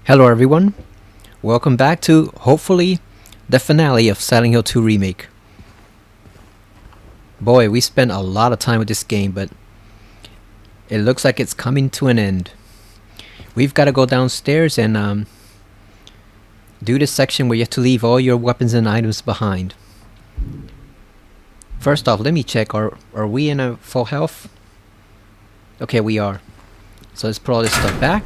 Hello everyone, welcome back to, hopefully, the finale of Silent Hill 2 Remake. Boy, we spent a lot of time with this game, but it looks like it's coming to an end. We've got to go downstairs and do this section where you have to leave all your weapons and items behind. First off, let me check, are we in a full health? Okay, we are. So let's put all this stuff back.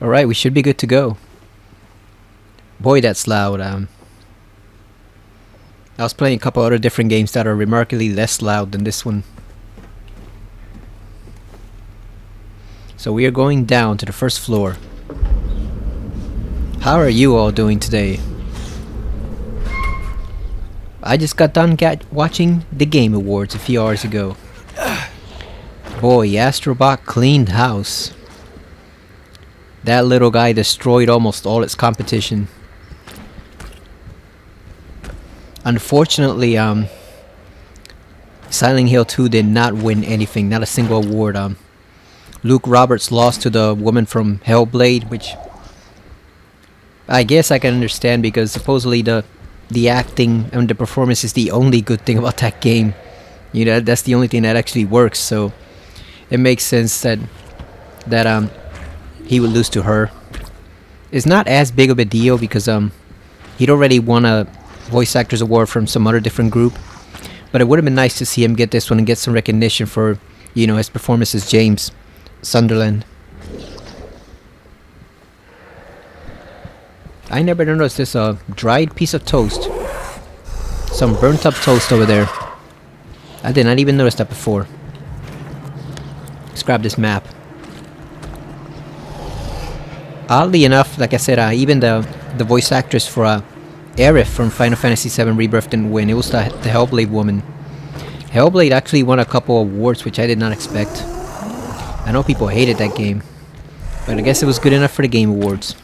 Alright, we should be good to go. Boy, that's loud. I was playing a couple other different games that are remarkably less loud than this one. So we are going down to the first floor. How are you all doing today? I just got done watching the Game Awards a few hours ago. Boy, Astrobot cleaned house. That little guy destroyed almost all its competition. Unfortunately, Silent Hill 2 did not win anything, not a single award. Luke Roberts lost to the woman from Hellblade, which I guess I can understand because supposedly the acting and the performance is the only good thing about that game. You know, that's the only thing that actually works. So it makes sense that he would lose to her. It's not as big of a deal because he'd already won a voice actors award from some other different group, but it would have been nice to see him get this one and get some recognition for, you know, his performance as James Sunderland. I never noticed this dried piece of toast, some burnt up toast over there. I did not even notice that before. Let's grab this map. Oddly enough, like I said, even the voice actress for Aerith from Final Fantasy VII Rebirth didn't win. It was the Hellblade woman. Hellblade actually won a couple awards, which I did not expect. I know people hated that game, but I guess it was good enough for the Game Awards.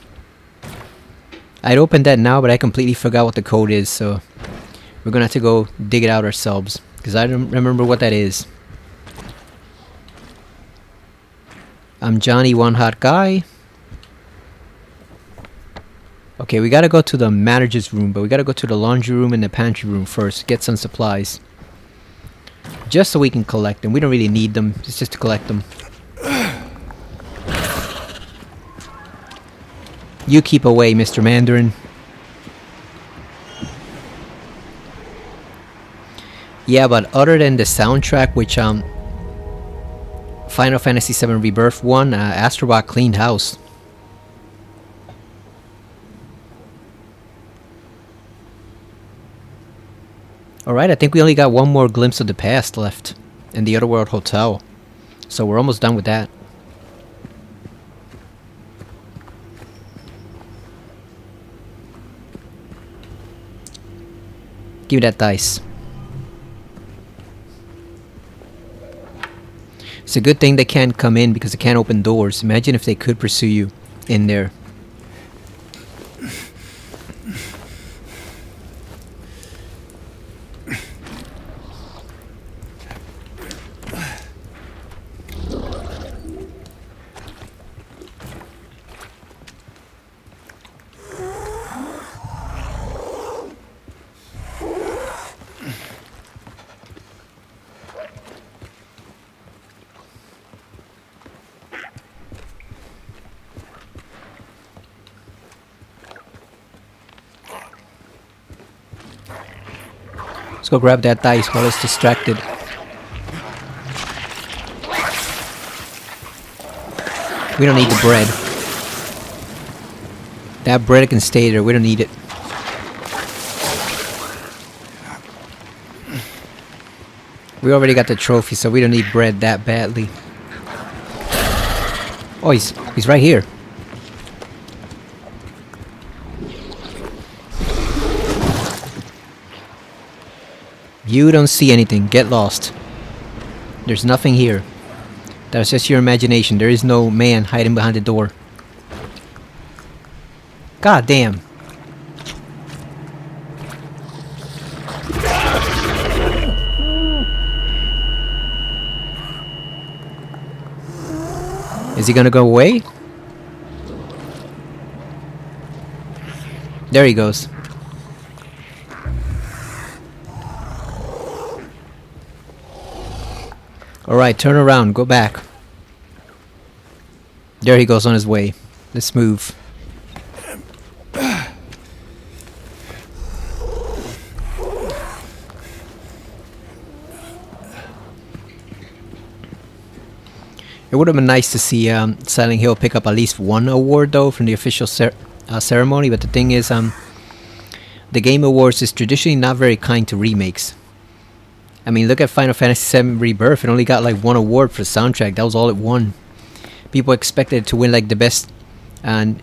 I'd opened that now, but I completely forgot what the code is, so we're gonna have to go dig it out ourselves, because I don't remember what that is. I'm Johnny One Hot Guy. Okay, we gotta go to the manager's room, but we gotta go to the laundry room and the pantry room first, get some supplies. Just so we can collect them. We don't really need them, it's just to collect them. You keep away, Mr. Mandarin. Yeah, but other than the soundtrack, which Final Fantasy VII Rebirth won, Astrobot cleaned house. Alright, I think we only got one more glimpse of the past left in the Otherworld Hotel. So we're almost done with that. Give me that dice. It's a good thing they can't come in because they can't open doors. Imagine if they could pursue you in there. Let's go grab that dice while it's distracted. We don't need the bread. That bread can stay there, we don't need it. We already got the trophy, so we don't need bread that badly. Oh, he's right here. You don't see anything. Get lost. There's nothing here. That's just your imagination. There is no man hiding behind the door. God damn. Is he gonna go away? There he goes. Alright, turn around, go back. There he goes on his way. Let's move. It would have been nice to see Silent Hill pick up at least one award though from the official ceremony, but the thing is, the Game Awards is traditionally not very kind to remakes. I mean, look at Final Fantasy VII Rebirth. It only got like one award for the soundtrack. That was all it won. People expected it to win like the best, and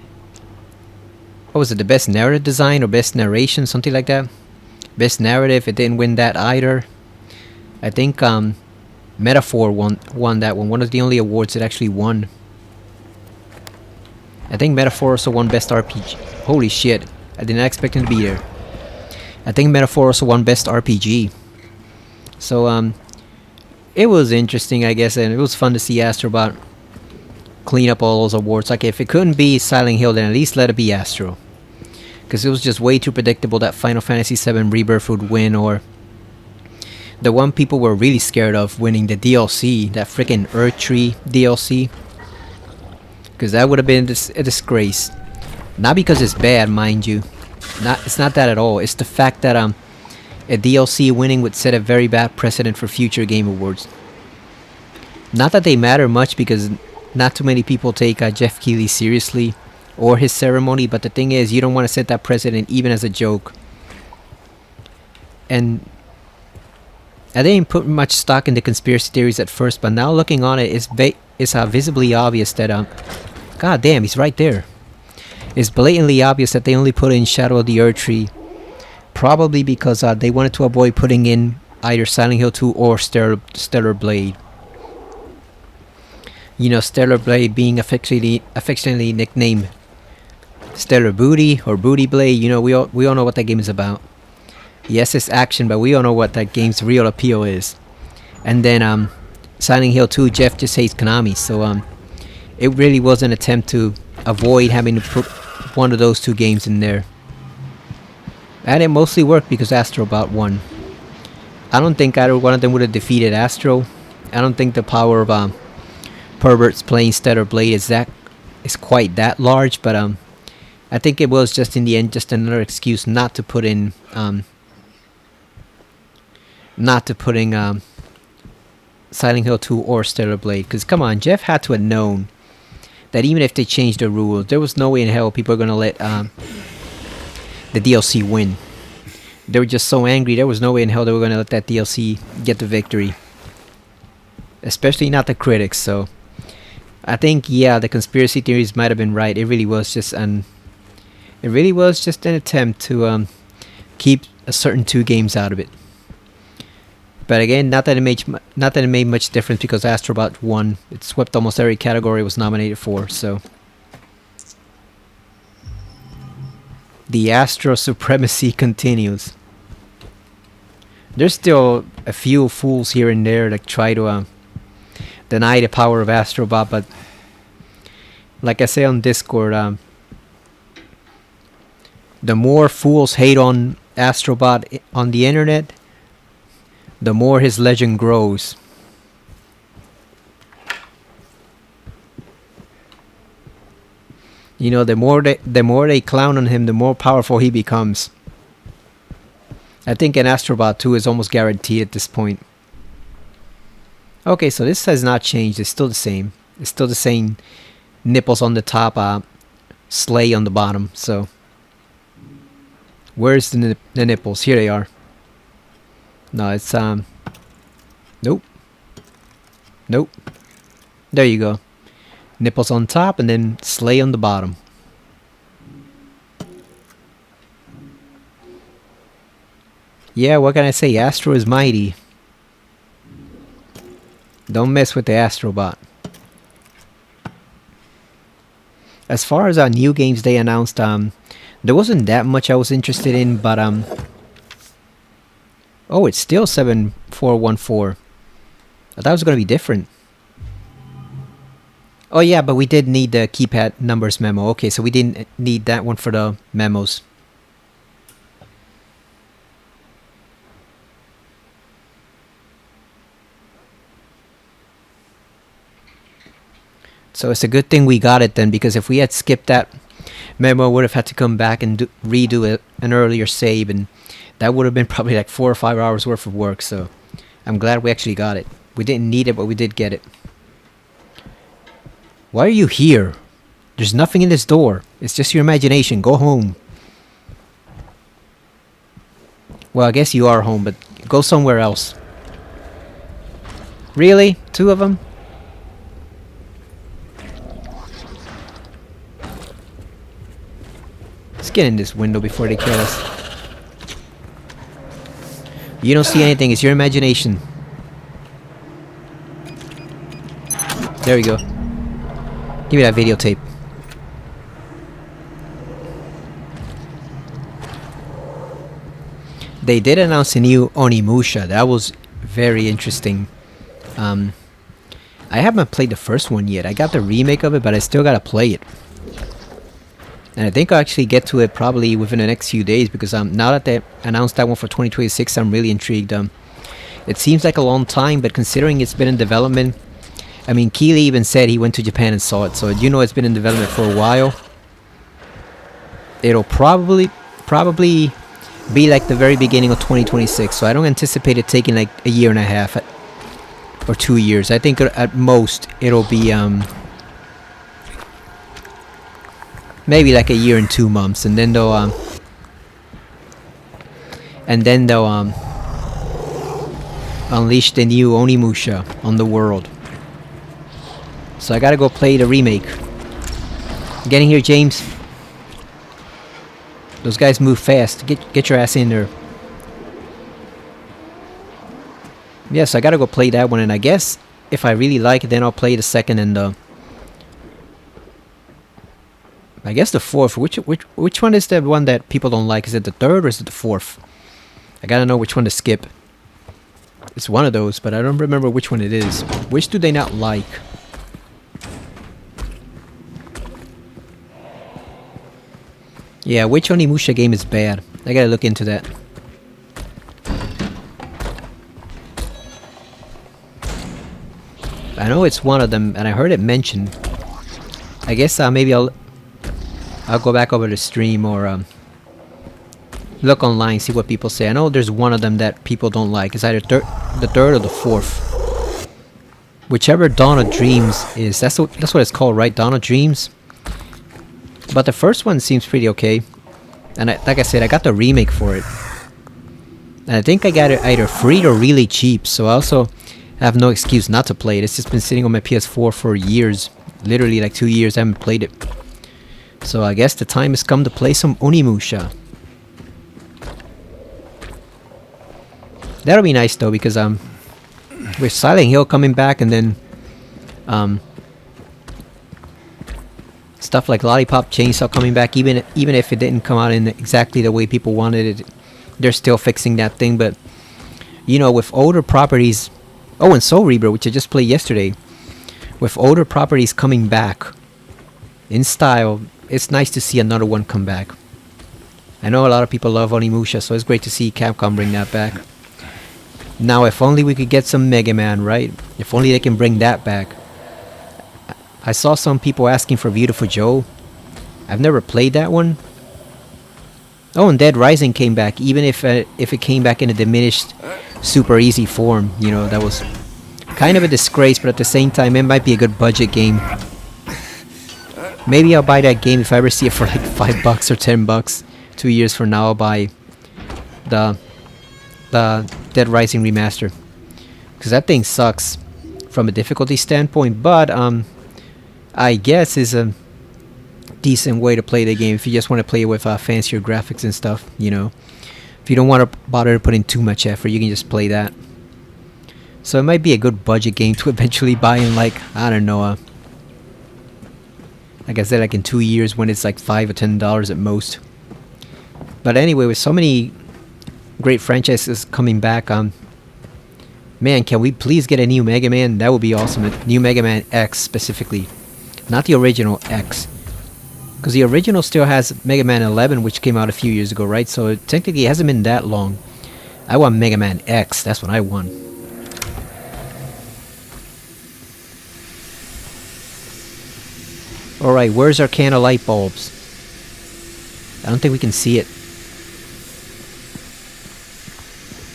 what was it? The best narrative design or best narration, something like that. Best narrative. It didn't win that either. I think Metaphor won that one. One of the only awards it actually won. I think Metaphor also won best RPG. Holy shit! I did not expect him to be there. I think Metaphor also won best RPG. So it was interesting, I guess, and it was fun to see Astrobot clean up all those awards. Like, if it couldn't be Silent Hill, then at least let it be Astro, because it was just way too predictable that Final Fantasy VII Rebirth would win, or the one people were really scared of winning, the DLC, that freaking Earth Tree DLC, because that would have been a disgrace. Not because it's bad, mind you. It's not that at all. It's the fact that a DLC winning would set a very bad precedent for future Game Awards. Not that they matter much, because not too many people take Jeff Keighley seriously or his ceremony, but the thing is, you don't want to set that precedent even as a joke. And I didn't put much stock in the conspiracy theories at first, but now looking on it, it's visibly obvious that god damn, he's right there. It's blatantly obvious that they only put in Shadow of the Earth Tree, probably because they wanted to avoid putting in either Silent Hill 2 or Stellar Blade. You know, Stellar Blade being affectionately nicknamed Stellar Booty or Booty Blade. You know, we all know what that game is about. Yes, it's action, but we all know what that game's real appeal is. And then Silent Hill 2, Jeff just hates Konami, so it really was an attempt to avoid having to put one of those two games in there. And it mostly worked because Astrobot won. I don't think either one of them would have defeated Astro. I don't think the power of perverts playing Stellar Blade is quite that large, but I think it was just in the end just another excuse not to put in Silent Hill 2 or Stellar Blade. Because come on, Jeff had to have known that even if they changed the rules, there was no way in hell people are gonna let the DLC win. They were just so angry. There was no way in hell they were gonna let that DLC get the victory. Especially not the critics. So I think, yeah, the conspiracy theories might have been right. It really was just an attempt to keep a certain two games out of it. But again, not that it made much difference, because Astrobot won. It swept almost every category it was nominated for. So the Astro supremacy continues. There's still a few fools here and there that try to deny the power of Astrobot, but like I say on Discord, the more fools hate on Astrobot on the internet, the more his legend grows. You know, the more they clown on him, the more powerful he becomes. I think an Astrobot 2 is almost guaranteed at this point. Okay, so this has not changed. It's still the same. It's still the same nipples on the top, sleigh on the bottom. So where's the nipples? Here they are. No, it's nope. There you go. Nipples on top and then sleigh on the bottom. Yeah, what can I say? Astro is mighty. Don't mess with the Astrobot. As far as our new games they announced, there wasn't that much I was interested in, but oh, it's still 7414. I thought it was gonna be different. Oh yeah, but we did need the keypad numbers memo. Okay, so we didn't need that one for the memos. So it's a good thing we got it then, because if we had skipped that memo, I would have had to come back and redo an earlier save, and that would have been probably like 4 or 5 hours worth of work. So I'm glad we actually got it. We didn't need it, but we did get it. Why are you here? There's nothing in this door. It's just your imagination. Go home. Well, I guess you are home, but go somewhere else. Really? 2 of them? Let's get in this window before they kill us. You don't see anything. It's your imagination. There we go. Give me that videotape. They did announce a new Onimusha. That was very interesting. I haven't played the first one yet. I got the remake of it, but I still gotta play it. And I think I'll actually get to it probably within the next few days, because now that they announced that one for 2026, I'm really intrigued. It seems like a long time, but considering it's been in development, I mean, Keeley even said he went to Japan and saw it, so you know it's been in development for a while. It'll probably be like the very beginning of 2026, so I don't anticipate it taking like a year and a half or 2 years. I think at most it'll be maybe like a year and 2 months, and then they'll unleash the new Onimusha on the world. So I gotta go play the remake. Getting here, James. Those guys move fast. Get your ass in there. Yes, I gotta go play that one, and I guess if I really like it, then I'll play the second and I guess the fourth. Which one is the one that people don't like? Is it the third or is it the fourth? I gotta know which one to skip. It's one of those, but I don't remember which one it is. Which do they not like? Yeah, which Onimusha game is bad? I gotta look into that. I know it's one of them, and I heard it mentioned. I guess maybe I'll go back over the stream or look online, see what people say. I know there's one of them that people don't like. It's either the third or the fourth. Whichever Dawn of Dreams is. That's what it's called, right? Dawn of Dreams. But the first one seems pretty okay. And like I said, I got the remake for it. And I think I got it either free or really cheap. So I also have no excuse not to play it. It's just been sitting on my PS4 for years. Literally like 2 years I haven't played it. So I guess the time has come to play some Onimusha. That'll be nice though, because with Silent Hill coming back, and then stuff like Lollipop Chainsaw coming back, even if it didn't come out in exactly the way people wanted it, they're still fixing that thing. But you know, with older properties, oh, and Soul Reaper, which I just played yesterday, with older properties coming back in style, it's nice to see another one come back. I know a lot of people love Onimusha, so it's great to see Capcom bring that back. Now, if only we could get some Mega Man, right? If only they can bring that back. I saw some people asking for Beautiful Joe. I've never played that one. Oh, and Dead Rising came back, even if it came back in a diminished, super easy form. You know, that was kind of a disgrace, but at the same time, it might be a good budget game. Maybe I'll buy that game if I ever see it for like $5 or $10. 2 years from now, I'll buy the Dead Rising remaster, because that thing sucks from a difficulty standpoint, but I guess is a decent way to play the game if you just want to play it with fancier graphics and stuff. You know, if you don't want to bother to put in too much effort, you can just play that. So it might be a good budget game to eventually buy in, like, I don't know, Like I said, like in 2 years when it's like $5 or $10 at most. But anyway, with so many great franchises coming back, man, can we please get a new Mega Man? That would be awesome. A new Mega Man X specifically, not the original X, because the original still has Mega Man 11, which came out a few years ago, right? So technically, it hasn't been that long. I want Mega Man X. That's what I want. All right, where's our can of light bulbs? I don't think we can see it.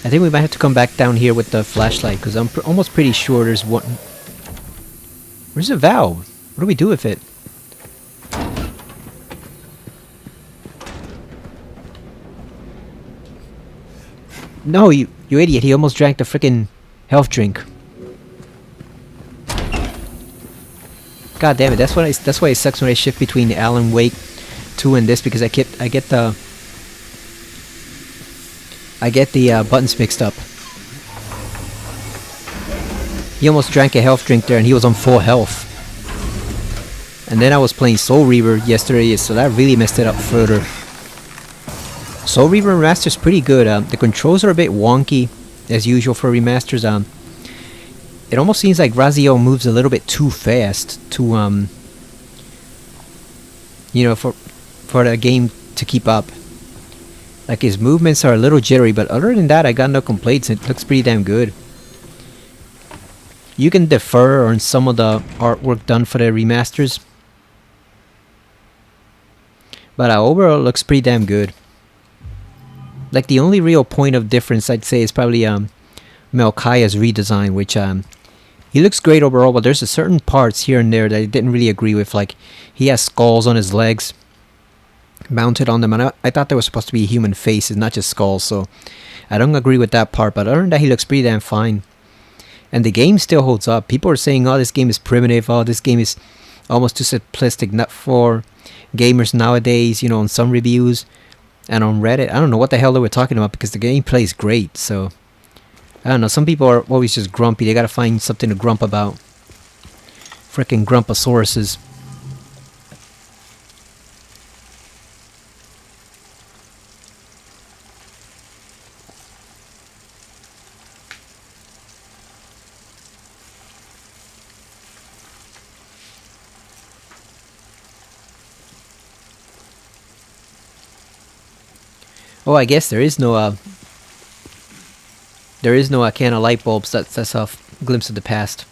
I think we might have to come back down here with the flashlight, because I'm almost pretty sure there's one. Where's the valve? What do we do with it? No, you idiot. He almost drank the freaking health drink. God damn it. That's why it sucks when I shift between Alan Wake 2 and this, because I get the buttons mixed up. He almost drank a health drink there and he was on full health. And then I was playing Soul Reaver yesterday, so that really messed it up further. Soul Reaver Remaster's pretty good. The controls are a bit wonky, as usual for remasters. It almost seems like Raziel moves a little bit too fast to, you know, for the game to keep up. Like, his movements are a little jittery, but other than that, I got no complaints. It looks pretty damn good. You can defer on some of the artwork done for the remasters, but overall it looks pretty damn good. Like, the only real point of difference I'd say is probably Melchiah's redesign, which he looks great overall, but there's a certain parts here and there that I didn't really agree with. Like, he has skulls on his legs mounted on them, and I thought there was supposed to be human faces, not just skulls, so I don't agree with that part. But other than that, he looks pretty damn fine. And the game still holds up. People are saying, oh, this game is primitive, oh, this game is almost too simplistic, not for gamers nowadays, you know, on some reviews and on Reddit. I don't know what the hell they were talking about, because the gameplay is great. So I don't know, some people are always just grumpy. They gotta find something to grump about. Frickin' grumpasauruses. Oh, I guess there is no can of light bulbs. That's a glimpse of the past.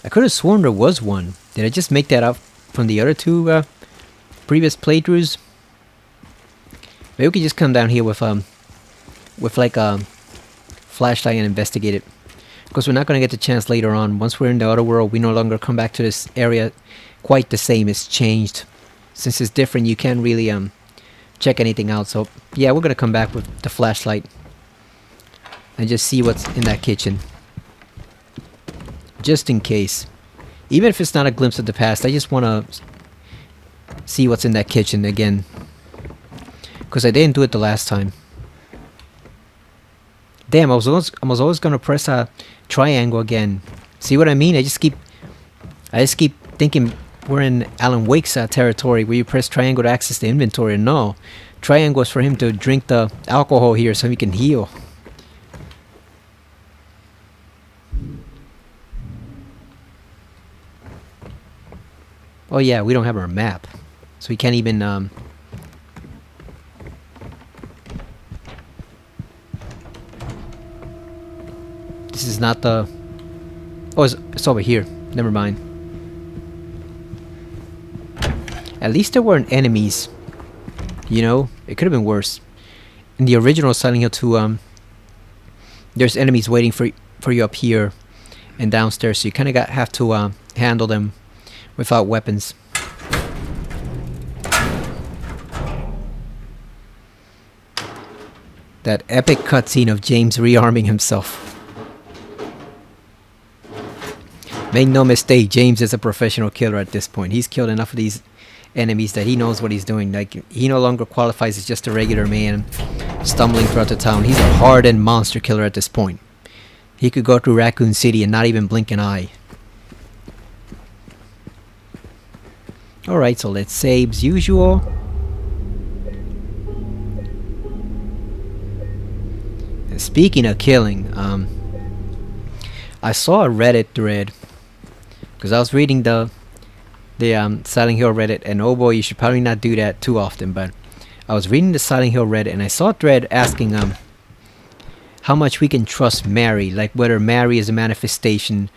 I could have sworn there was one. Did I just make that up from the other two previous playthroughs? Maybe we could just come down here with like a flashlight and investigate it, because we're not gonna get the chance later on. Once we're in the other world, we no longer come back to this area quite the same. It's changed. Since it's different, you can't really check anything out. So yeah, we're gonna come back with the flashlight and just see what's in that kitchen, just in case. Even if it's not a glimpse of the past, I just want to see what's in that kitchen again, because I didn't do it the last time. Damn, I was always gonna press a triangle again. See what I mean? I just keep thinking we're in Alan Wake's territory, where you press triangle to access the inventory. No, triangle is for him to drink the alcohol here so he can heal. Oh yeah, we don't have our map, so we can't even this is not the... Oh, it's over here. Never mind. At least there weren't enemies. You know, it could have been worse. In the original Silent Hill 2, there's enemies waiting for you up here and downstairs, so you kind of have to handle them without weapons. That epic cutscene of James rearming himself. Make no mistake, James is a professional killer at this point. He's killed enough of these enemies that he knows what he's doing. Like, he no longer qualifies as just a regular man stumbling throughout the town. He's a hardened monster killer at this point. He could go through Raccoon City and not even blink an eye. Alright, so let's save as usual. And speaking of killing, I saw a Reddit thread because I was reading the Silent Hill Reddit, and oh boy, you should probably not do that too often, but I was reading the Silent Hill Reddit and I saw a thread asking how much we can trust Mary, like whether Mary is a manifestation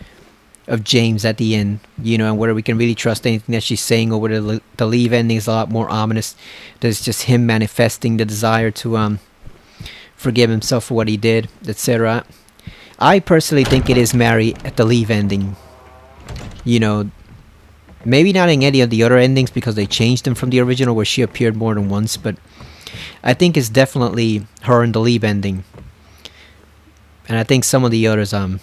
of James at the end, you know, and whether we can really trust anything that she's saying, or whether the leave ending is a lot more ominous. That it's just him manifesting the desire to forgive himself for what he did, etc. I personally think it is Mary at the leave ending. You know, maybe not in any of the other endings because they changed them from the original where she appeared more than once, but I think it's definitely her in the leave ending. And I think some of the others are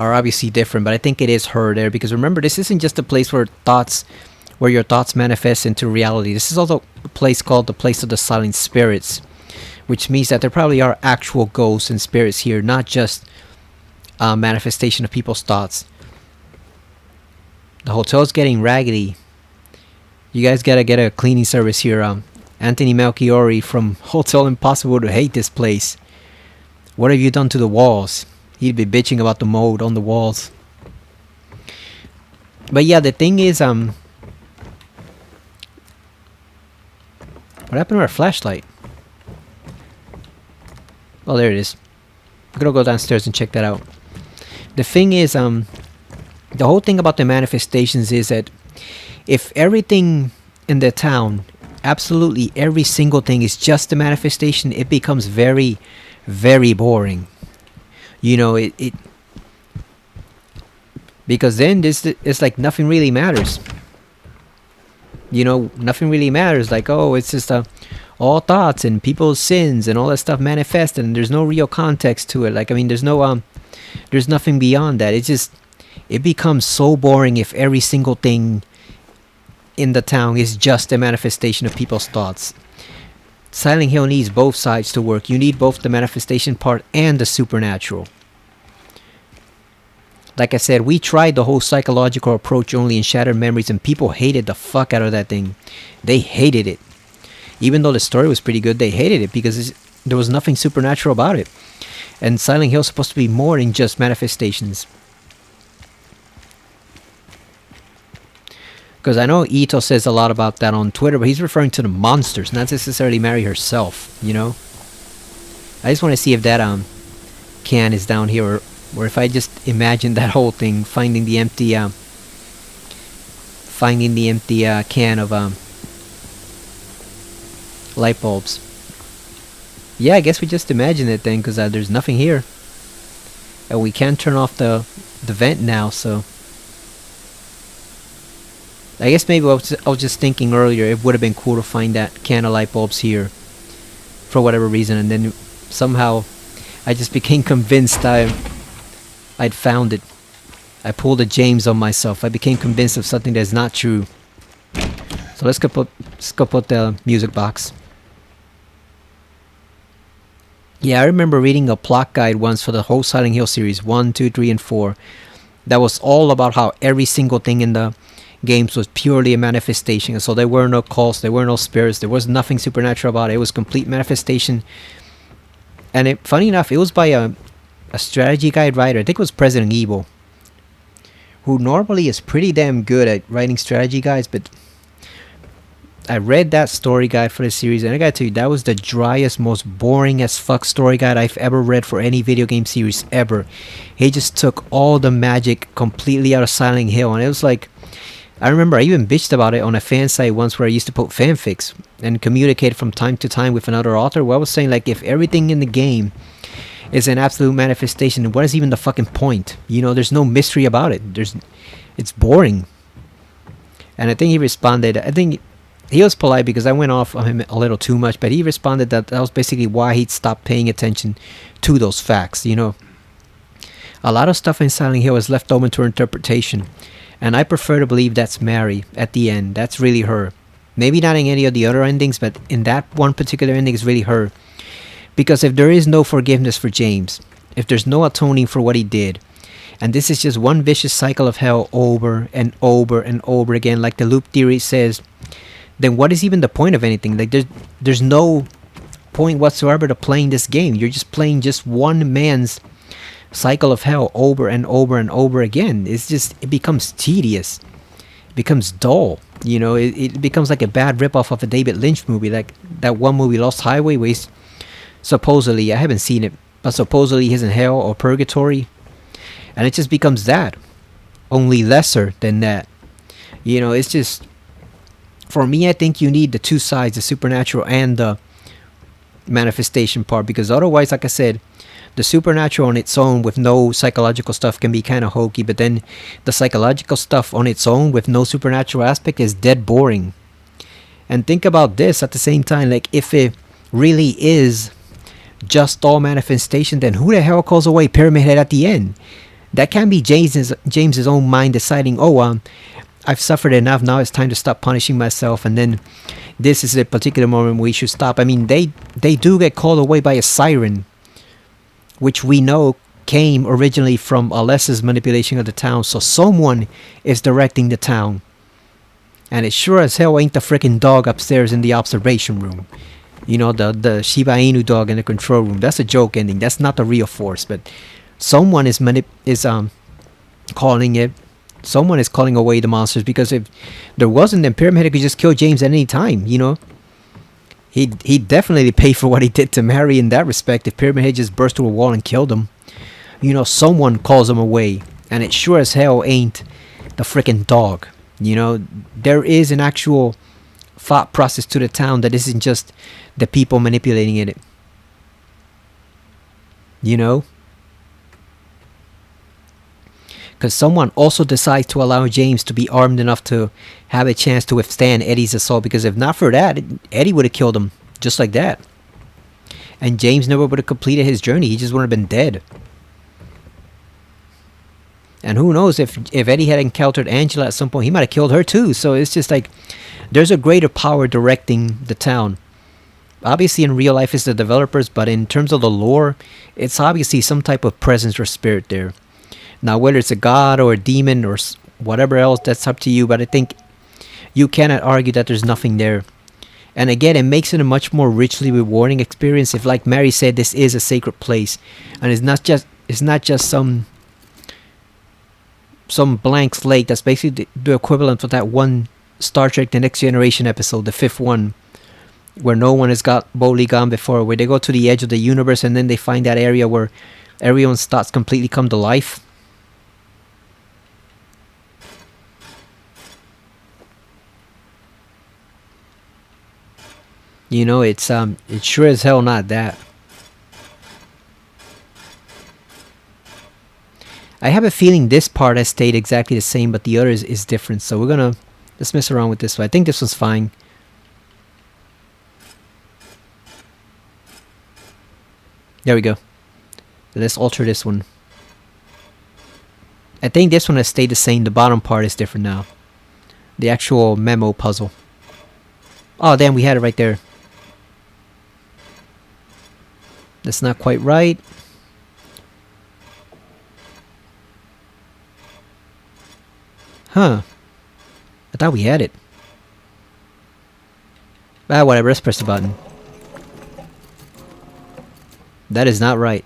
obviously different, but I think it is her there, because remember, this isn't just a place where your thoughts manifest into reality. This is also a place called the place of the silent spirits, which means that there probably are actual ghosts and spirits here, not just a manifestation of people's thoughts. The hotel's getting raggedy. You guys gotta get a cleaning service here. Anthony Melchiori from Hotel Impossible to hate this place. What have you done to the walls? He'd be bitching about the mold on the walls. But yeah, the thing is, what happened to our flashlight? Oh, there it is. I'm gonna go downstairs and check that out. The thing is, the whole thing about the manifestations is that if everything in the town, absolutely every single thing, is just a manifestation, it becomes very, very boring. You know, it because then it's like nothing really matters. You know, nothing really matters. Like, oh, it's just all thoughts and people's sins and all that stuff manifested, and there's no real context to it. Like, I mean, there's nothing beyond that. It becomes so boring if every single thing in the town is just a manifestation of people's thoughts. Silent Hill needs both sides to work. You need both the manifestation part and the supernatural. Like I said, we tried the whole psychological approach only in Shattered Memories, and people hated the fuck out of that thing. They hated it. Even though the story was pretty good, they hated it because there was nothing supernatural about it. And Silent Hill is supposed to be more than just manifestations. Because I know Ito says a lot about that on Twitter, but he's referring to the monsters, not necessarily Mary herself, you know? I just want to see if that can is down here, or if I just imagine that whole thing, finding the empty can of light bulbs. Yeah, I guess we just imagine it then, because there's nothing here. And we can't turn off the vent now, so... I guess maybe I was just thinking earlier, it would have been cool to find that can of light bulbs here for whatever reason, and then somehow I just became convinced I'd found it. I pulled a James on myself. I became convinced of something that's not true. So let's go put the music box. Yeah, I remember reading a plot guide once for the whole Silent Hill series 1, 2, 3, and 4 that was all about how every single thing in the games was purely a manifestation. So there were no cults, there were no spirits, there was nothing supernatural about it. It was complete manifestation. And funny enough, it was by a strategy guide writer. I think it was President Evil, who normally is pretty damn good at writing strategy guides, but I read that story guide for the series, and I gotta tell you, that was the driest, most boring as fuck story guide I've ever read for any video game series ever. He just took all the magic completely out of Silent Hill, and it was like, I remember I even bitched about it on a fan site once where I used to put fanfics and communicate from time to time with another author, where I was saying, like, if everything in the game is an absolute manifestation, what is even the fucking point? You know, there's no mystery about it. It's boring. And I think he responded, I think he was polite because I went off on him a little too much, but he responded that was basically why he'd stopped paying attention to those facts, you know. A lot of stuff in Silent Hill is left open to interpretation, and I prefer to believe that's Mary at the end. That's really her. Maybe not in any of the other endings, but in that one particular ending is really her. Because if there is no forgiveness for James, if there's no atoning for what he did, And this is just one vicious cycle of hell over and over and over again. Like the loop theory says, then what is even the point of anything? Like there's no point whatsoever to playing this game. You're just playing just one man's cycle of hell over and over and over again. It becomes tedious. It becomes dull. It becomes like a bad ripoff of a David Lynch movie, like that one movie Lost Highway, where he's supposedly, I haven't seen it, but supposedly he's in hell or purgatory, and it just becomes that, only lesser than that. It's just, for me, I think you need the two sides, the supernatural and the manifestation part, because otherwise, like I said, the supernatural on its own with no psychological stuff can be kind of hokey, but then the psychological stuff on its own with no supernatural aspect is dead boring. And think about this at the same time, like if it really is just all manifestation, then who the hell calls away Pyramid Head at the end? That can be James's own mind deciding, I've suffered enough, now it's time to stop punishing myself, and then this is a particular moment we should stop. I mean, they do get called away by a siren, which we know came originally from Alessa's manipulation of the town. So someone is directing the town. And it sure as hell ain't the freaking dog upstairs in the observation room. The Shiba Inu dog in the control room. That's a joke ending. That's not the real force. But someone is calling it. Someone is calling away the monsters, because if there wasn't, then Pyramid Head could just kill James at any time, He definitely paid for what he did to Mary in that respect. If Pyramid Head just burst through a wall and killed him, someone calls him away, and it sure as hell ain't the freaking dog. There is an actual thought process to the town that isn't just the people manipulating it. Because someone also decides to allow James to be armed enough to have a chance to withstand Eddie's assault, because if not for that, Eddie would have killed him just like that. And James never would have completed his journey. He just would have been dead. And who knows, if Eddie had encountered Angela at some point, he might have killed her too. So it's just like, there's a greater power directing the town. Obviously in real life it's the developers, but in terms of the lore, it's obviously some type of presence or spirit there. Now, whether it's a god or a demon or whatever else, that's up to you. But I think you cannot argue that there's nothing there. And again, it makes it a much more richly rewarding experience if, like Mary said, this is a sacred place, and it's not just some blank slate. That's basically the equivalent of that one Star Trek: The Next Generation episode, the fifth one, where no one has got boldly gone before, where they go to the edge of the universe and then they find that area where everyone's thoughts completely come to life. It's sure as hell not that. I have a feeling this part has stayed exactly the same, but the other is different. So let's mess around with this one. I think this one's fine. There we go. Let's alter this one. I think this one has stayed the same. The bottom part is different now. The actual memo puzzle. Oh, damn, we had it right there. That's not quite right. Huh. I thought we had it. Whatever. Let's press the button. That is not right.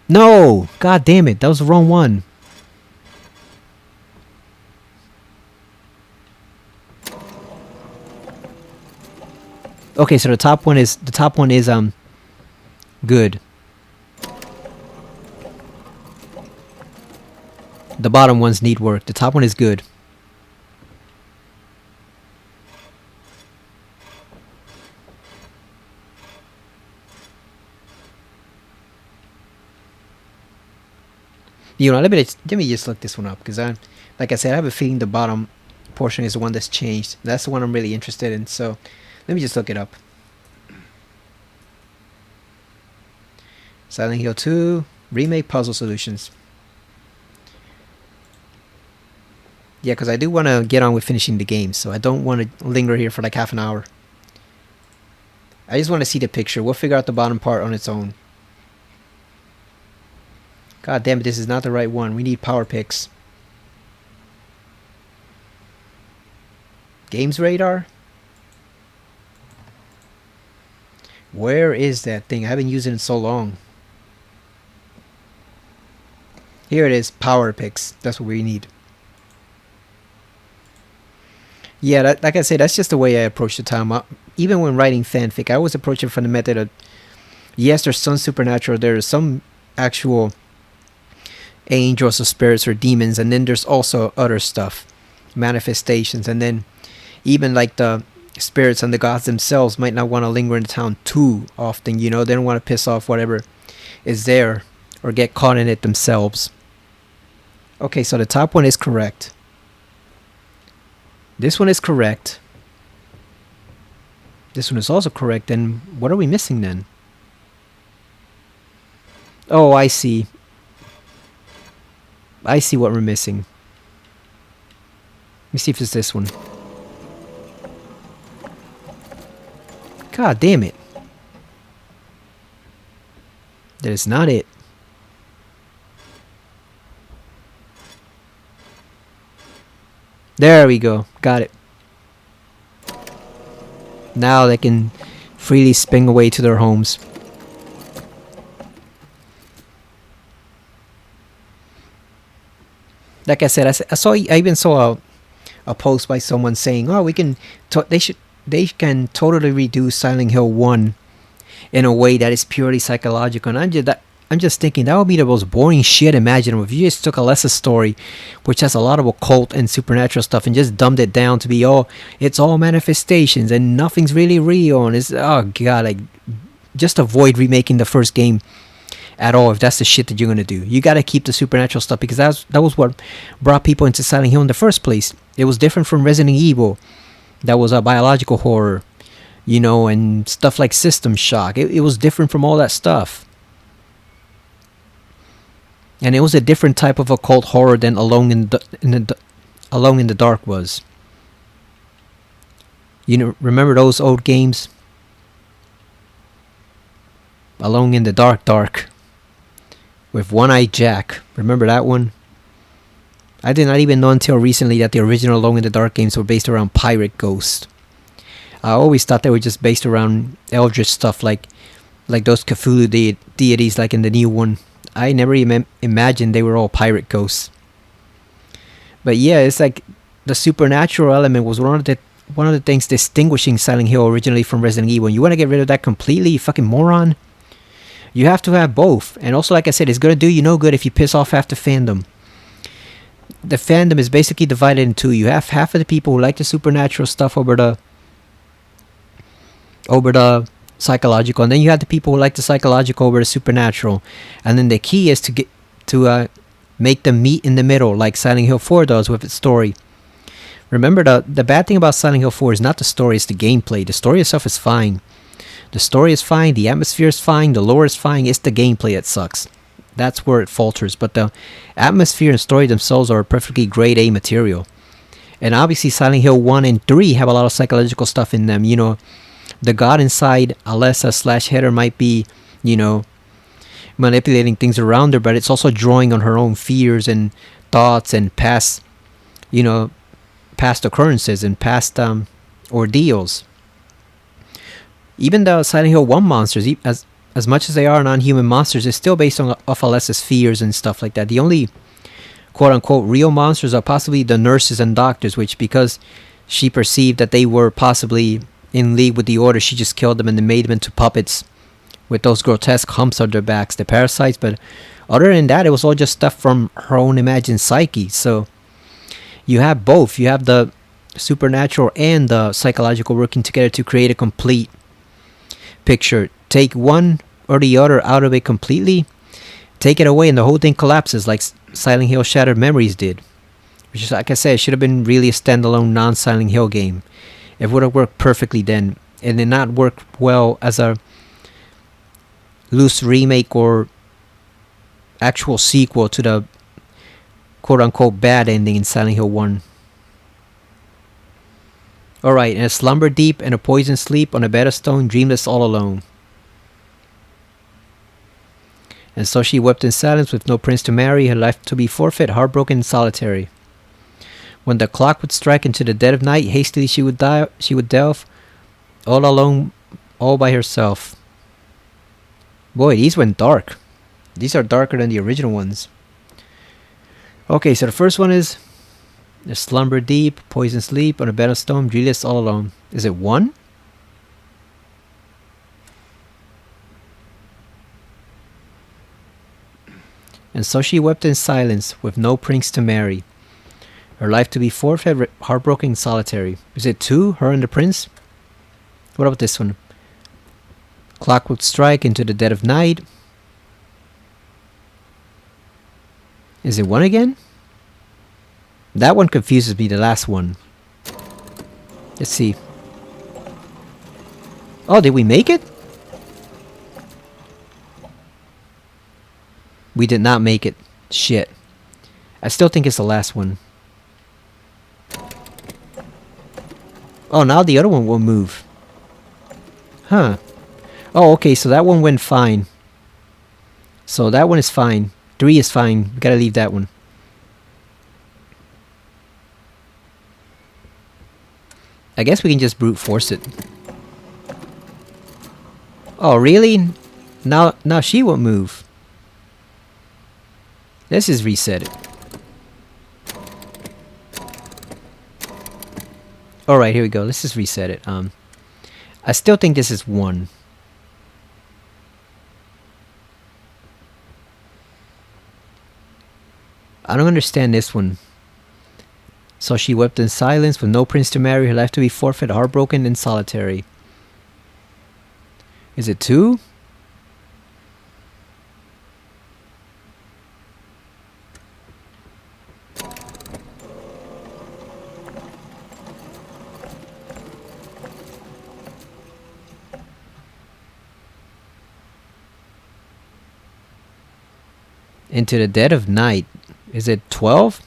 No! God damn it. That was the wrong one. Okay, so the top one is good. The bottom ones need work. The top one is good. Let me just look this one up, because like I said, I have a feeling the bottom portion is the one that's changed. That's the one I'm really interested in. So let me just look it up. Silent Hill 2 remake puzzle solutions. Yeah, because I do want to get on with finishing the game, so I don't want to linger here for like half an hour. I just want to see the picture. We'll figure out the bottom part on its own. God damn it, this is not the right one. We need power picks. Games radar? Where is that thing? I haven't used it in so long. Here it is, power picks. That's what we need. Yeah, like I said, that's just the way I approach the time. Even when writing fanfic, I always approach it from the method of, yes, there's some supernatural, there's some actual angels or spirits or demons, and then there's also other stuff, manifestations, and then even like the spirits and the gods themselves might not want to linger in the town too often, you know. They don't want to piss off whatever is there or get caught in it themselves. Okay, so the top one is correct. This one is correct. This one is also correct. Then what are we missing then? Oh, I see. I see what we're missing. Let me see if it's this one. God damn it. That is not it. There we go. Got it. Now they can freely spin away to their homes. Like I said, I even saw a post by someone saying, "Oh, we can they can totally redo Silent Hill 1 in a way that is purely psychological." And I'm just thinking that would be the most boring shit imaginable. If you just took a lesser story, which has a lot of occult and supernatural stuff, and just dumbed it down to be it's all manifestations and nothing's really real, and it's, oh god, like, just avoid remaking the first game at all if that's the shit that you're gonna do. You gotta keep the supernatural stuff, because that was what brought people into Silent Hill in the first place. It was different from Resident Evil. That was a biological horror, you know, and stuff like System Shock. It was different from all that stuff. And it was a different type of occult horror than Alone in the Dark was. You know, remember those old games? Alone in the Dark. With One-Eyed Jack. Remember that one? I did not even know until recently that the original Alone in the Dark games were based around pirate ghosts. I always thought they were just based around eldritch stuff like those Cthulhu deities like in the new one. I never even imagined they were all pirate ghosts. But yeah, it's like the supernatural element was one of the things distinguishing Silent Hill originally from Resident Evil. You want to get rid of that completely, you fucking moron? You have to have both. And also, like I said, it's going to do you no good if you piss off half the fandom. The fandom is basically divided in two. You have half of the people who like the supernatural stuff over the psychological, and then you have the people who like the psychological over the supernatural. And then the key is to make them meet in the middle, like Silent Hill 4 does with its story. Remember, the bad thing about Silent Hill 4 is not the story, it's the gameplay. The story itself is fine. The story is fine, the atmosphere is fine, the lore is fine. It's the gameplay that sucks. That's where it falters. But the atmosphere and story themselves are perfectly grade A material. And obviously Silent Hill 1 and 3 have a lot of psychological stuff in them. You know, the god inside Alessa/Heather might be, you know, manipulating things around her, but it's also drawing on her own fears and thoughts and past occurrences and past ordeals. Even the Silent Hill 1 monsters, as much as they are non-human monsters, is still based off Alessa's fears and stuff like that. The only quote-unquote real monsters are possibly the nurses and doctors, which, because she perceived that they were possibly in league with the Order, she just killed them and then made them into puppets with those grotesque humps on their backs, the parasites. But other than that, it was all just stuff from her own imagined psyche. So you have both. You have the supernatural and the psychological working together to create a complete picture. Take one or the other out of it completely, take it away, and the whole thing collapses, like Silent Hill Shattered Memories did. Which is, like I said, it should have been really a standalone non-Silent Hill game. It would have worked perfectly then, and did not work well as a loose remake or actual sequel to the quote-unquote bad ending in Silent Hill 1. Alright, and a slumber deep and a poison sleep on a bed of stone, dreamless all alone. And so she wept in silence with no prince to marry, her life to be forfeit, heartbroken and solitary. When the clock would strike into the dead of night, hastily she would delve, all alone, all by herself. Boy, these went dark. These are darker than the original ones. Okay, so the first one is the slumber deep, poison sleep, on a bed of stone, dreamless all alone. Is it 1? And so she wept in silence, with no prince to marry, her life to be forfeit, heartbroken and solitary. Is it 2, her and the prince? What about this one? Clock would strike into the dead of night. Is it 1 again? That one confuses me, the last one. Let's see. Oh, did we make it? We did not make it. Shit. I still think it's the last one. Oh, now the other one will move. Huh. Oh, okay, so that one went fine. So that one is fine. 3 is fine. We gotta leave that one. I guess we can just brute force it. Oh, really? Now she won't move. Let's just reset it. Alright, here we go. Let's just reset it. I still think this is 1. I don't understand this one. So she wept in silence, with no prince to marry, her life to be forfeit, heartbroken and solitary. Is it 2? Into the dead of night. Is it 12?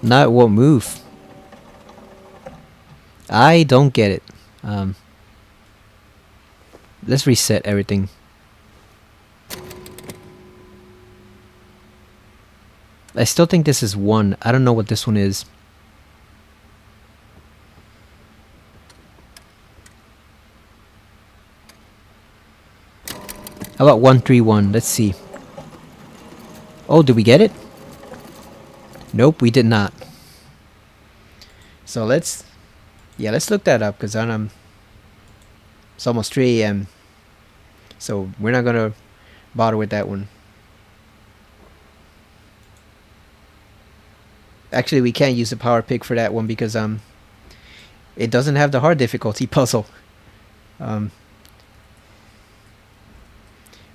Now it won't move. I don't get it. Let's reset everything. I still think this is 1. I don't know what this one is. How about 131? Let's see. Oh, did we get it? Nope, we did not. So let's look that up, because it's almost 3 a.m. So we're not gonna bother with that one. Actually, we can't use the power pick for that one because it doesn't have the hard difficulty puzzle.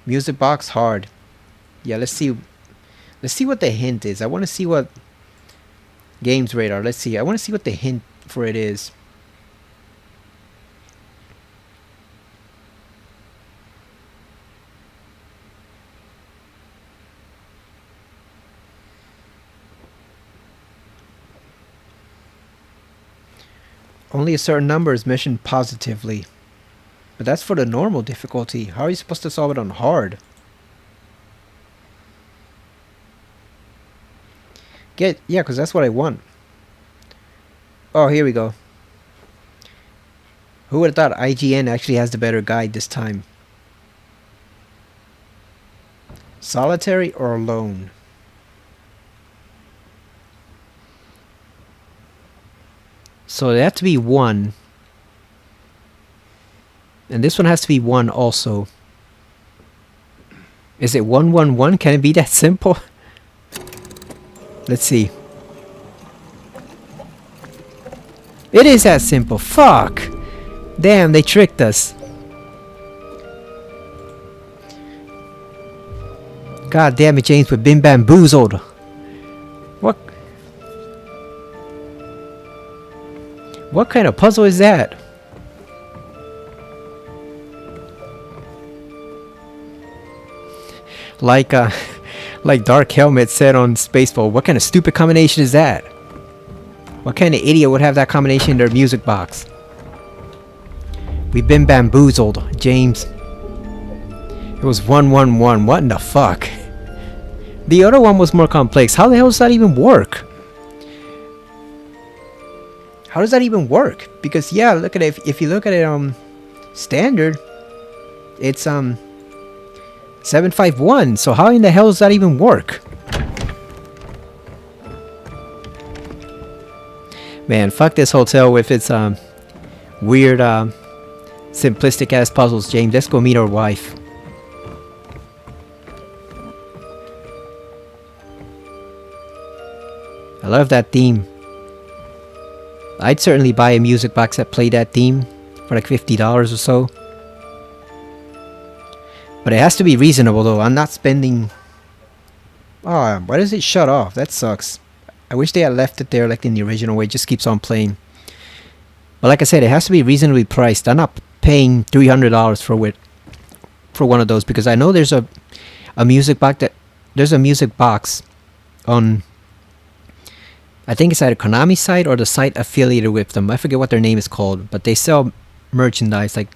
Music box hard. Yeah, let's see what the hint is. I want to see what games radar. Let's see. I want to see what the hint for it is. Only a certain number is mentioned positively. But that's for the normal difficulty. How are you supposed to solve it on hard? Yeah, because that's what I want. Oh, here we go. Who would have thought IGN actually has the better guide this time? Solitary or alone? So they have to be 1. And this one has to be 1 also. Is it 111? Can it be that simple? Let's see. It is that simple. Fuck! Damn, they tricked us. God damn it, James, we've been bamboozled. What kind of puzzle is that? Like Dark Helmet said on Spaceball, what kind of stupid combination is that? What kind of idiot would have that combination in their music box? We've been bamboozled, James. It was 111. What in the fuck? The other one was more complex. How the hell does that even work? How does that even work? Because yeah, look at it. If you look at it standard, it's 751. So how in the hell does that even work? Man, fuck this hotel with its weird simplistic ass puzzles, James. Let's go meet our wife. I love that theme. I'd certainly buy a music box that played that theme for like $50 or so. But it has to be reasonable though. I'm not spending... Oh, why does it shut off? That sucks. I wish they had left it there like in the original way. It just keeps on playing. But like I said, it has to be reasonably priced. I'm not paying $300 for one of those because I know there's a music box on... I think it's at a Konami site or the site affiliated with them. I forget what their name is called, but they sell merchandise. Like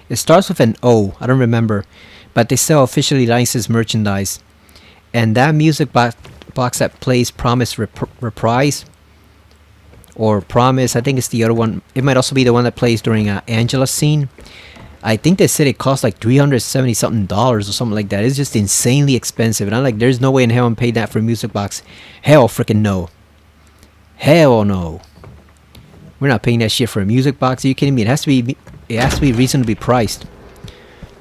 it starts with an O. I don't remember, but they sell officially licensed merchandise. And that music box that plays Promise Reprise or Promise, I think it's the other one. It might also be the one that plays during Angela's scene. I think they said it cost like $370 something or something like that. It's just insanely expensive, and I'm like, there's no way in hell I'm paying that for a music box. Hell, freaking no. Hell no. We're not paying that shit for a music box. Are you kidding me? It has to be reasonably priced.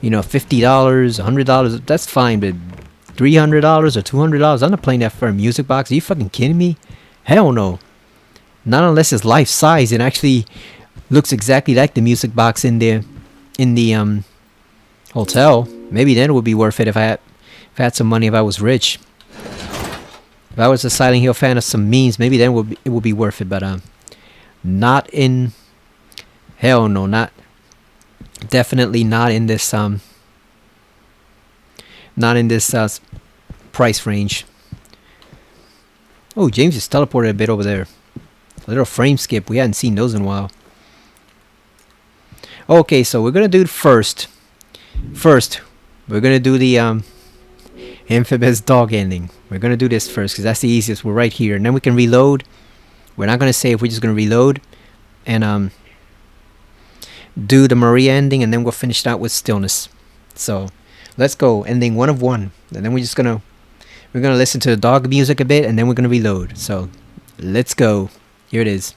You know, $50, $100, that's fine, but $300 or $200, I'm not paying that for a music box. Are you fucking kidding me? Hell no. Not unless it's life size and actually looks exactly like the music box in the hotel. Maybe then it would be worth it if I had some money, if I was rich. If I was a Silent Hill fan of some means, maybe then it would be worth it. But not in... Hell no, not... Definitely not in this... not in this price range. Oh, James just teleported a bit over there. A little frame skip. We hadn't seen those in a while. Okay, so we're going to do first. First, we're going to do the... infamous dog ending. We're gonna do this first because that's the easiest. We're right here, and then we can reload. We're not gonna save. We're just gonna reload and do the Maria ending, and then we'll finish it out with Stillness. So let's go. Ending 1 of 1, and then we're gonna listen to the dog music a bit, and then we're gonna reload. So let's go. Here it is.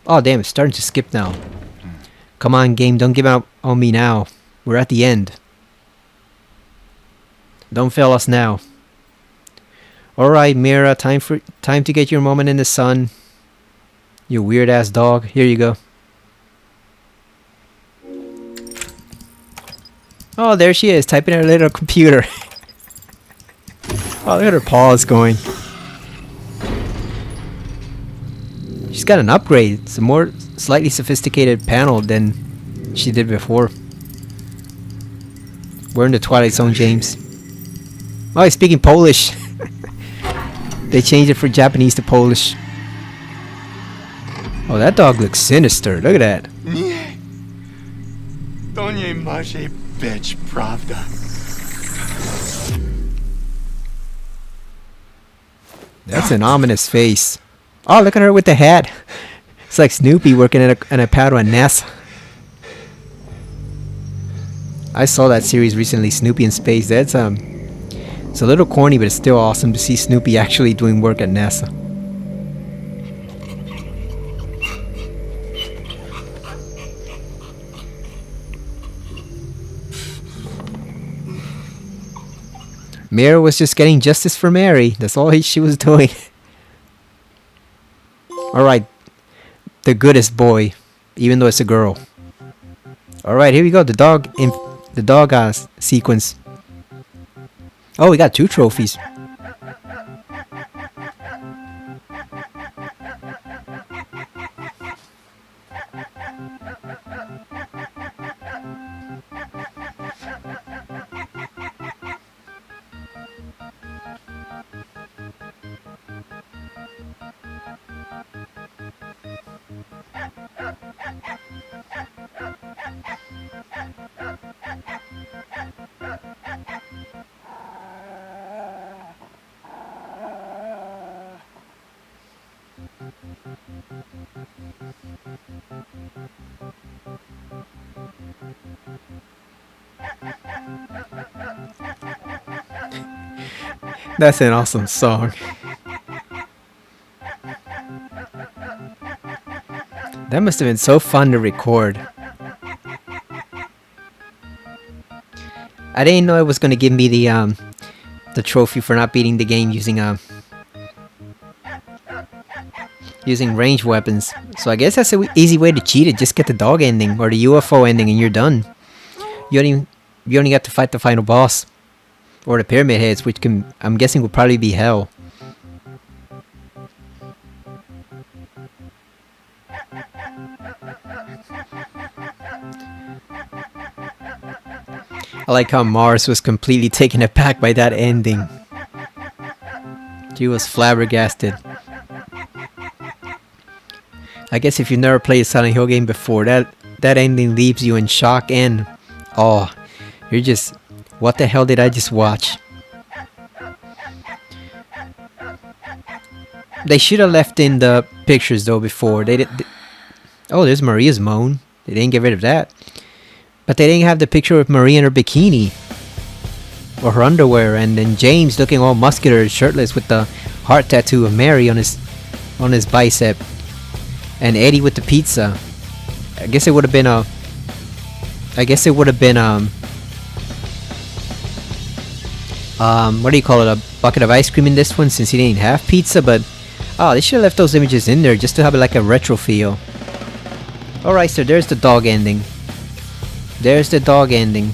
Oh damn! It's starting to skip now. Come on, game. Don't give up on me now. We're at the end. Don't fail us now. Alright, Mira, time to get your moment in the sun. You weird ass dog. Here you go. Oh, there she is, typing her little computer. Oh, look at her paws going. She's got an upgrade. It's a more slightly sophisticated panel than she did before. We're in the Twilight Zone, James. Oh, he's speaking Polish. They changed it from Japanese to Polish. Oh, that dog looks sinister. Look at that. Nie. To nie może być prawda. That's an ominous face. Oh, look at her with the hat. It's like Snoopy working at a pad at NASA. I saw that series recently, Snoopy in Space. That's it's a little corny, but it's still awesome to see Snoopy actually doing work at NASA. Mira was just getting justice for Mary. That's all she was doing. Alright. The goodest boy. Even though it's a girl. Alright, here we go. The dog sequence. Oh, we got 2 trophies. That's an awesome song. That must have been so fun to record. I didn't know it was gonna give me the trophy for not beating the game using ranged weapons. So I guess that's an easy way to cheat it. Just get the dog ending or the UFO ending and you're done. You only have to fight the final boss. Or the pyramid heads, which I'm guessing will probably be hell. I like how Mars was completely taken aback by that ending. She was flabbergasted. I guess if you've never played a Silent Hill game before, that ending leaves you in shock and awe. You're just, what the hell did I just watch? They should have left in the pictures though before. Oh, there's Maria's moan. They didn't get rid of that. But they didn't have the picture of Maria in her bikini. Or her underwear. And then James looking all muscular, shirtless with the heart tattoo of Mary on his bicep. And Eddie with the pizza. I guess it would have been what do you call it? A bucket of ice cream in this one since he didn't have pizza, but oh, they should have left those images in there just to have it like a retro feel. Alright, so there's the dog ending. There's the dog ending.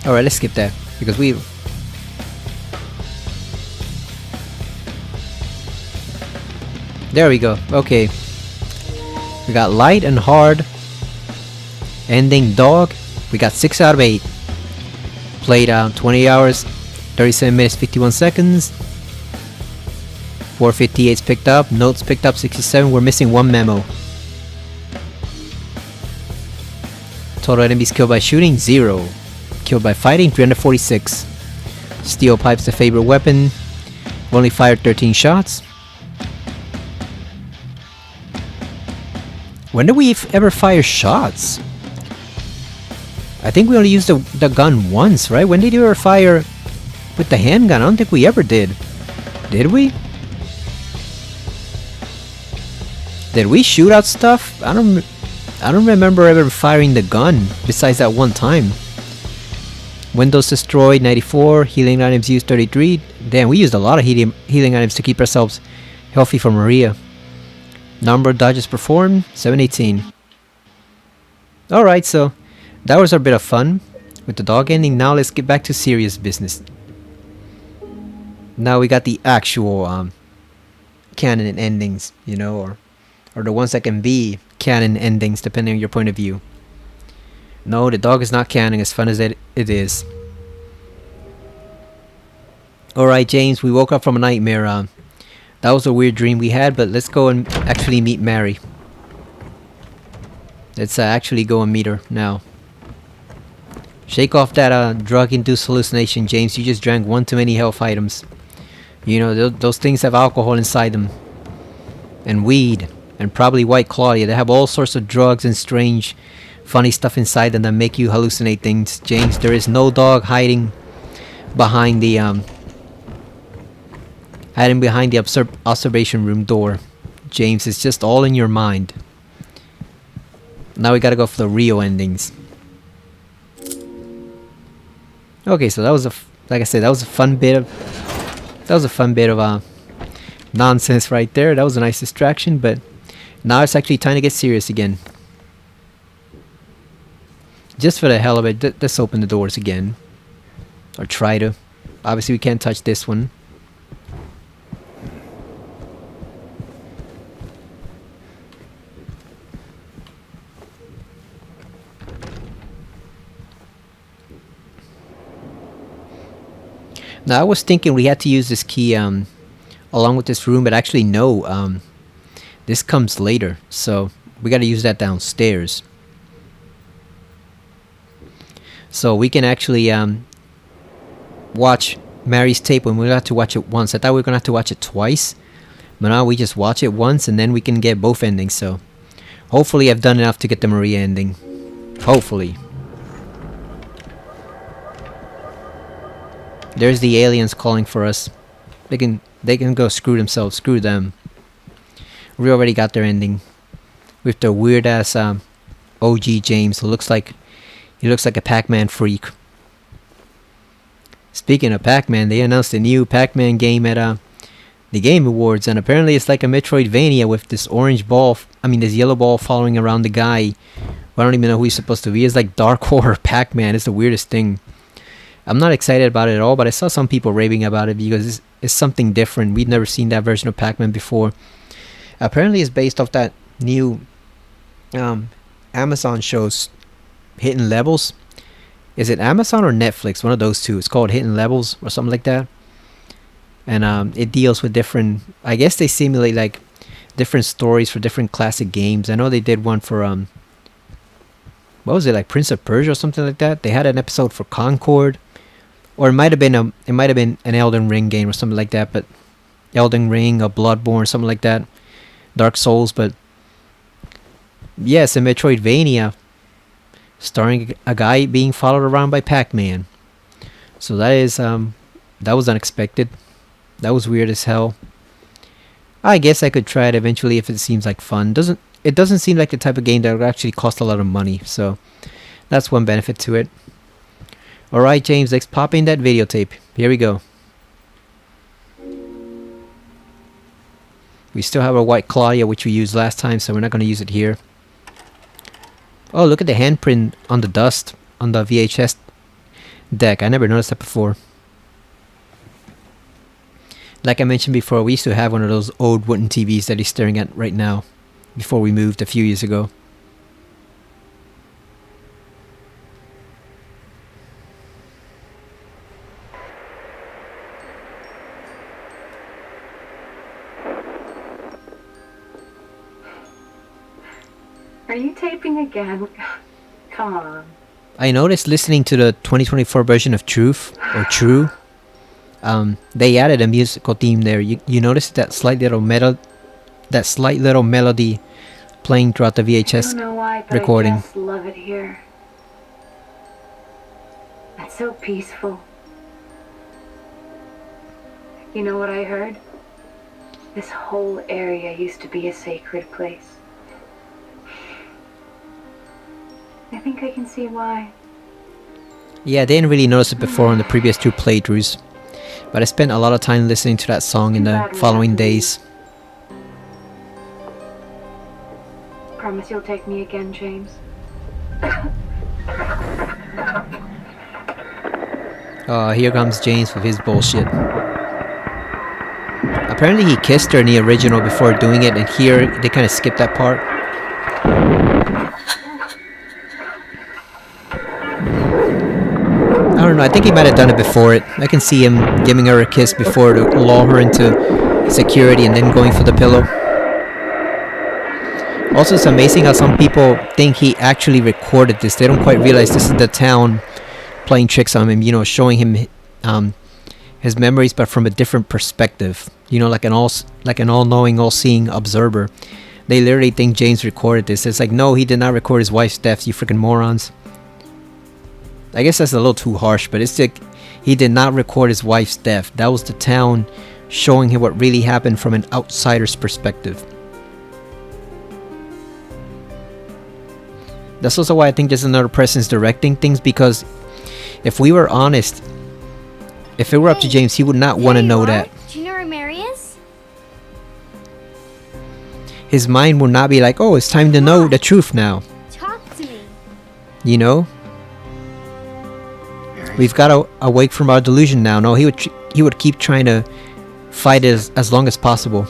Alright, let's skip that because there we go. Okay. We got light and hard. Ending dog. We got 6 out of 8. Played 20 hours, 37 minutes, 51 seconds. 458's picked up. Notes picked up 67. We're missing 1 memo. Total enemies killed by shooting 0. Killed by fighting 346. Steel pipe's the favorite weapon. Only fired 13 shots. When did we ever fire shots? I think we only used the gun once, right? When did you ever fire with the handgun? I don't think we ever did. Did we? Did we shoot out stuff? I don't remember ever firing the gun besides that one time. Windows destroyed 94, healing items used 33. Damn, we used a lot of healing items to keep ourselves healthy for Maria. Number of dodges performed 718. Alright, so that was our bit of fun with the dog ending. Now let's get back to serious business. Now we got the actual canon endings, you know, or the ones that can be canon endings depending on your point of view. No, the dog is not canon as fun as it is. Alright, James, we woke up from a nightmare. That was a weird dream we had, but let's go and actually meet Mary. Let's actually go and meet her now. Shake off that drug-induced hallucination, James. You just drank one too many health items. You know, those things have alcohol inside them. And weed. And probably White Claudia. They have all sorts of drugs and strange, funny stuff inside them that make you hallucinate things. James, there is no dog hiding behind the observation room door. James, it's just all in your mind. Now we gotta go for the real endings. Okay, so that was like I said, that was a fun bit of nonsense right there. That was a nice distraction, but now it's actually time to get serious again. Just for the hell of it, let's open the doors again. Or try to. Obviously we can't touch this one. Now I was thinking we had to use this key along with this room, but actually no, this comes later, so we gotta use that downstairs. So we can actually watch Mary's tape when we have to watch it once. I thought we were gonna have to watch it twice, but now we just watch it once and then we can get both endings. So hopefully I've done enough to get the Maria ending. Hopefully. There's the aliens calling for us. They can go screw themselves. Screw them. We already got their ending with the weird ass OG James who looks like a Pac-Man freak. Speaking of Pac-Man, they announced a new Pac-Man game at the Game Awards, and apparently it's like a Metroidvania with this orange ball. This yellow ball following around the guy. I don't even know who he's supposed to be. It's like Dark Horror Pac-Man. It's the weirdest thing. I'm not excited about it at all, but I saw some people raving about it because it's something different. We've never seen that version of Pac-Man before. Apparently, it's based off that new Amazon shows, Hidden Levels. Is it Amazon or Netflix? One of those two. It's called Hidden Levels or something like that. And it deals with different. I guess they simulate like different stories for different classic games. I know they did one for what was it, like Prince of Persia or something like that. They had an episode for Concord, or it might have been an Elden Ring game or something like that. But Elden Ring or Bloodborne, something like that. Dark Souls, but yes, a Metroidvania starring a guy being followed around by Pac-Man. So that was unexpected. That was weird as hell. I guess I could try it eventually if it seems like fun. It doesn't seem like the type of game that would actually cost a lot of money, so that's one benefit to it. Alright, James, let's pop in that videotape. Here we go. We still have our white Claudia, which we used last time, so we're not going to use it here. Oh, look at the handprint on the dust on the VHS deck. I never noticed that before. Like I mentioned before, we used to have one of those old wooden TVs that he's staring at right now, before we moved a few years ago. Are you taping again? Come on. I noticed listening to the 2024 version of Truth, or True, they added a musical theme there. You noticed that slight little melody playing throughout the VHS I don't know why, but recording. I just love it here. It's so peaceful. You know what I heard? This whole area used to be a sacred place. I think I can see why. Yeah, I didn't really notice it before on the previous two playthroughs, but I spent a lot of time listening to that song in the following days. Promise you'll take me again, James. Here comes James with his bullshit. Apparently he kissed her in the original before doing it, and here they kind of skipped that part. I don't know, I think he might have done it before it. I can see him giving her a kiss before to lull her into security and then going for the pillow. Also, it's amazing how some people think he actually recorded this. They don't quite realize this is the town playing tricks on him, showing him his memories, but from a different perspective. Like an all-knowing, all-seeing observer. They literally think James recorded this. It's like, no, he did not record his wife's death, you freaking morons. I guess that's a little too harsh, but it's like he did not record his wife's death. That was the town showing him what really happened from an outsider's perspective. That's also why I think there's another person's directing things, because if we were honest, if it were up to James, he would not want to know that. Do you know where Mary is? His mind would not be like, oh, it's time to know the truth now. Talk to me. We've got to awake from our delusion now. No, he would keep trying to fight it as long as possible.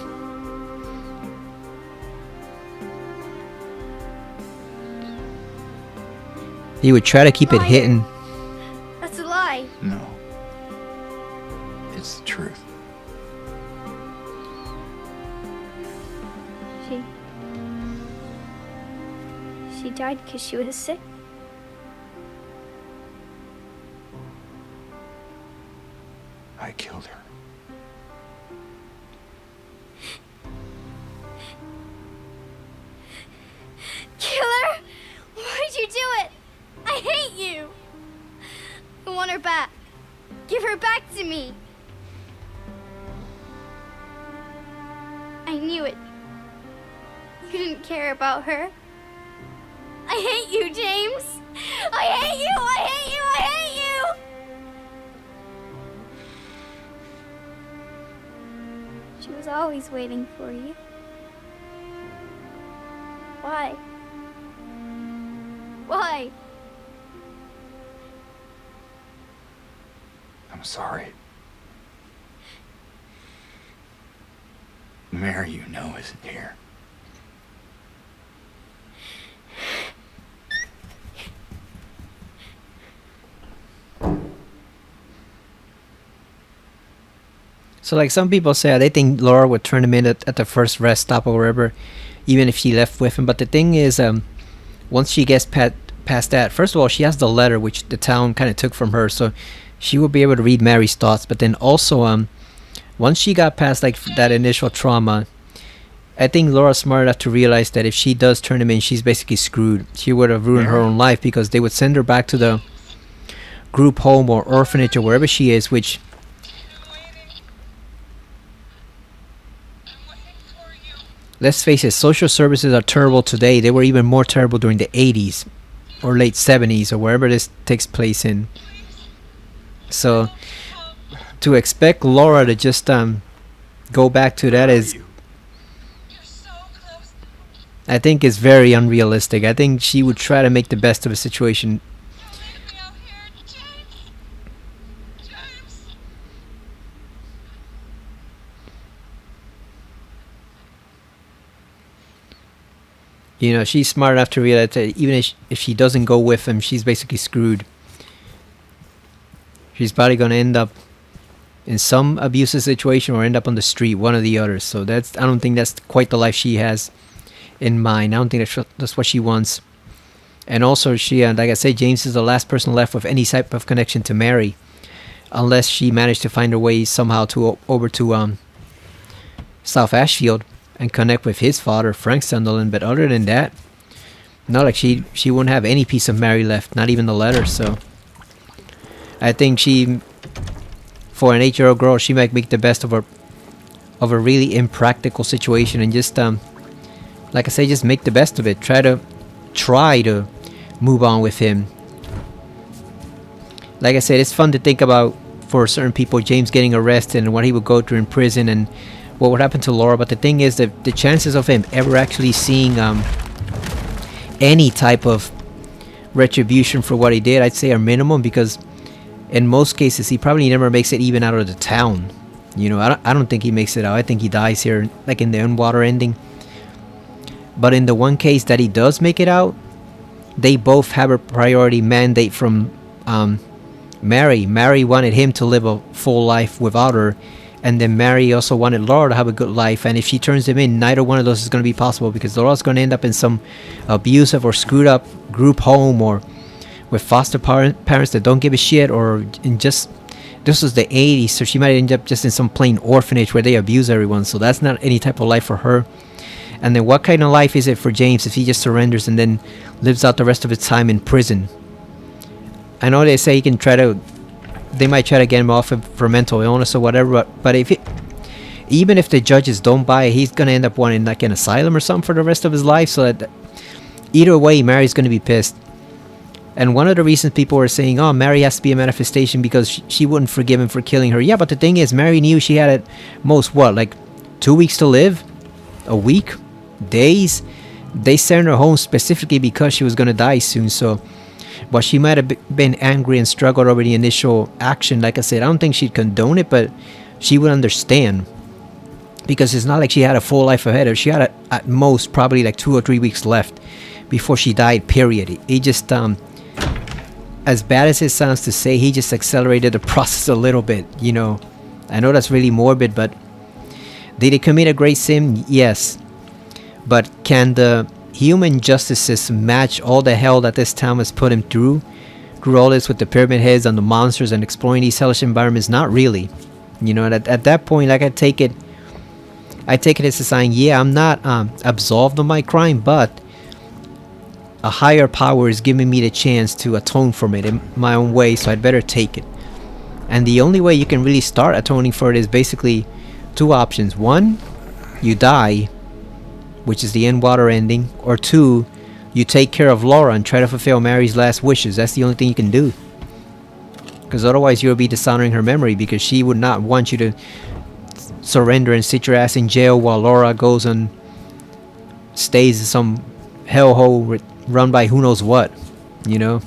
He would try to keep it hidden. That's a lie. No. It's the truth. She died because she was sick. I killed her. Killer? Why'd you do it? I hate you. I want her back. Give Give her back to me. I knew it. You didn't care about her. I hate you, James. I hate you. I hate you. I hate you. She was always waiting for you. Why? Why? I'm sorry. Mary, you know, isn't here. So like some people say, they think Laura would turn him in at the first rest stop or wherever, even if she left with him. But the thing is, once she gets past that, first of all, she has the letter which the town kind of took from her, so she will be able to read Mary's thoughts. But then also, once she got past like that initial trauma, I think Laura's smart enough to realize that if she does turn him in, she's basically screwed. She would have ruined her own life, because they would send her back to the group home or orphanage or wherever she is, which... Let's face it, social services are terrible today. They were even more terrible during the 80s or late 70s or wherever this takes place in. So to expect Laura to just go back to that is, I think, is very unrealistic. I think she would try to make the best of a situation. You know, she's smart enough to realize that even if she doesn't go with him, she's basically screwed. She's probably going to end up in some abusive situation or end up on the street, one or the other. So I don't think that's quite the life she has in mind. I don't think that's what she wants. And also, she, like I said, James is the last person left with any type of connection to Mary, unless she managed to find her way somehow to over to South Ashfield and connect with his father, Frank Sunderland. But other than that, not like she wouldn't have any piece of Mary left, not even the letter. So I think she, for an 8-year-old girl, she might make the best of a really impractical situation and just like I say, just make the best of it. Try to move on with him. Like I said, it's fun to think about for certain people, James getting arrested and what he would go through in prison and what would happen to Laura. But the thing is that the chances of him ever actually seeing any type of retribution for what he did, I'd say, are minimum, because in most cases he probably never makes it even out of the town. You know, I don't think he makes it out. I think he dies here, like in the Unwater ending. But in the one case that he does make it out, they both have a priority mandate from Mary. Mary wanted him to live a full life without her, and then Mary also wanted Laura to have a good life. And if she turns him in, neither one of those is going to be possible, because Laura's going to end up in some abusive or screwed up group home or with foster parents that don't give a shit, or in just, this was the 80s, so she might end up just in some plain orphanage where they abuse everyone. So that's not any type of life for her. And then what kind of life is it for James if he just surrenders and then lives out the rest of his time in prison? I know they say they might try to get him off for mental illness or whatever, but even if the judges don't buy it, he's going to end up wanting like an asylum or something for the rest of his life. So that either way, Mary's going to be pissed. And one of the reasons people were saying, oh, Mary has to be a manifestation because she wouldn't forgive him for killing her. Yeah, but the thing is, Mary knew she had at most, what, like 2 weeks to live? A week? Days? They sent her home specifically because she was going to die soon. So while she might have been angry and struggled over the initial action, like I said, I don't think she'd condone it, but she would understand. Because it's not like she had a full life ahead of her. She had at most probably like 2 or 3 weeks left before she died, period. He just, as bad as it sounds to say, he just accelerated the process a little bit, you know. I know that's really morbid, but did he commit a great sin? Yes. But can the human justice system match all the hell that this town has put him through all this with the pyramid heads and the monsters and exploring these hellish environments? Not really. You know, at that point, like I take it as a sign, yeah, I'm not absolved of my crime, but a higher power is giving me the chance to atone from it in my own way, so I'd better take it. And the only way you can really start atoning for it is basically two options. One, you die, which is the end water ending. Or two, you take care of Laura and try to fulfill Mary's last wishes. That's the only thing you can do. Because otherwise you'll be dishonoring her memory, because she would not want you to surrender and sit your ass in jail while Laura goes and stays in some hellhole run by who knows what, you know?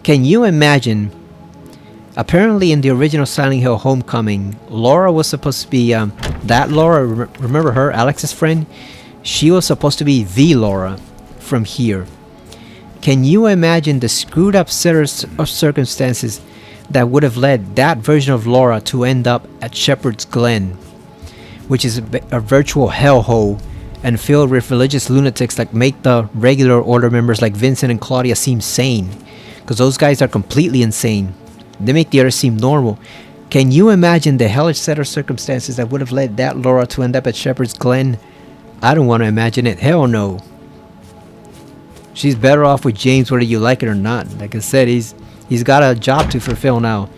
Can you imagine? Apparently in the original Silent Hill Homecoming, Laura was supposed to be that Laura, remember her, Alex's friend? She was supposed to be the Laura from here. Can you imagine the screwed up set of circumstances that would have led that version of Laura to end up at Shepherd's Glen, which is a virtual hellhole and filled with religious lunatics that make the regular Order members like Vincent and Claudia seem sane, because those guys are completely insane. They make the others seem normal. Can you imagine the hellish set of circumstances that would have led that Laura to end up at Shepherd's Glen? I don't want to imagine it. Hell no. She's better off with James whether you like it or not. Like I said, he's got a job to fulfill now.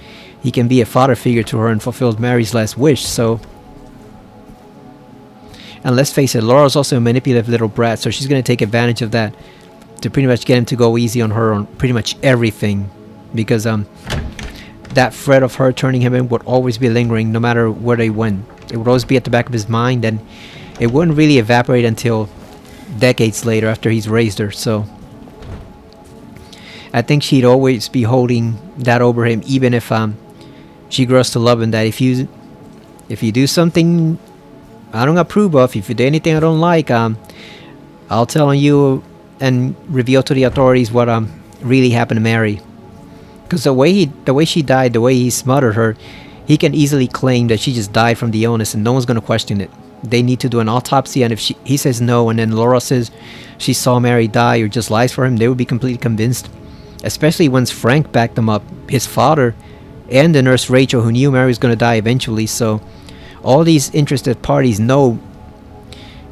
He can be a father figure to her and fulfill Mary's last wish, so... And let's face it, Laura's also a manipulative little brat, so she's going to take advantage of that to pretty much get him to go easy on her on pretty much everything. Because that threat of her turning him in would always be lingering no matter where they went. It would always be at the back of his mind, and it wouldn't really evaporate until decades later after he's raised her. So I think she'd always be holding that over him, even if she grows to love him. That if you do something I don't approve of, if you do anything I don't like, I'll tell on you and reveal to the authorities what really happened to Mary. Because the way she died, the way he smothered her, he can easily claim that she just died from the illness, and no one's gonna question it. They need to do an autopsy, and if he says no, and then Laura says she saw Mary die or just lies for him, they would be completely convinced. Especially once Frank backed them up, his father, and the nurse Rachel, who knew Mary was gonna die eventually. So all these interested parties know,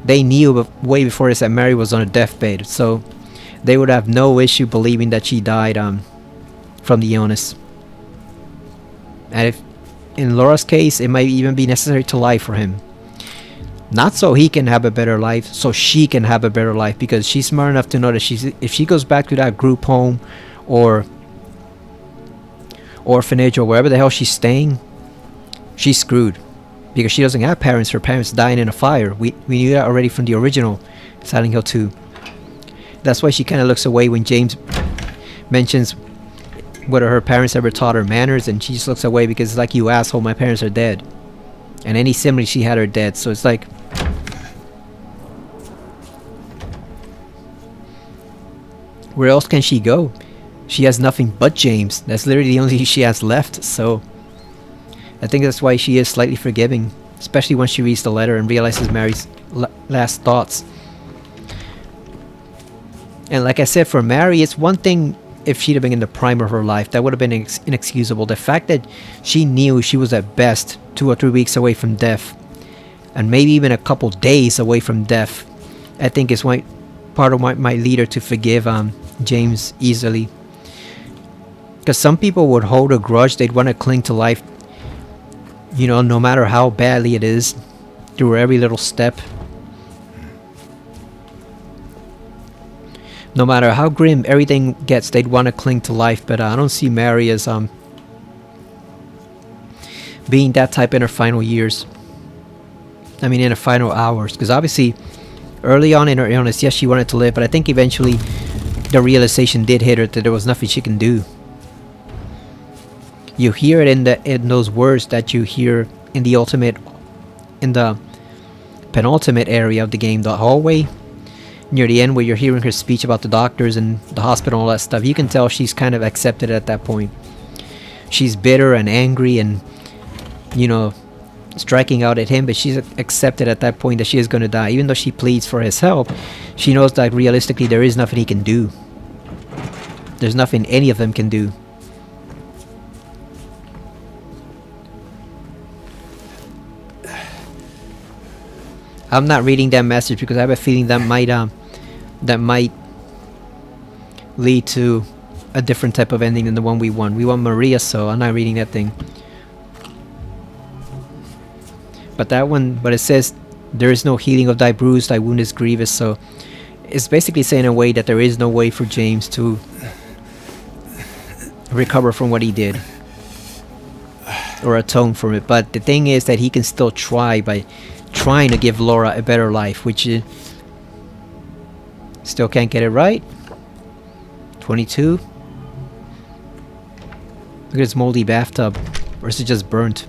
they knew way before this that Mary was on her deathbed, so they would have no issue believing that she died from the illness. And if in Laura's case, it might even be necessary to lie for him. Not so he can have a better life, so she can have a better life, because she's smart enough to know that if she goes back to that group home or orphanage or wherever the hell she's staying, she's screwed. Because she doesn't have parents. Her parents dying in a fire. We knew that already from the original Silent Hill 2. That's why she kind of looks away when James mentions whether her parents ever taught her manners, and she just looks away because it's like, you asshole, my parents are dead. And any sibling she had are dead. So it's like, where else can she go? She has nothing but James. That's literally the only thing she has left. So I think that's why she is slightly forgiving, especially when she reads the letter and realizes Mary's last thoughts. And like I said, for Mary, it's one thing if she'd have been in the prime of her life. That would have been inexcusable. The fact that she knew she was at best 2 or 3 weeks away from death, and maybe even a couple days away from death, I think is why part of what might lead her to forgive James easily. Because some people would hold a grudge. They'd want to cling to life, you know, no matter how badly it is, through every little step. No matter how grim everything gets, they'd want to cling to life. But I don't see Mary as being that type in her final years. I mean, in her final hours. Because obviously, early on in her illness, yes, she wanted to live. But I think eventually, the realization did hit her that there was nothing she can do. You hear it in those words that you hear in the penultimate area of the game, the hallway, near the end, where you're hearing her speech about the doctors and the hospital and all that stuff. You can tell she's kind of accepted at that point. She's bitter and angry and, you know, striking out at him, but she's accepted at that point that she is going to die. Even though she pleads for his help, she knows that realistically there is nothing he can do. There's nothing any of them can do. I'm not reading that message because I have a feeling that might lead to a different type of ending than the one we want. We want Maria, so I'm not reading that thing. But that one, but it says there is no healing of thy bruise, thy wound is grievous, so it's basically saying in a way that there is no way for James to recover from what he did or atone from it. But the thing is that he can still try by trying to give Laura a better life, which still can't get it right. 22. Look at this moldy bathtub. Or is it just burnt?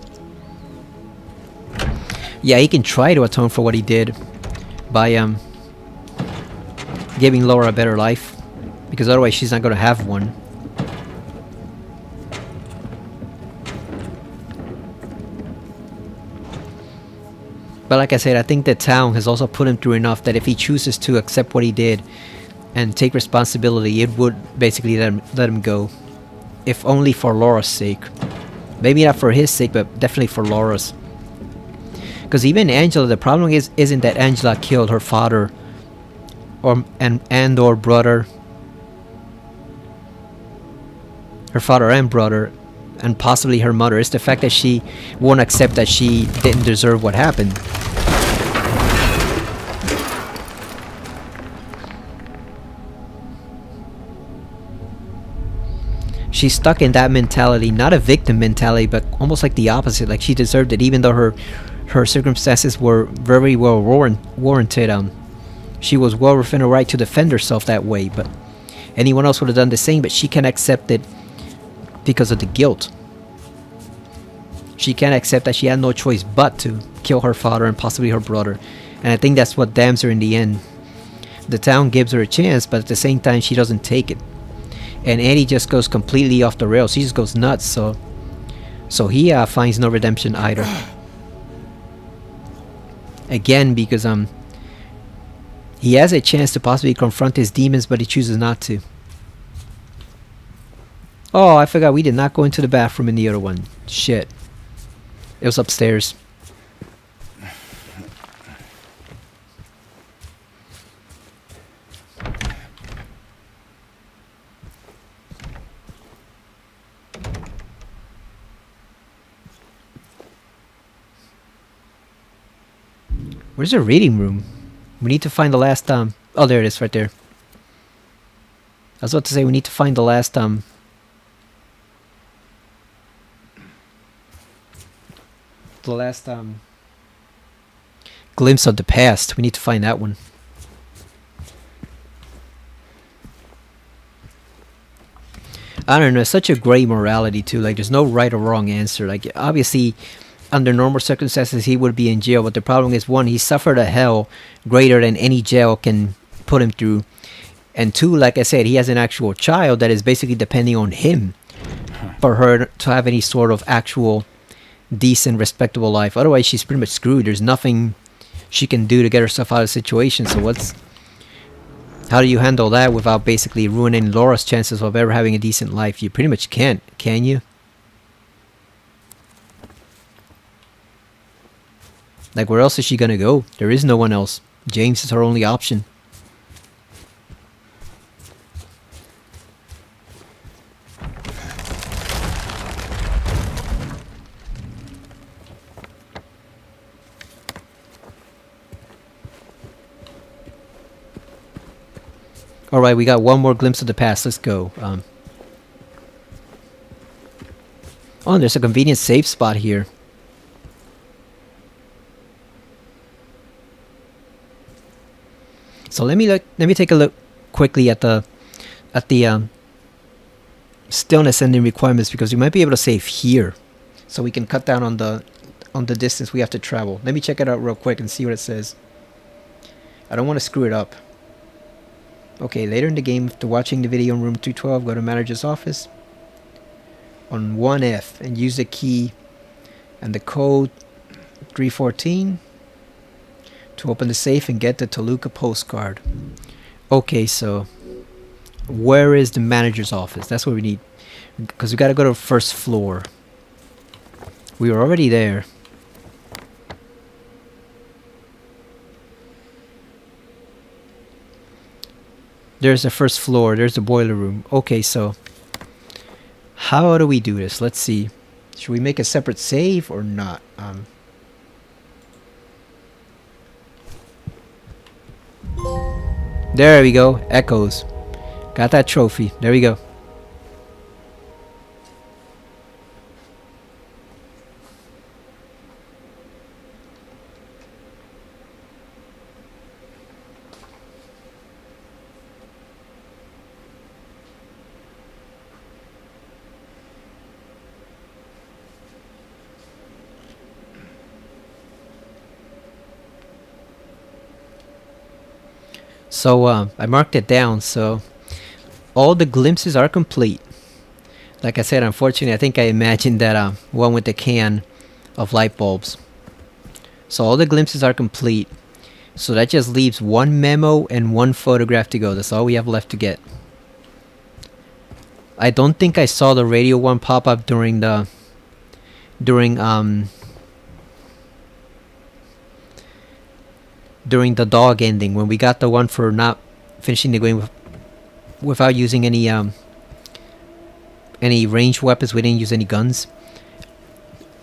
Yeah, he can try to atone for what he did by giving Laura a better life, because otherwise she's not going to have one. But like I said, I think the town has also put him through enough that if he chooses to accept what he did and take responsibility, it would basically let him go. If only for Laura's sake. Maybe not for his sake, but definitely for Laura's. Because even Angela, the problem isn't that Angela killed her father or brother. Her father and brother, and possibly her mother. It's the fact that she won't accept that she didn't deserve what happened. She's stuck in that mentality, not a victim mentality, but almost like the opposite. Like she deserved it, even though her circumstances were very well warranted. She was well within her right to defend herself that way, but anyone else would have done the same. But she can't accept it because of the guilt. She can't accept that she had no choice but to kill her father and possibly her brother. And I think that's what damns her in the end. The town gives her a chance, but at the same time she doesn't take it. And Eddie just goes completely off the rails. He just goes nuts, so he finds no redemption either. Again, because he has a chance to possibly confront his demons, but he chooses not to. Oh, I forgot we did not go into the bathroom in the other one. Shit. It was upstairs. Where's the reading room? We need to find the last oh, there it is, right there. I was about to say we need to find the last glimpse of the past. We need to find that one. I don't know, it's such a gray morality too. Like there's no right or wrong answer. Like obviously under normal circumstances he would be in jail, but the problem is, one, he suffered a hell greater than any jail can put him through, and two, like I said, he has an actual child that is basically depending on him for her to have any sort of actual decent, respectable life. Otherwise she's pretty much screwed. There's nothing she can do to get herself out of the situation. So how do you handle that without basically ruining Laura's chances of ever having a decent life? You pretty much can't, can you? Like, where else is she gonna go? There is no one else. James is her only option. Alright, we got one more glimpse of the past. Let's go. Oh, there's a convenient safe spot here. So let me take a look quickly at the stillness ending requirements, because we might be able to save here, so we can cut down on the distance we have to travel. Let me check it out real quick and see what it says. I don't want to screw it up. Okay, later in the game, after watching the video in room 212, go to manager's office on 1F and use the key and the code 314 to open the safe and get the Toluca postcard. Okay, so where is the manager's office? That's what we need, because we gotta go to the first floor. We were already there. There's the first floor. There's the boiler room. Okay, so how do we do this? Let's see. Should we make a separate save or not? There we go. Echoes. Got that trophy. There we go. So I marked it down, so all the glimpses are complete. Like I said, unfortunately, I think I imagined that one with the can of light bulbs. So all the glimpses are complete. So that just leaves one memo and one photograph to go. That's all we have left to get. I don't think I saw the radio one pop up during the dog ending, when we got the one for not finishing the game without using any ranged weapons. We didn't use any guns.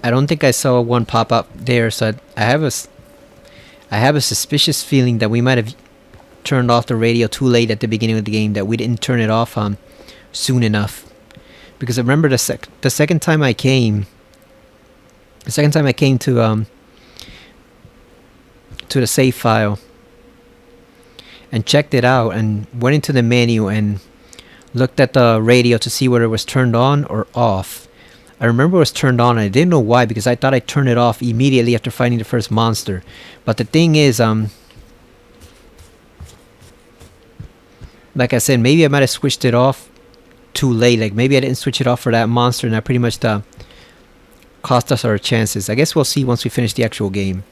I don't think I saw one pop up there, so I have a suspicious feeling that we might have turned off the radio too late at the beginning of the game, that we didn't turn it off soon enough. Because I remember the second time I came to the save file and checked it out and went into the menu and looked at the radio to see whether it was turned on or off. I remember it was turned on, and I didn't know why, because I thought I turned it off immediately after fighting the first monster. But the thing is, like I said, maybe I might have switched it off too late. Like maybe I didn't switch it off for that monster, and that pretty much cost us our chances. I guess we'll see once we finish the actual game.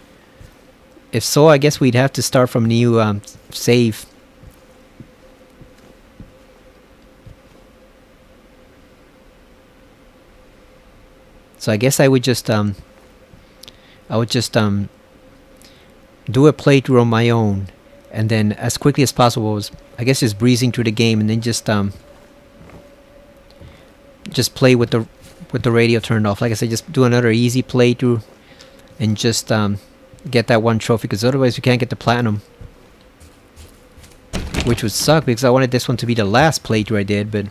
If so, I guess we'd have to start from a new save. So I guess I would just do a playthrough on my own, and then as quickly as possible, I guess just breezing through the game, and then just play with the radio turned off. Like I said, just do another easy playthrough, and just get that one trophy, because otherwise we can't get the platinum, which would suck, because I wanted this one to be the last playthrough I did. But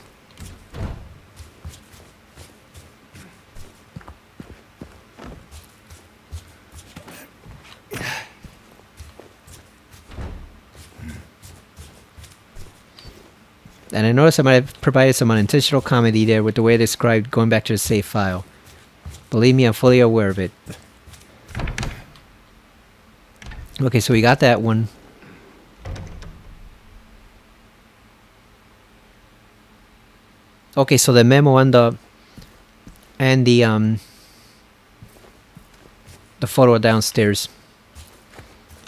and I noticed I might have provided some unintentional comedy there with the way I described going back to the save file. Believe me, I'm fully aware of it. Okay, so we got that one. Okay, so the memo and the photo downstairs.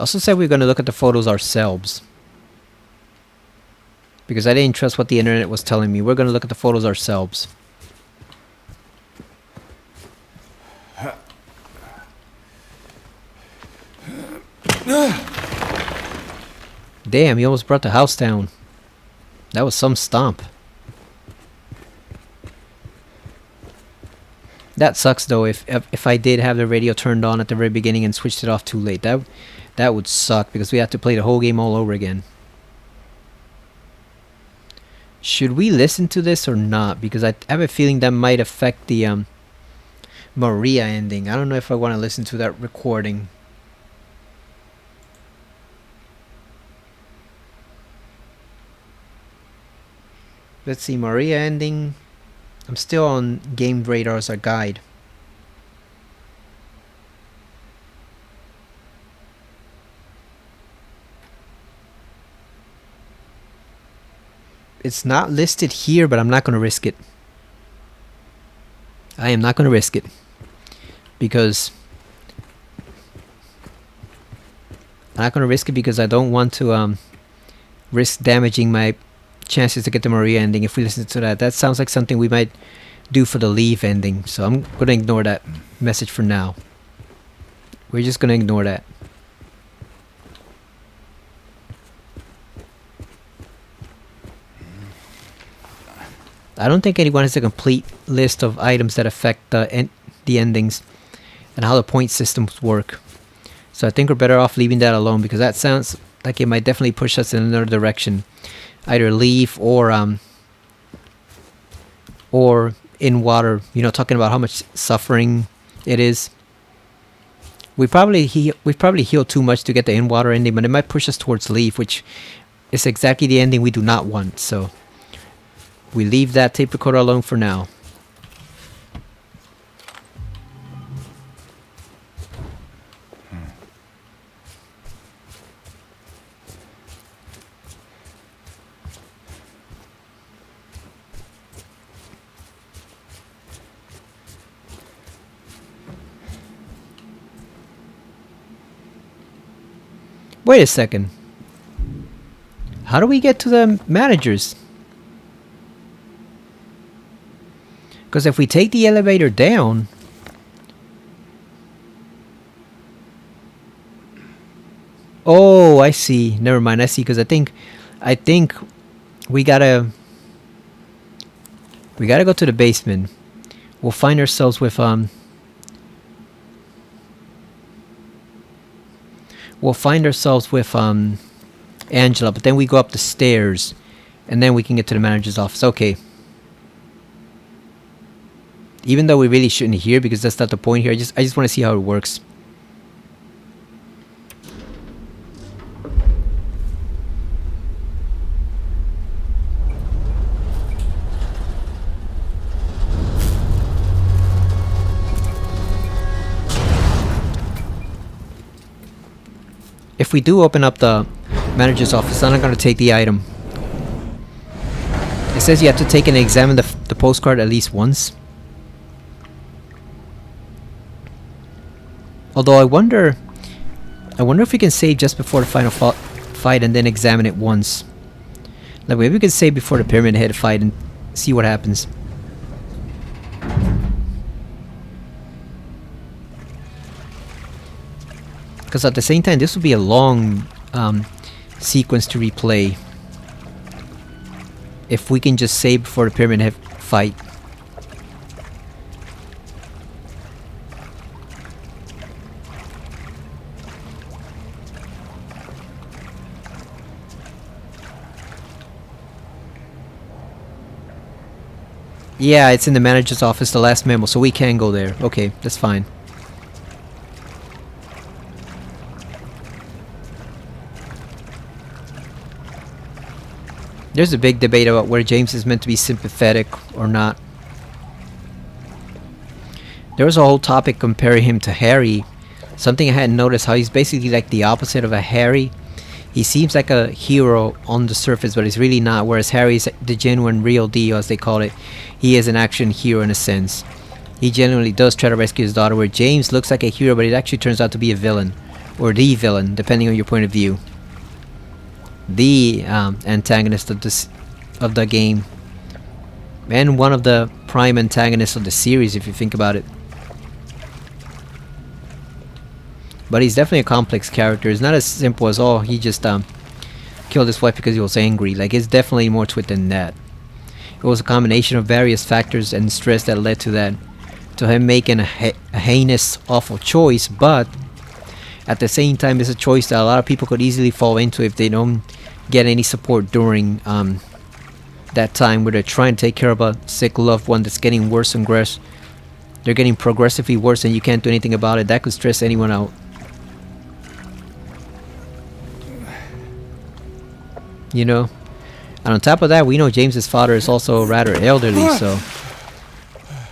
Also said we were going to look at the photos ourselves, because I didn't trust what the internet was telling me. We're going to look at the photos ourselves. Damn, he almost brought the house down. That was some stomp. That sucks though, if I did have the radio turned on at the very beginning and switched it off too late. That would suck, because we have to play the whole game all over again. Should we listen to this or not? Because I have a feeling that might affect the Maria ending. I don't know if I want to listen to that recording. Let's see, Maria ending. I'm still on Game Radar as a guide. It's not listed here, but I'm not going to risk it. I am not going to risk it, because I don't want to risk damaging my chances to get the Maria ending if we listen to that. That sounds like something we might do for the Leave ending, so I'm going to ignore that message for now. We're just going to ignore that. I don't think anyone has a complete list of items that affect the endings and how the point systems work. So I think we're better off leaving that alone, because that sounds like it might definitely push us in another direction. Either leave or in water, you know, talking about how much suffering it is. We've probably healed too much to get the in water ending, but it might push us towards leave, which is exactly the ending we do not want. So we leave that tape recorder alone for now. Wait a second. How do we get to the managers? Because if we take the elevator down... Oh, I see. Never mind. I see. Because I think we gotta go to the basement. We'll find ourselves with Angela, but then we go up the stairs, and then we can get to the manager's office. Okay. Even though we really shouldn't here, because that's not the point here. I just want to see how it works. If we do open up the manager's office, I'm not going to take the item. It says you have to take and examine the postcard at least once. Although I wonder if we can save just before the final fight and then examine it once. Like maybe we can save before the Pyramid Head fight and see what happens. Because at the same time, this will be a long sequence to replay. If we can just save before the Pyramid Head fight. Yeah, it's in the manager's office, the last memo, so we can go there. Okay, that's fine. There's a big debate about whether James is meant to be sympathetic or not. There was a whole topic comparing him to Harry. Something I hadn't noticed, how he's basically like the opposite of a Harry. He seems like a hero on the surface, but he's really not. Whereas Harry's the genuine real deal, as they call it. He is an action hero in a sense. He genuinely does try to rescue his daughter, where James looks like a hero, but it actually turns out to be a villain. Or the villain, depending on your point of view. The antagonist of the game. And one of the prime antagonists of the series, if you think about it. But he's definitely a complex character. It's not as simple as, oh, he just killed his wife because he was angry. Like, it's definitely more to it than that. It was a combination of various factors and stress that led to that. To him making a heinous, awful choice, but at the same time, it's a choice that a lot of people could easily fall into if they don't get any support during that time where they're trying to take care of a sick loved one that's getting worse and worse. They're getting progressively worse and you can't do anything about it. That could stress anyone out. You know? And on top of that, we know James's father is also rather elderly, so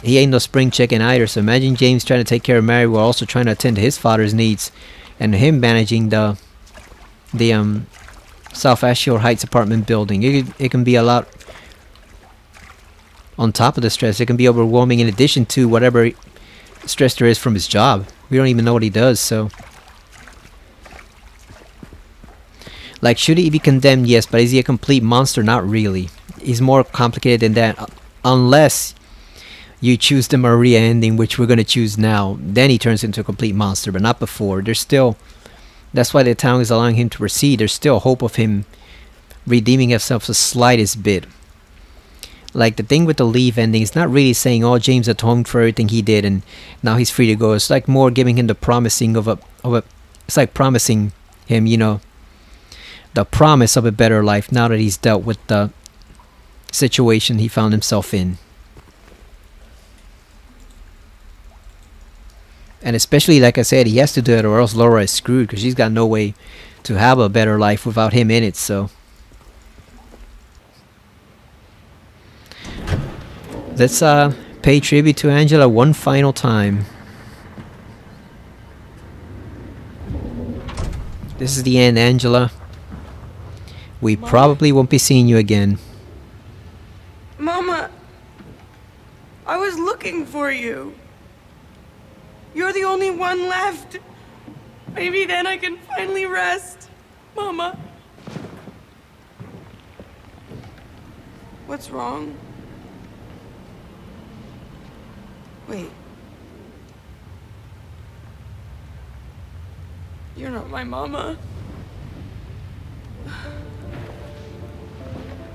he ain't no spring chicken either. So imagine James trying to take care of Mary while also trying to attend to his father's needs, and him managing the South Ashore Heights apartment building. It can be a lot on top of the stress. It can be overwhelming in addition to whatever stress there is from his job. We don't even know what he does, so. Like, should he be condemned? Yes, but is he a complete monster? Not really. He's more complicated than that. Unless you choose the Maria ending, which we're going to choose now. Then he turns into a complete monster, but not before. There's still... That's why the town is allowing him to proceed. There's still hope of him redeeming himself the slightest bit. Like the thing with the leave ending, it's not really saying, "Oh, James atoned for everything he did, and now he's free to go." It's like more giving him the promising of a. It's like promising him, the promise of a better life now that he's dealt with the situation he found himself in. And especially, like I said, he has to do it, or else Laura is screwed because she's got no way to have a better life without him in it. So let's pay tribute to Angela one final time. This is the end, Angela. We probably won't be seeing you again. Mama, I was looking for you. You're the only one left. Maybe then I can finally rest. Mama. What's wrong? Wait. You're not my mama.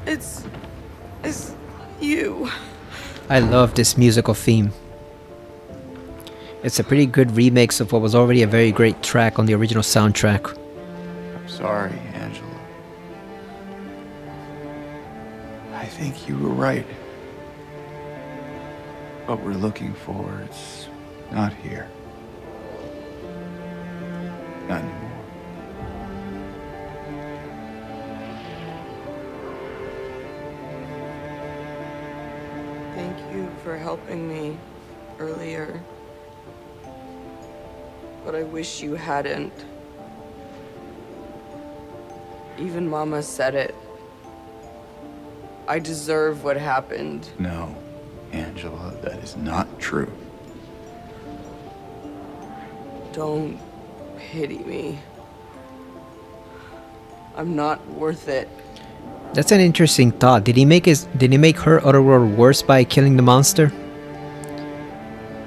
It's you. I love this musical theme. It's a pretty good remix of what was already a very great track on the original soundtrack. I'm sorry, Angela. I think you were right. What we're looking for, it's not here. Not anymore. Thank you for helping me earlier. But I wish you hadn't. Even Mama said it. I deserve what happened. No, Angela, that is not true. Don't pity me. I'm not worth it. That's an interesting thought. Did he make her otherworld worse by killing the monster?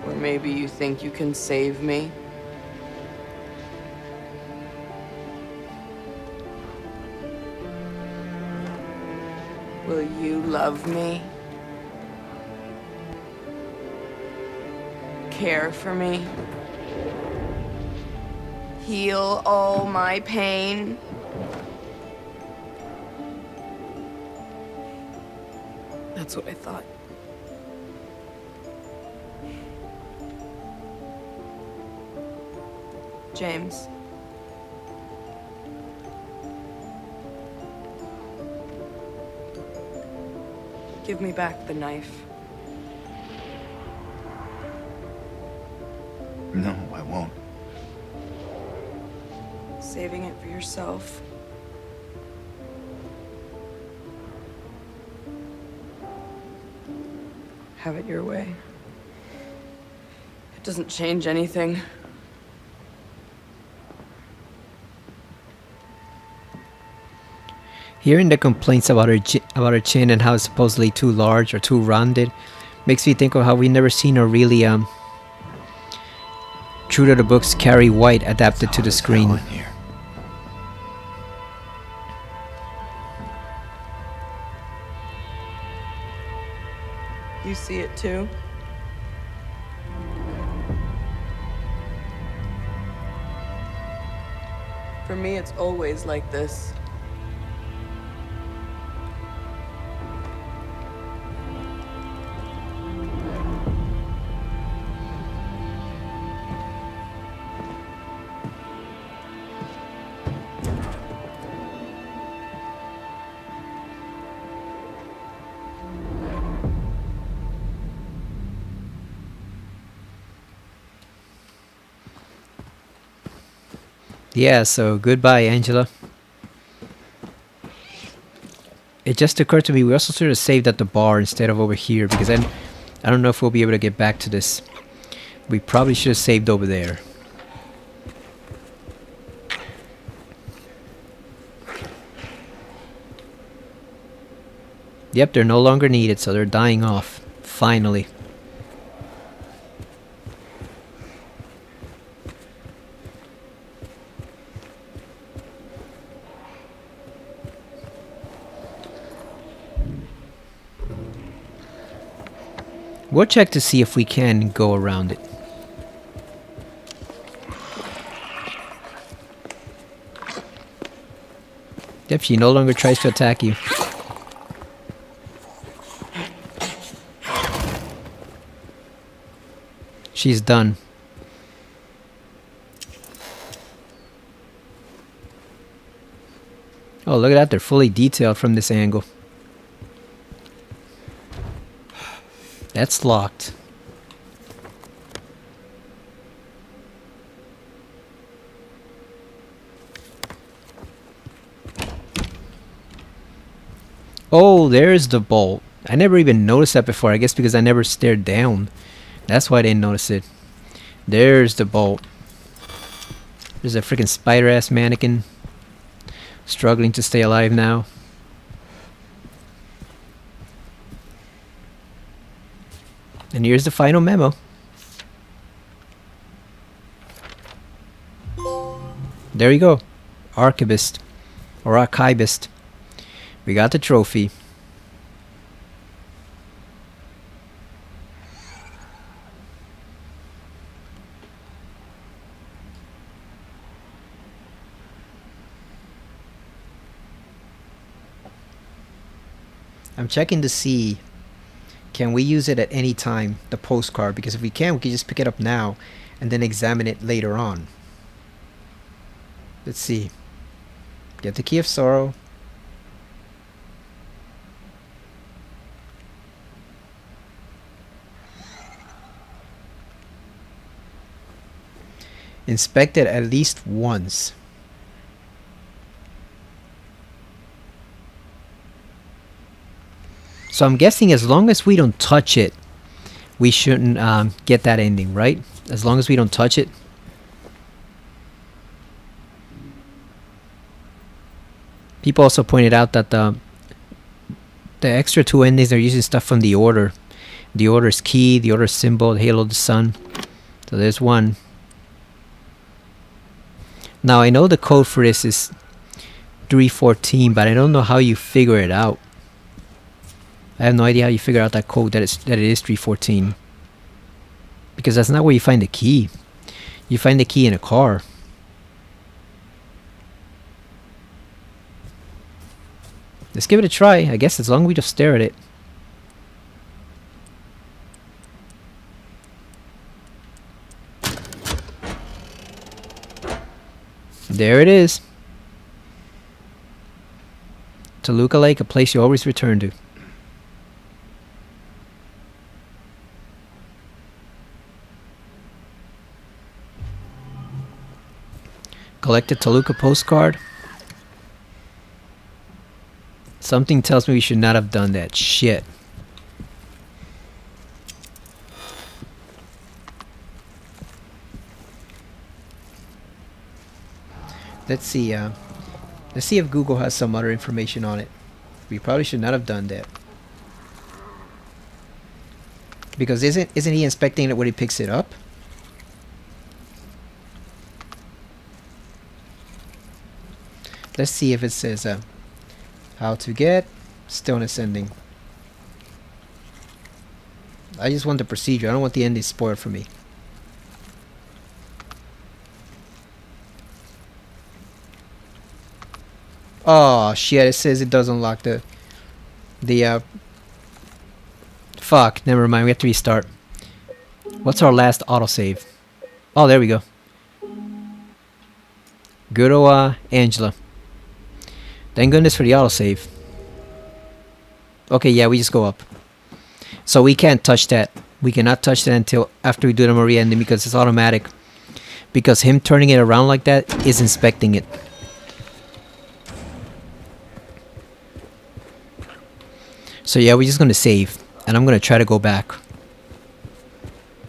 Or maybe you think you can save me? Will you love me? Care for me? Heal all my pain? That's what I thought. James. Give me back the knife. No, I won't. Saving it for yourself. Have it your way. It doesn't change anything. Hearing the complaints about her chin and how it's supposedly too large or too rounded makes me think of how we never seen her really true to the books Carrie White adapted to the screen. Here. You see it too? For me, it's always like this. Yeah, so goodbye, Angela. It just occurred to me we also should have saved at the bar instead of over here, because then I don't know if we'll be able to get back to this. We probably should have saved over there. Yep, they're no longer needed, so they're dying off. Finally. We'll check to see if we can go around it. Yep, she no longer tries to attack you. She's done. Oh, look at that. They're fully detailed from this angle. That's locked. Oh, there's the bolt. I never even noticed that before. I guess because I never stared down. That's why I didn't notice it. There's the bolt. There's a freaking spider-ass mannequin. Struggling to stay alive now. And here's the final memo. There you go. Archivist. Or archivist. We got the trophy. I'm checking to see, can we use it at any time, the postcard? Because if we can just pick it up now and then examine it later on. Let's see. Get the Key of Sorrow. Inspect it at least once. So I'm guessing as long as we don't touch it, we shouldn't get that ending, right? As long as we don't touch it. People also pointed out that the extra 2 endings are using stuff from the Order. The Order's key, the Order's symbol, the Halo of the Sun. So there's one. Now I know the code for this is 314, but I don't know how you figure it out. I have no idea how you figure out that code that it is 314. Because that's not where you find the key. You find the key in a car. Let's give it a try. I guess as long as we just stare at it. There it is. Toluca Lake, a place you always return to. Collected Toluca postcard. Something tells me we should not have done that shit. Let's see if Google has some other information on it. We probably should not have done that. Because isn't he inspecting it when he picks it up? Let's see if it says how to get Stillness ending. I just want the procedure. I don't want the ending spoiled for me. Oh shit! It says it does unlock the fuck. Never mind. We have to restart. What's our last autosave? Oh, there we go. Good old Angela. Thank goodness for the autosave. Okay, yeah, we just go up. So we can't touch that. We cannot touch that until after we do the Maria ending because it's automatic. Because him turning it around like that is inspecting it. So yeah, we're just gonna save. And I'm gonna try to go back.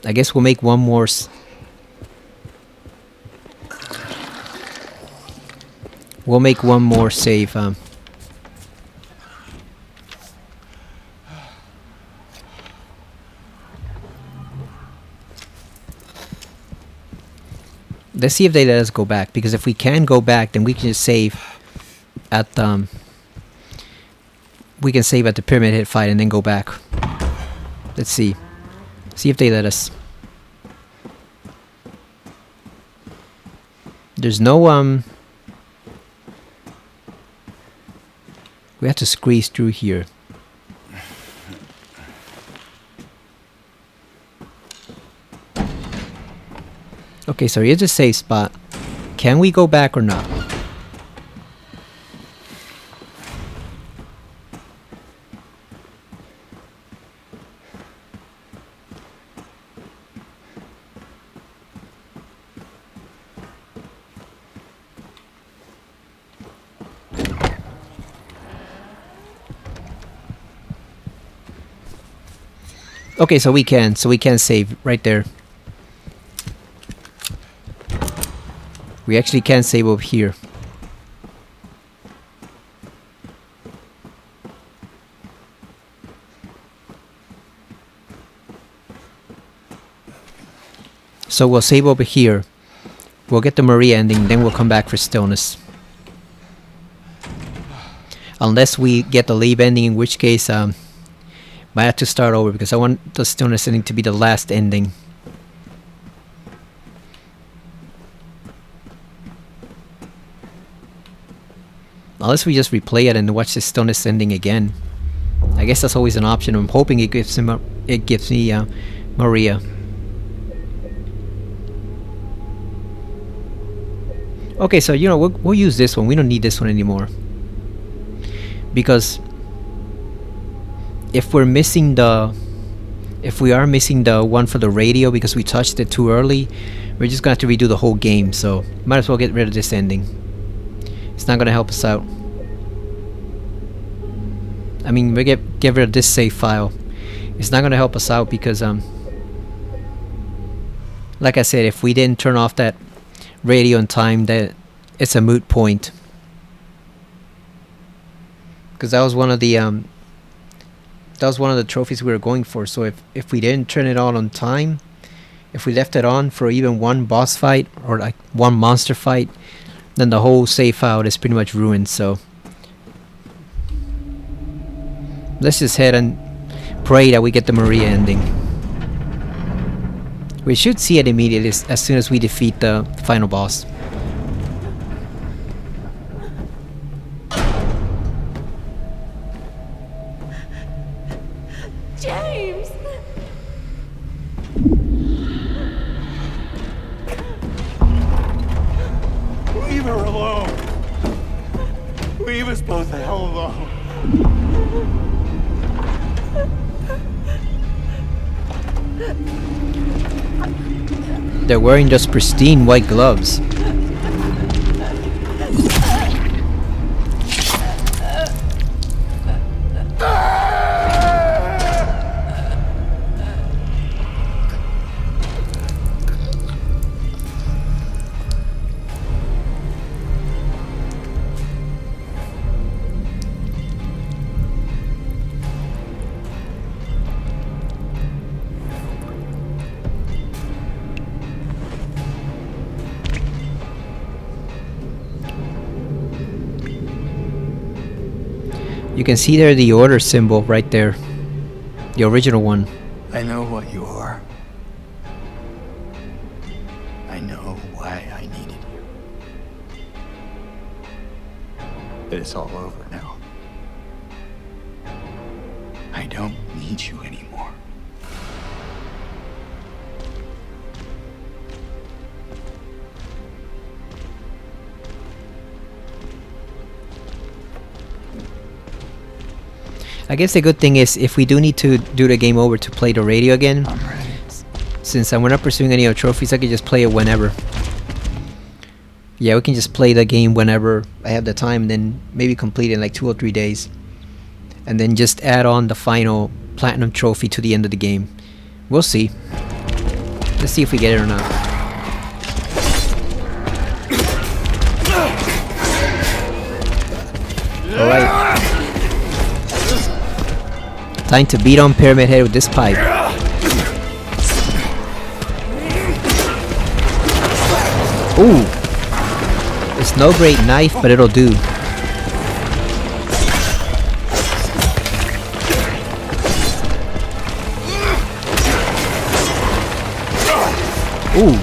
I guess we'll make one more... We'll make one more save. Let's see if they let us go back. Because if we can go back, then we can just save at we can save at the Pyramid Hit fight and then go back. Let's see. See if they let us. There's no we have to squeeze through here. Okay, so here's a safe spot. Can we go back or not? Okay, so we can save right there. We actually can save over here. So we'll save over here. We'll get the Maria ending, then we'll come back for Stillness. Unless we get the Leave ending, in which case might have to start over because I want the Stillness ending to be the last ending. Unless we just replay it and watch the Stillness ending again. I guess that's always an option. I'm hoping it gives me Maria. Okay, so you know we'll use this one. We don't need this one anymore because if we are missing the one for the radio because we touched it too early, we're just gonna have to redo the whole game. So might as well get rid of this ending. It's not gonna help us out. I mean, we get rid of this save file. It's not gonna help us out because like I said, if we didn't turn off that radio in time, that it's a moot point. Because that was one of the trophies we were going for. So if we didn't turn it on time, if we left it on for even one boss fight or like one monster fight, then the whole save file is pretty much ruined. So let's just head and pray that we get the Maria ending. We should see it immediately as soon as we defeat the final boss. James! Leave her alone. Leave us both the hell alone. They're wearing just pristine white gloves. You can see there the order symbol right there. The original one. I know what you are. I know why I needed you. But it's all over now. I don't need you anymore. I guess the good thing is if we do need to do the game over to play the radio again, I'm ready. since we're not pursuing any other trophies, I can just play it whenever. Yeah, we can just play the game whenever I have the time, and then maybe complete it in like 2 or 3 days. And then just add on the final platinum trophy to the end of the game. We'll see. Let's see if we get it or not. Alright. Time to beat on Pyramid Head with this pipe. Ooh! It's no great knife, but it'll do. Ooh.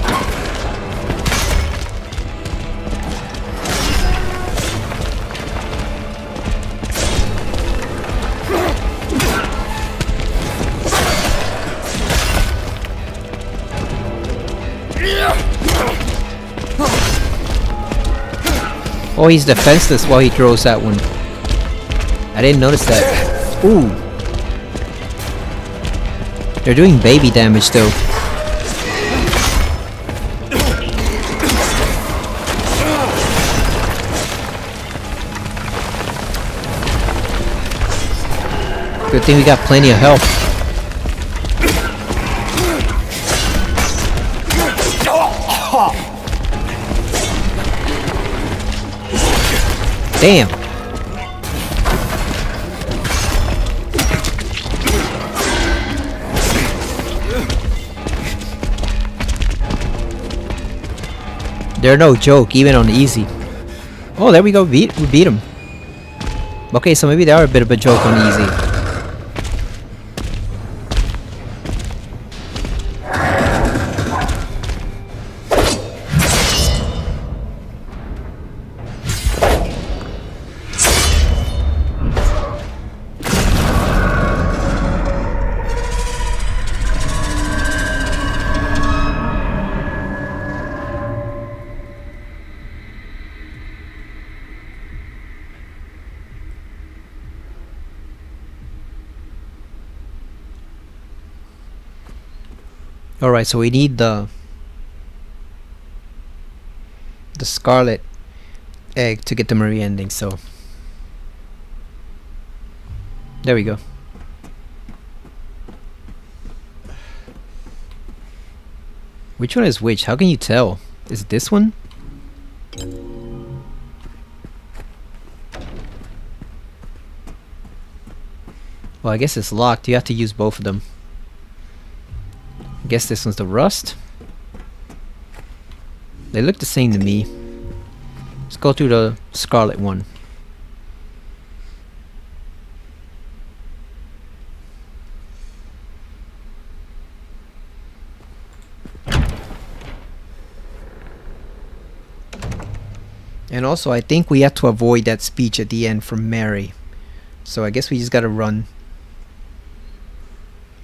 Oh, he's defenseless while he throws that one. I didn't notice that. Ooh. They're doing baby damage though. Good thing we got plenty of health. Damn. They're no joke, even on easy. Oh, there we go. We beat them. Okay, so maybe they are a bit of a joke on easy. Alright, so we need the scarlet egg to get the Marie ending, so there we go. Which one is which? How can you tell? Is it this one? Well, I guess it's locked. You have to use both of them. I guess this one's the rust. They look the same to me. Let's go through the scarlet one. And also, I think we have to avoid that speech at the end from Mary. So I guess we just gotta run.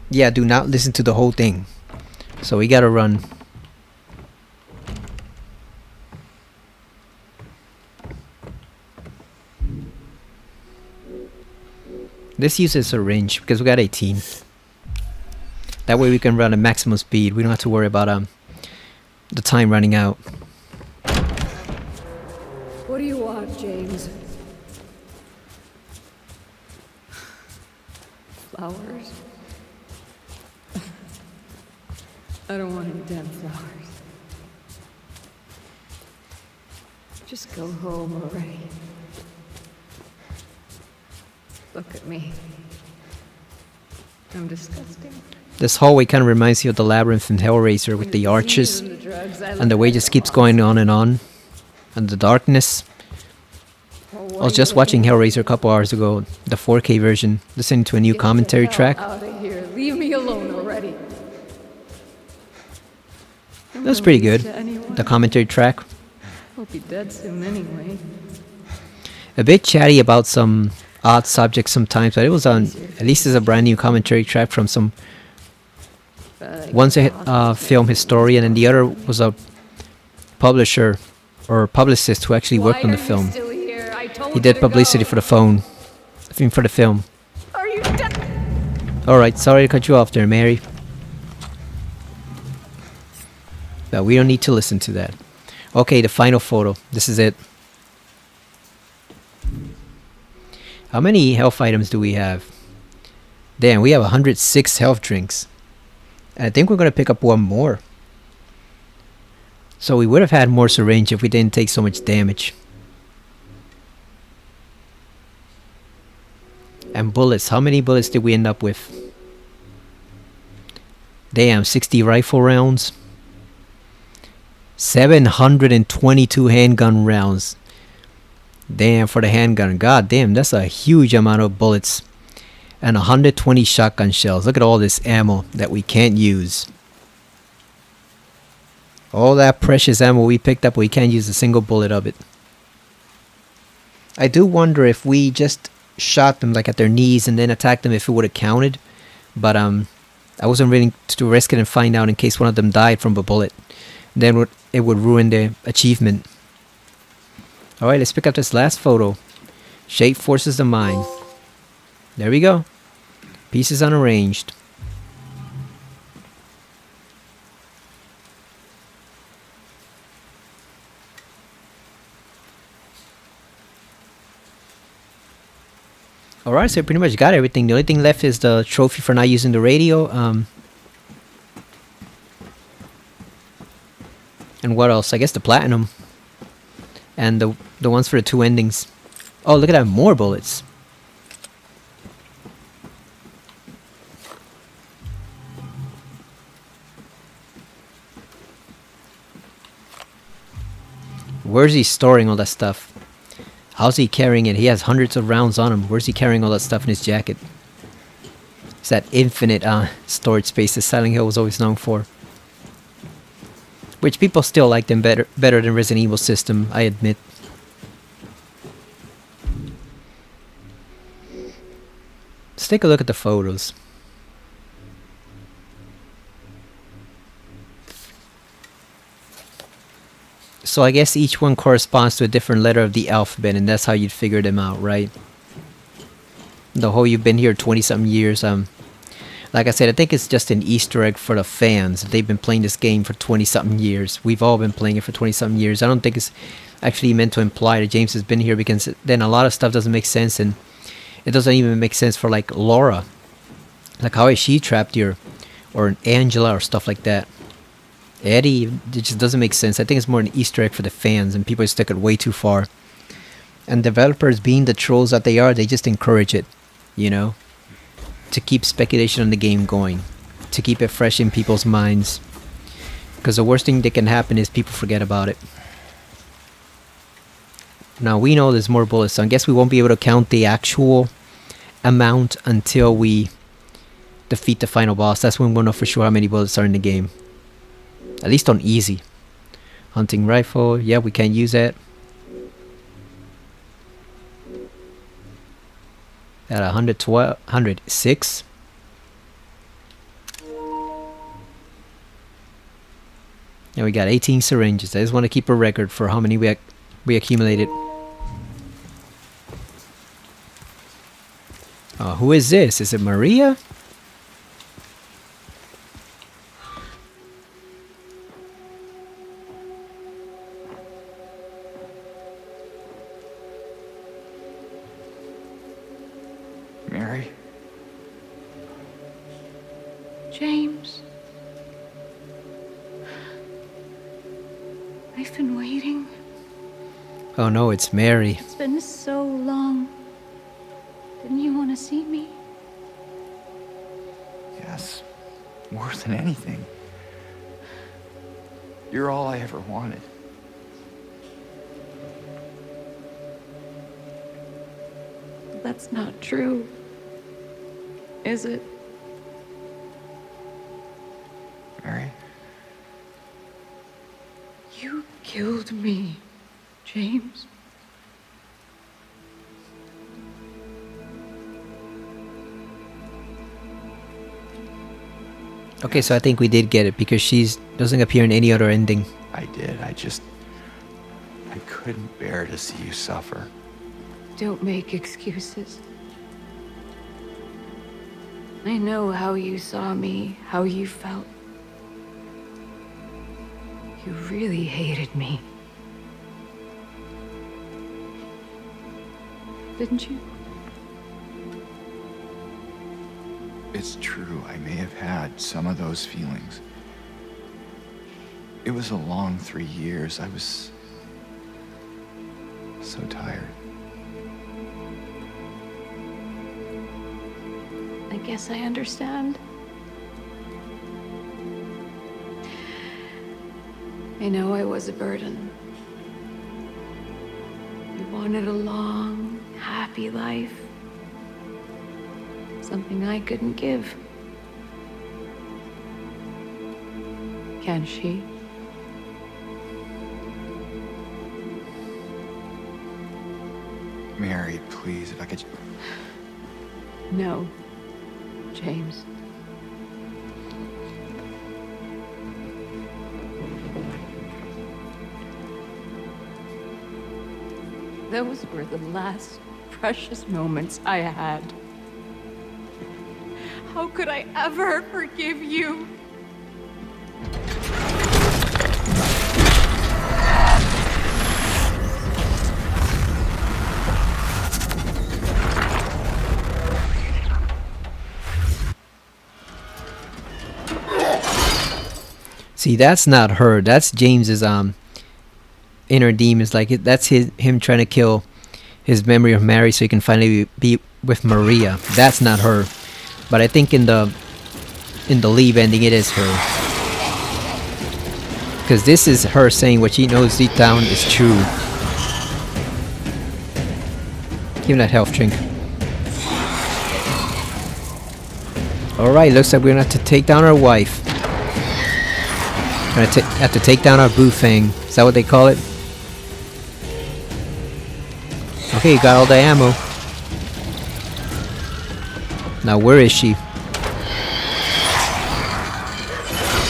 Yeah, do not listen to the whole thing. So we gotta run. This uses a syringe because we got 18. That way we can run at maximum speed. We don't have to worry about the time running out. What do you want, James? Flowers? I don't want any damn flowers. Just go home already. Look at me. I'm disgusting. This hallway kind of reminds me of the labyrinth in Hellraiser with the arches. And the way it just keeps going on. And the darkness. I was just watching Hellraiser a couple hours ago, the 4K version, listening to a new commentary track. Out of here. Leave me alone already. That was pretty good, the commentary track. Hope he's dead soon anyway. A bit chatty about some odd subjects sometimes, but it was on, at least it's a brand new commentary track from some, one's a film historian and the other was a publisher or publicist who actually worked on the film. He did publicity for the phone, for the film. Are you dead? Alright, sorry to cut you off there, Mary. But we don't need to listen to that. Okay, the final photo. This is it. How many health items do we have? Damn, we have 106 health drinks. And I think we're going to pick up one more. So we would have had more syringe if we didn't take so much damage. And bullets. How many bullets did we end up with? Damn, 60 rifle rounds. 722 handgun rounds. Damn, for the handgun. God damn, that's a huge amount of bullets. And 120 shotgun shells. Look at all this ammo that we can't use. All that precious ammo we picked up, we can't use a single bullet of it. I do wonder if we just shot them like at their knees and then attacked them, if it would have counted. But I wasn't willing to risk it and find out in case one of them died from a bullet. Then it would ruin the achievement. Alright, let's pick up this last photo. Shape forces the mind. There we go. Pieces unarranged. Alright, so I pretty much got everything. The only thing left is the trophy for not using the radio. And what else? I guess the platinum. And the ones for the 2 endings. Oh, look at that, more bullets. Where's he storing all that stuff? How's he carrying it? He has hundreds of rounds on him. Where's he carrying all that stuff in his jacket? It's that infinite storage space that Silent Hill was always known for. Which people still like them better than Resident Evil system, I admit. Let's take a look at the photos. So I guess each one corresponds to a different letter of the alphabet, and that's how you'd figure them out, right? The whole you've been here 20-something years. Like I said, I think it's just an Easter egg for the fans. They've been playing this game for 20-something years. We've all been playing it for 20-something years. I don't think it's actually meant to imply that James has been here, because then a lot of stuff doesn't make sense, and it doesn't even make sense for like Laura. Like, how is she trapped here? Or Angela or stuff like that. Eddie, it just doesn't make sense. I think it's more an Easter egg for the fans, and people just took it way too far. And developers, being the trolls that they are, they just encourage it, you know, to keep speculation on the game going, to keep it fresh in people's minds. Because the worst thing that can happen is people forget about it. Now, we know there's more bullets, so I guess we won't be able to count the actual amount until we defeat the final boss. That's when we'll know for sure how many bullets are in the game. At least on easy. Hunting rifle, yeah, we can't use that. At 112, 106. And we got 18 syringes. I just want to keep a record for how many we accumulated. Who is this? Is it Maria? Mary? James. I've been waiting. Oh no, it's Mary. It's been so long. Didn't you want to see me? Yes. More than anything. You're all I ever wanted. That's not true. Is it? Mary? You killed me, James. Okay, so I think we did get it, because she doesn't appear in any other ending. I did. I couldn't bear to see you suffer. Don't make excuses. I know how you saw me, how you felt. You really hated me. Didn't you? It's true, I may have had some of those feelings. It was a long 3 years. I was so tired. I guess I understand. I know I was a burden. You wanted a long, happy life. Something I couldn't give. Can she? Mary, please, if I could. No, James. Those were the last precious moments I had. How could I ever forgive you? See, that's not her. That's James's inner demons. Like that's him trying to kill his memory of Mary so he can finally be with Maria. That's not her. But I think in the Leave ending, it is her. Because this is her saying what she knows deep down is true. Give him that health drink. Alright, looks like we're gonna have to take down our wife. Gonna have to take down our Bufang. Is that what they call it? Okay, you got all the ammo. Now where is she?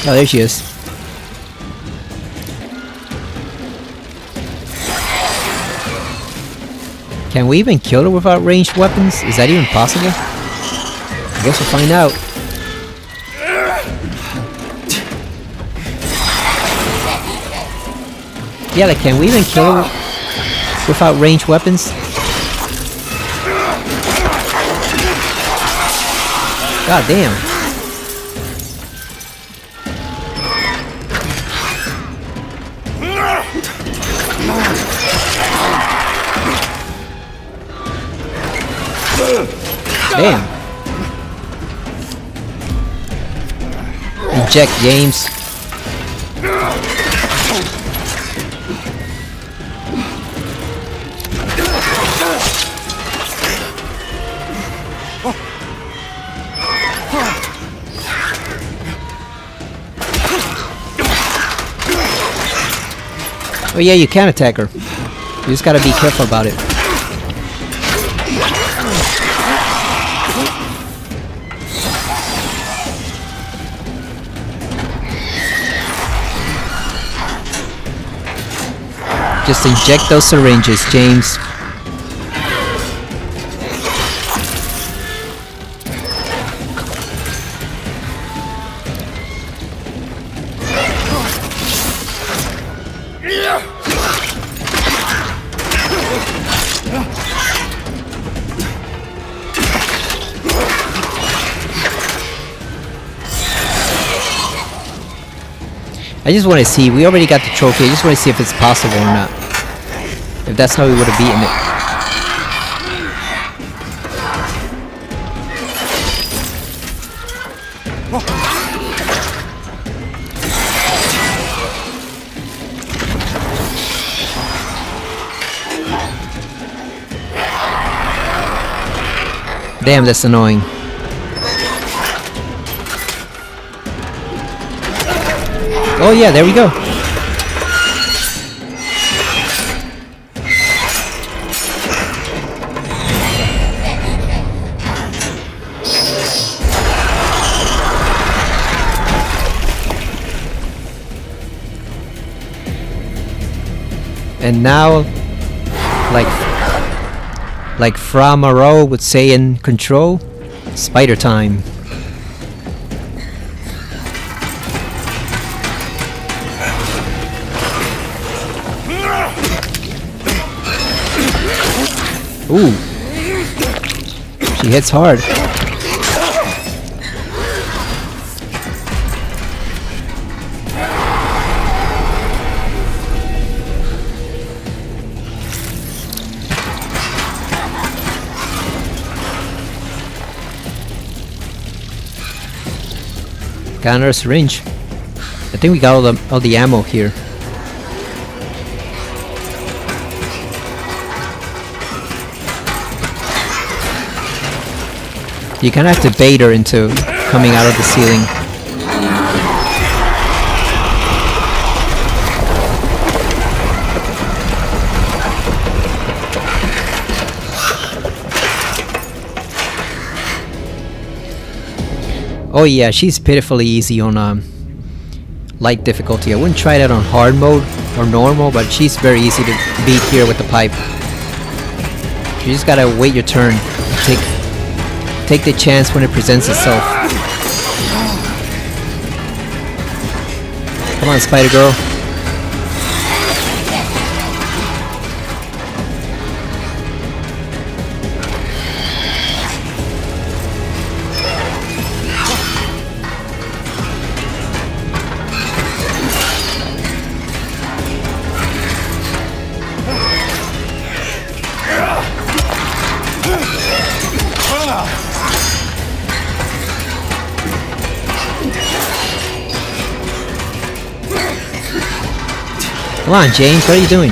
Oh, there she is. Can we even kill her without ranged weapons? Is that even possible? I guess we'll find out. Yeah, like, can we even kill her without ranged weapons? God damn. Damn. Inject, James. Oh yeah, you can attack her. You just gotta be careful about it. Just inject those syringes, James. I just want to see, we already got the trophy, I just want to see if it's possible or not. If that's how we would have beaten it. Damn, that's annoying. Oh yeah, there we go. And now, like Fra Moreau would say in Control, spider time. Ooh. She hits hard. Got another syringe. I think we got all the ammo here. You kind of have to bait her into coming out of the ceiling. Oh yeah, she's pitifully easy on light difficulty. I wouldn't try that on hard mode or normal, but she's very easy to beat here with the pipe. You just gotta wait your turn. Take the chance when it presents itself. Come on, Spider Girl. Come on, James, what are you doing?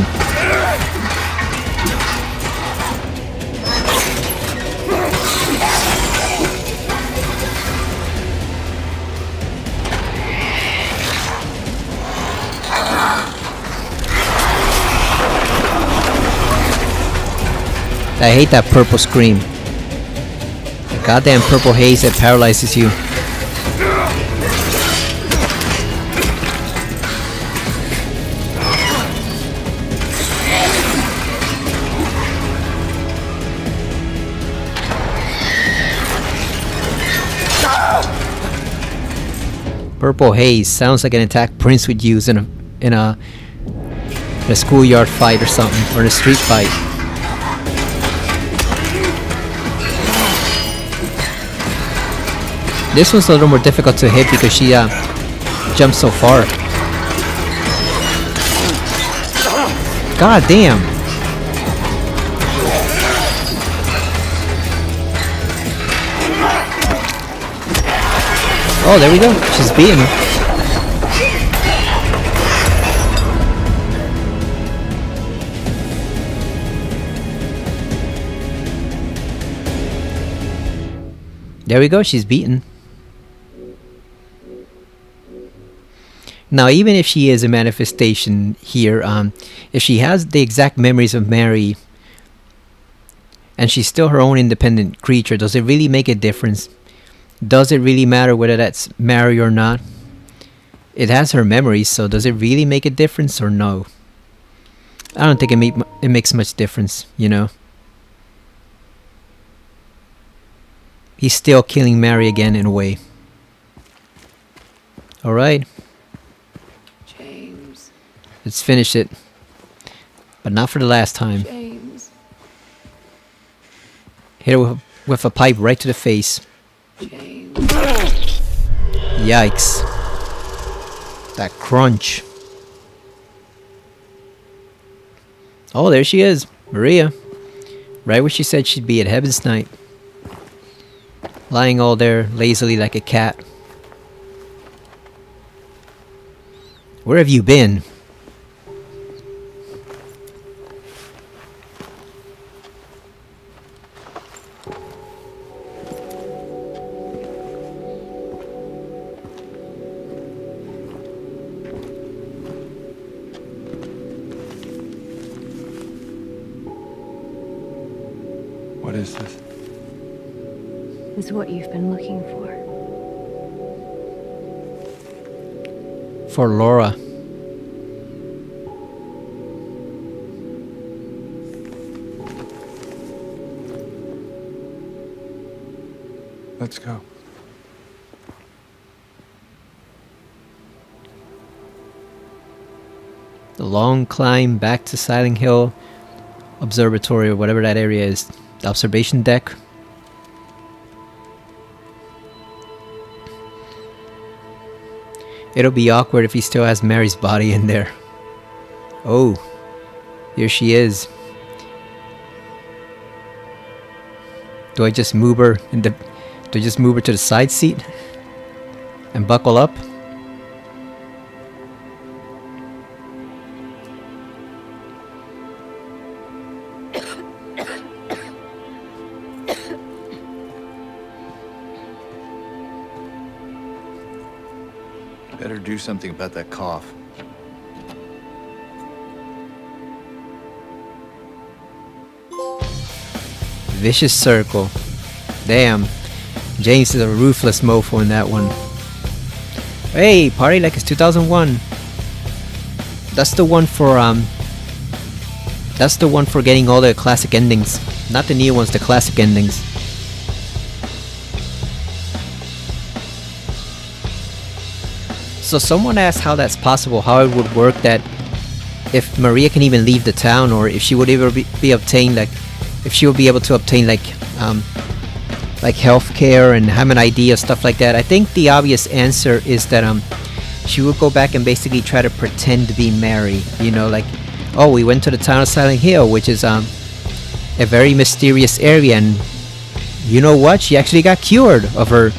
I hate that purple scream. The goddamn purple haze that paralyzes you. Purple haze sounds like an attack Prince would use in a schoolyard fight or something, or in a street fight. This one's a little more difficult to hit because she jumps so far. God damn! Oh, there we go. She's beating her. There we go. She's beaten. Now, even if she is a manifestation here, if she has the exact memories of Mary, and she's still her own independent creature, does it really make a difference? Does it really matter whether that's Mary or not? It has her memories, so does it really make a difference or no? I don't think it makes much difference, you know? He's still killing Mary again in a way. Alright. James. Let's finish it. But not for the last time. James. Hit her with a pipe right to the face. James. Yikes. That crunch. Oh, there she is. Maria. Right where she said she'd be at Heaven's Night. Lying all there lazily like a cat. Where have you been? What is this? Is what you've been looking for. For Laura. Let's go. The long climb back to Silent Hill Observatory, or whatever that area is. The observation deck. It'll be awkward if he still has Mary's body in there. Oh, here she is. Do I just move her do I just move her to the side seat and buckle up? Better do something about that cough. Vicious circle. Damn. James is a ruthless mofo in that one. Hey, party like it's 2001. That's the one for getting all the classic endings. Not the new ones, the classic endings. So someone asked how that's possible, how it would work that if Maria can even leave the town, or if she would ever be obtained, like if she would be able to obtain like healthcare and have an ID or stuff like that. I think the obvious answer is that she would go back and basically try to pretend to be Mary. You know, like, oh, we went to the town of Silent Hill, which is a very mysterious area, and you know what? She actually got cured of her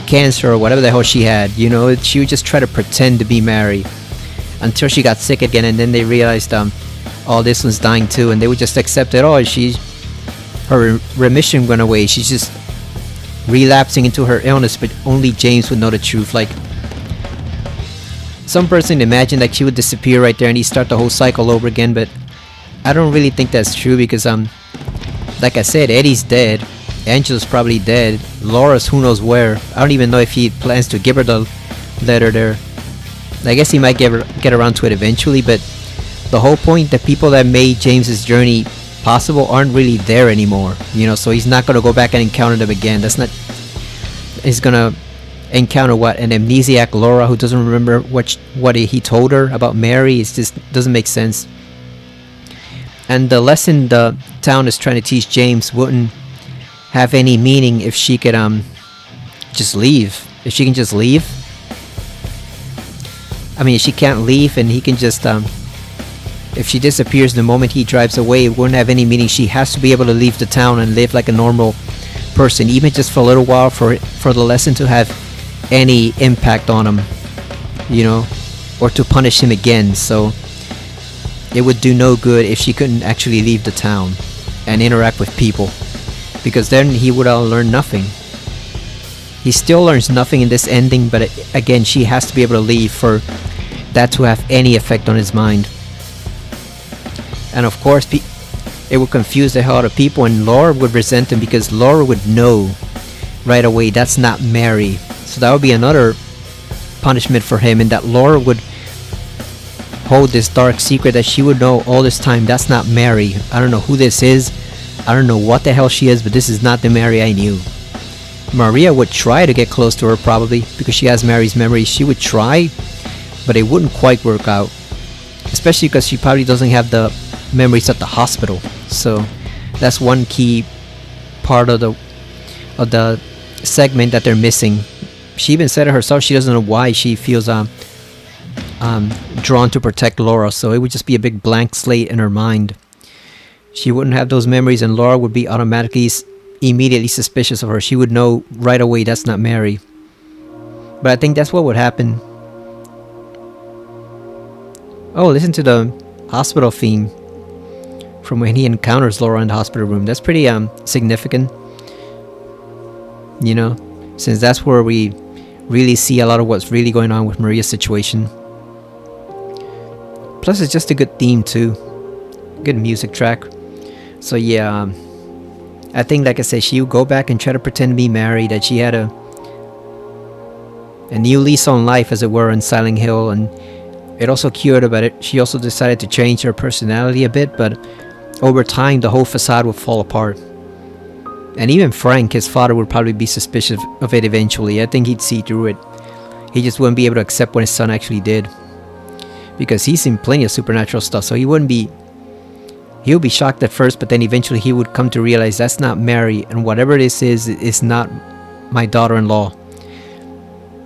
cancer or whatever the hell she had. You know, she would just try to pretend to be Mary until she got sick again, and then they realized oh, this one's dying too, and they would just accept it. Oh, her remission went away, she's just relapsing into her illness, but only James would know the truth. Like, some person imagined like she would disappear right there and he'd start the whole cycle over again, but I don't really think that's true, because like I said, Eddie's dead, Angela's probably dead, Laura's who knows where. I don't even know if he plans to give her the letter there. I guess he might get around to it eventually, but the whole point, the people that made James's journey possible aren't really there anymore, you know, so he's not gonna go back and encounter them again. That's not... He's gonna encounter what? An amnesiac Laura who doesn't remember what he told her about Mary. It just doesn't make sense. And the lesson the town is trying to teach James wouldn't have any meaning if she could just leave. If she can just leave. I mean, if she can't leave and he can just if she disappears the moment he drives away, it wouldn't have any meaning. She has to be able to leave the town and live like a normal person, even just for a little while, for the lesson to have any impact on him, you know, or to punish him again. So it would do no good if she couldn't actually leave the town and interact with people, because then he would learn nothing. He still learns nothing in this ending, but again, she has to be able to leave for that to have any effect on his mind. And of course, it would confuse the hell out of people, and Laura would resent him, because Laura would know right away that's not Mary. So that would be another punishment for him, and that Laura would hold this dark secret that she would know all this time that's not Mary. I don't know who this is, I don't know what the hell she is, but this is not the Mary I knew. Maria would try to get close to her, probably because she has Mary's memory. She would try, but it wouldn't quite work out, especially because she probably doesn't have the memories at the hospital. So that's one key part of the segment that they're missing. She even said it herself, she doesn't know why she feels drawn to protect Laura, so it would just be a big blank slate in her mind. She wouldn't have those memories, and Laura would be automatically immediately suspicious of her. She would know right away that's not Mary. But I think that's what would happen. Oh, listen to the hospital theme from when he encounters Laura in the hospital room. That's pretty significant, you know, since that's where we really see a lot of what's really going on with Maria's situation. Plus it's just a good theme too, good music track. So yeah, I think, like I said, she would go back and try to pretend to be Mary, that she had a new lease on life, as it were, in Silent Hill, and it also cured her, but she also decided to change her personality a bit, but over time the whole facade would fall apart. And even Frank, his father, would probably be suspicious of it eventually. I think he'd see through it. He just wouldn't be able to accept what his son actually did, because he's seen plenty of supernatural stuff, so he'll be shocked at first, but then eventually he would come to realize that's not Mary, and whatever this is not my daughter-in-law.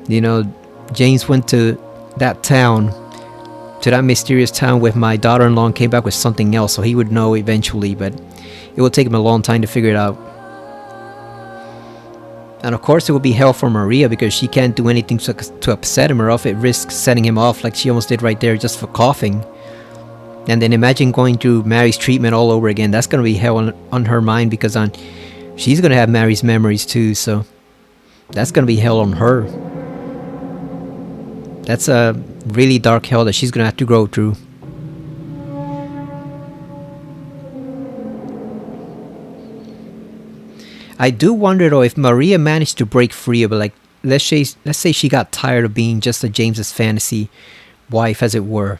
You know, James went to that town, to that mysterious town with my daughter-in-law, and came back with something else, so he would know eventually, but it will take him a long time to figure it out. And of course it will be hell for Maria, because she can't do anything to upset him, or else it risks setting him off like she almost did right there just for coughing. And then imagine going through Mary's treatment all over again. That's going to be hell on her mind, because she's going to have Mary's memories too, so that's going to be hell on her. That's a really dark hell that she's going to have to go through. I do wonder though if Maria managed to break free, but like let's say she got tired of being just a James's fantasy wife, as it were,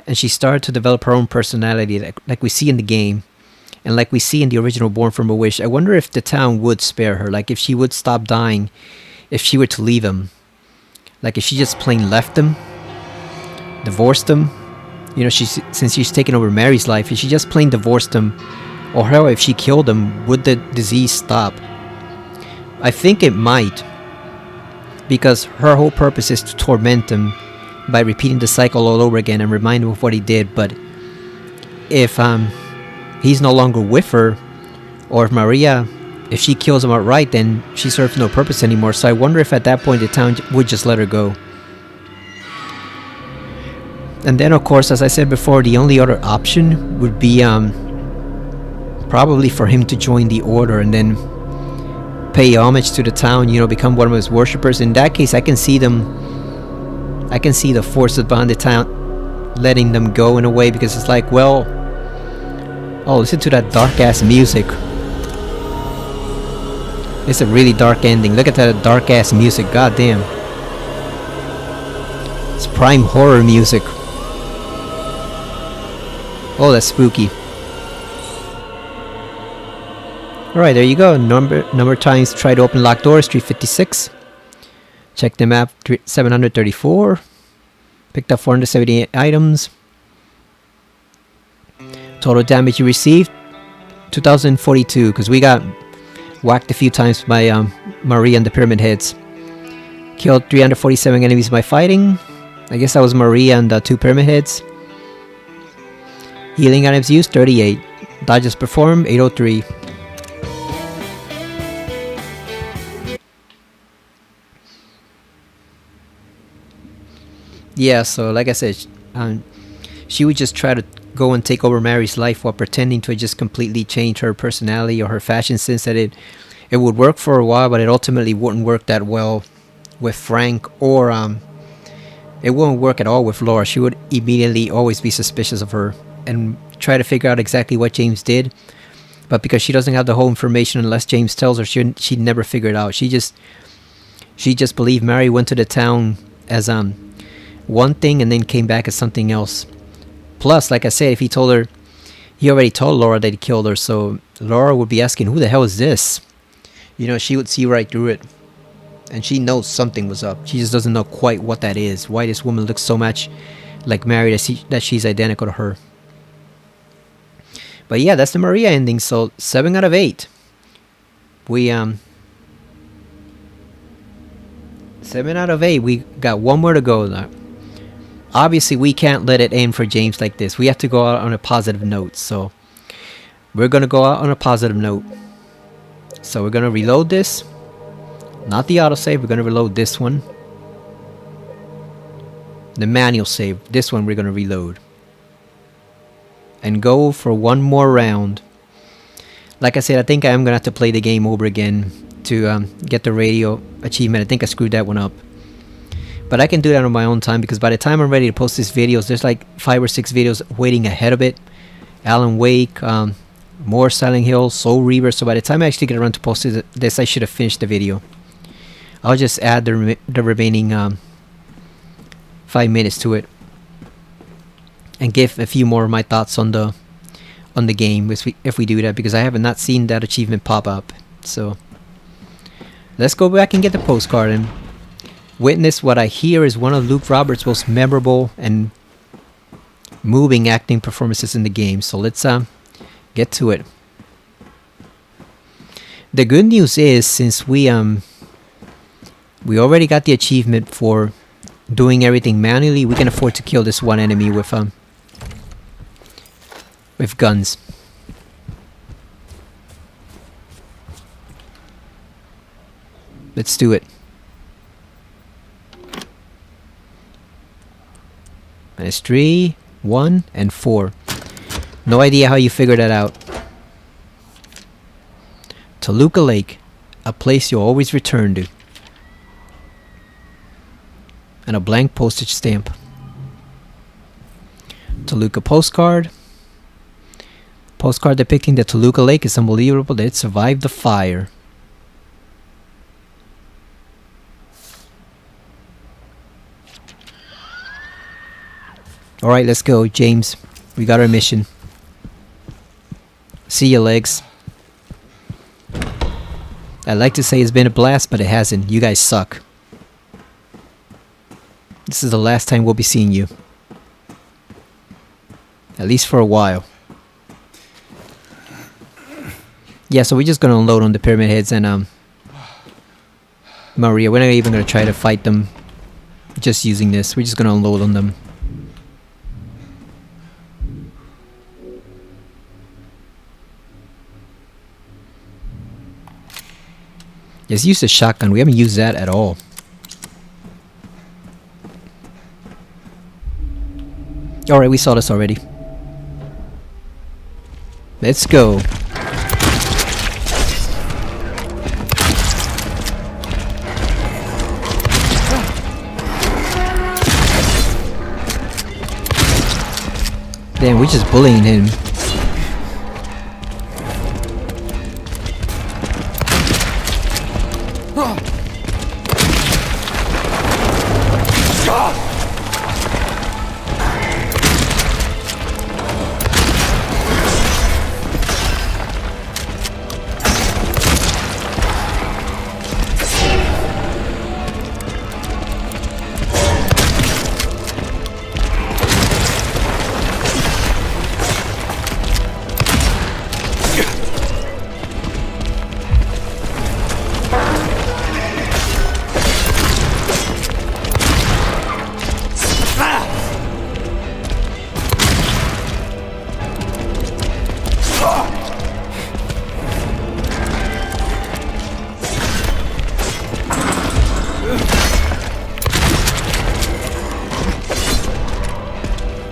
and she started to develop her own personality, like we see in the game, and like we see in the original Born from a Wish. I wonder if the town would spare her, like if she would stop dying, if she were to leave him, like if she just plain left him, divorced him. You know, since she's taken over Mary's life, if she just plain divorced him, or hell, if she killed him, would the disease stop? I think it might, because her whole purpose is to torment him by repeating the cycle all over again and remind him of what he did. But if he's no longer with her, or if Maria, if she kills him outright, then she serves no purpose anymore. So I wonder if at that point the town would just let her go. And then, of course, as I said before, the only other option would be probably for him to join the Order and then pay homage to the town, you know, become one of his worshippers. In that case, I can see the forces behind the town letting them go in a way, because it's like, well, oh, listen to that dark ass music. It's a really dark ending. Look at that dark ass music. God damn. It's prime horror music. Oh, that's spooky. Alright, there you go. Number of times try to open locked doors, 356. Check the map, 734. Picked up 478 items. Total damage you received, 2042, because we got whacked a few times by Maria and the Pyramid Heads. Killed 347 enemies by fighting. I guess that was Maria and the 2 Pyramid Heads. Healing items used, 38. Dodges performed, 803. Yeah, so like I said, she would just try to go and take over Mary's life while pretending to just completely change her personality or her fashion sense. That it would work for a while, but it ultimately wouldn't work that well with Frank, or it wouldn't work at all with Laura. She would immediately always be suspicious of her and try to figure out exactly what James did. But because she doesn't have the whole information unless James tells her, she'd never figure it out. She just believed Mary went to the town as one thing and then came back as something else. Plus, like I said, if he told her, he already told Laura that he killed her, so Laura would be asking, who the hell is this? You know, she would see right through it. And she knows something was up. She just doesn't know quite what that is. Why this woman looks so much like Mary that she's identical to her. But yeah, that's the Maria ending. So 7 out of 8. We 7 out of 8. We got one more to go now. Obviously, we can't let it end for James like this. We have to go out on a positive note. So we're gonna go out on a positive note. So we're gonna reload this. Not the autosave. We're gonna reload this one. The manual save. This one we're gonna reload. And go for one more round. Like I said, I think I am gonna have to play the game over again to get the radio achievement. I think I screwed that one up. But I can do that on my own time, because by the time I'm ready to post these videos, there's like 5 or 6 videos waiting ahead of it. Alan Wake, more Silent Hill, Soul Reaver. So by the time I actually get around to post this, I should have finished the video. I'll just add the remaining 5 minutes to it. And give a few more of my thoughts on the game if we do that, because I have not seen that achievement pop up. So let's go back and get the postcard and witness what I hear is one of Luke Roberts' most memorable and moving acting performances in the game. So let's get to it. The good news is, since we already got the achievement for doing everything manually, we can afford to kill this one enemy with guns. Let's do it. And it's 3, 1, and 4. No idea how you figured that out. Toluca Lake, a place you'll always return to. And a blank postage stamp. Toluca postcard. Postcard depicting the Toluca Lake is unbelievable that it survived the fire. Alright, let's go, James. We got our mission. See ya, legs. I'd like to say it's been a blast, but it hasn't. You guys suck. This is the last time we'll be seeing you. At least for a while. Yeah, so we're just gonna unload on the pyramid heads and Maria, we're not even gonna try to fight them just using this. We're just gonna unload on them. Just use the shotgun. We haven't used that at all. Alright, we saw this already. Let's go. Damn, we're just bullying him.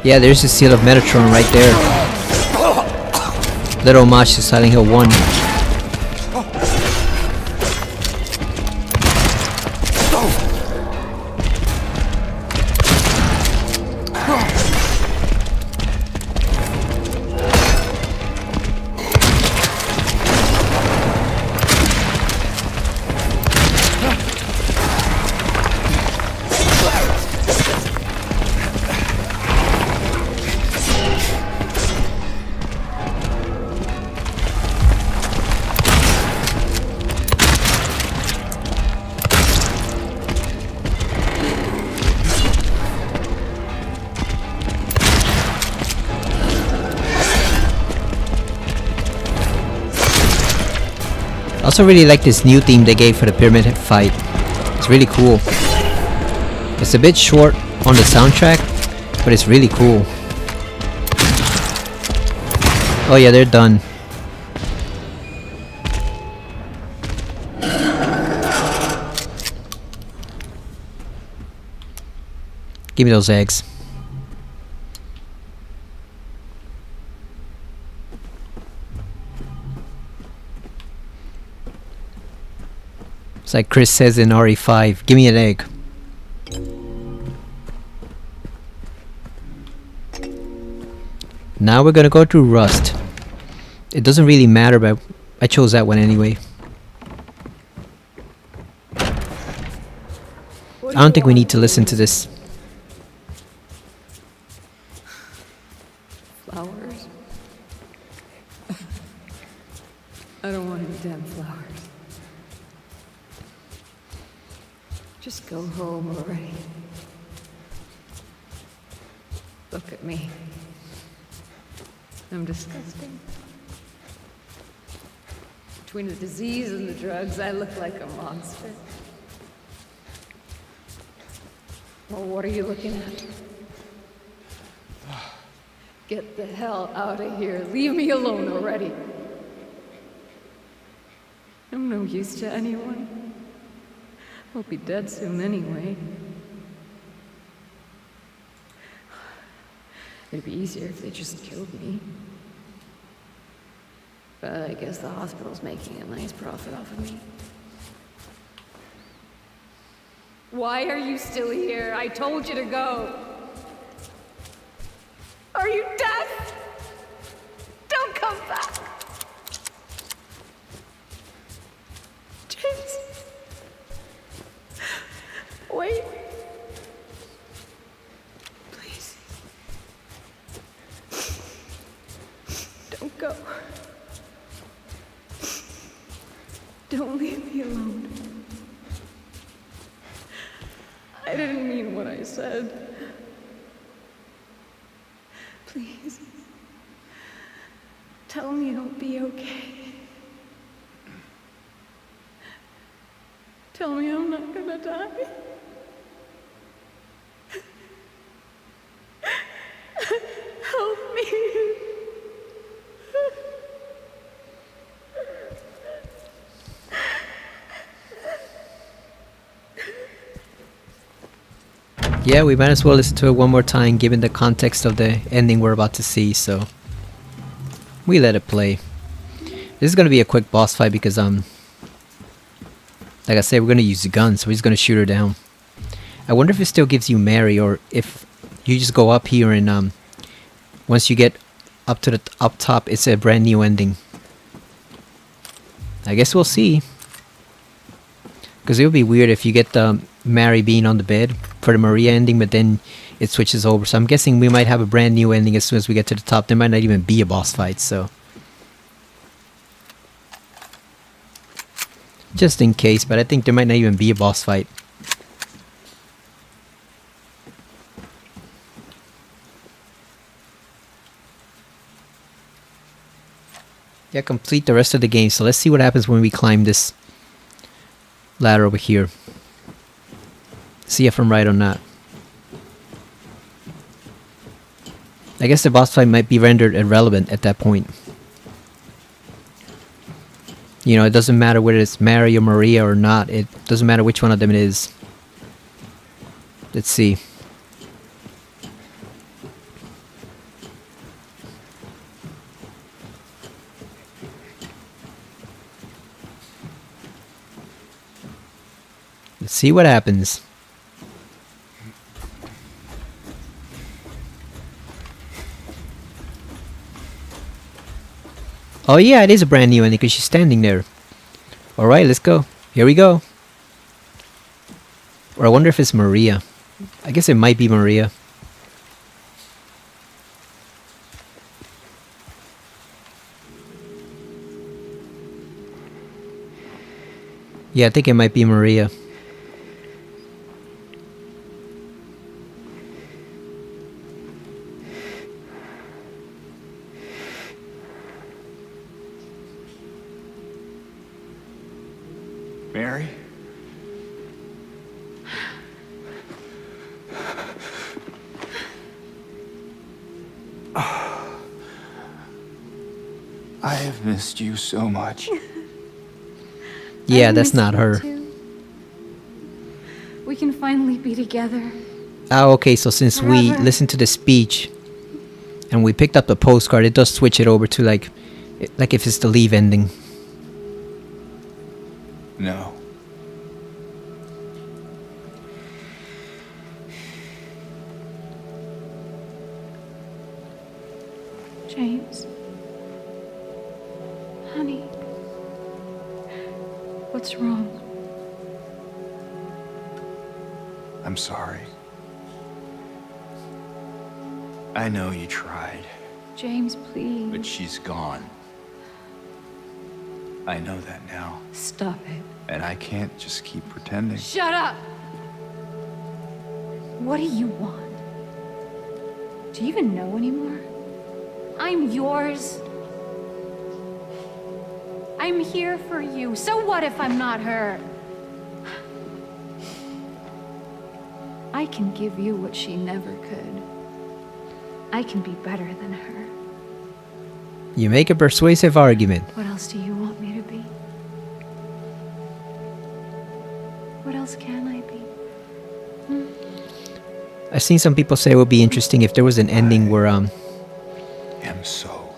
Yeah, there's the seal of Metatron right there. Little homage to Silent Hill 1. I also really like this new theme they gave for the pyramid fight. It's really cool. It's a bit short on the soundtrack, but it's really cool. Oh yeah, they're done. Give me those eggs. It's like Chris says in RE5, give me an egg. Now we're gonna go to Rust. It doesn't really matter, but I chose that one anyway. I don't think we need to listen to this. Flowers? I don't want any damn flowers. Just go home already. Look at me. I'm disgusting. Between the disease and the drugs, I look like a monster. Well, what are you looking at? Get the hell out of here. Leave me alone already. I'm no use to anyone. I'll be dead soon anyway. It'd be easier if they just killed me. But I guess the hospital's making a nice profit off of me. Why are you still here? I told you to go. Are you deaf? Don't come Don't leave me alone. I didn't mean what I said. Please. Tell me I'll be okay. Tell me I'm not gonna die. Help me. Yeah, we might as well listen to it one more time given the context of the ending we're about to see, so we let it play. This is gonna be a quick boss fight because like I said, we're gonna use the gun, so he's gonna shoot her down. I wonder if it still gives you Mary, or if you just go up here and once you get up to the up top, it's a brand new ending. I guess we'll see. Because it would be weird if you get the Mary being on the bed for the Maria ending, but then it switches over. So I'm guessing we might have a brand new ending as soon as we get to the top. There might not even be a boss fight, so just in case, but I think there might not even be a boss fight. Yeah, complete the rest of the game. So let's see what happens when we climb this ladder over here. See if I'm right or not. I guess the boss fight might be rendered irrelevant at that point. You know, it doesn't matter whether it's Mary or Maria or not. It doesn't matter which one of them it is. Let's see. Let's see what happens. Oh yeah, it is a brand new ending because she's standing there. Alright, let's go. Here we go. Or I wonder if it's Maria. I guess it might be Maria. Yeah, I think it might be Maria. Mary? I have missed you so much. Yeah, I that's miss not you her. too. We can finally be together. Oh, okay, so since we Forever. listened to the speech and we picked up the postcard, it does switch it over to like if it's the leave ending. No. James. Honey. What's wrong? I'm sorry. I know you tried, James, please. but she's gone. I know that now, Stop it. and I can't just keep pretending. Shut up! What do you want? Do you even know anymore? I'm yours. I'm here for you. So what if I'm not her? I can give you what she never could. I can be better than her. You make a persuasive argument. What else do you want me to be? What else can I be? I've seen some people say it would be interesting if there was an ending where I'm so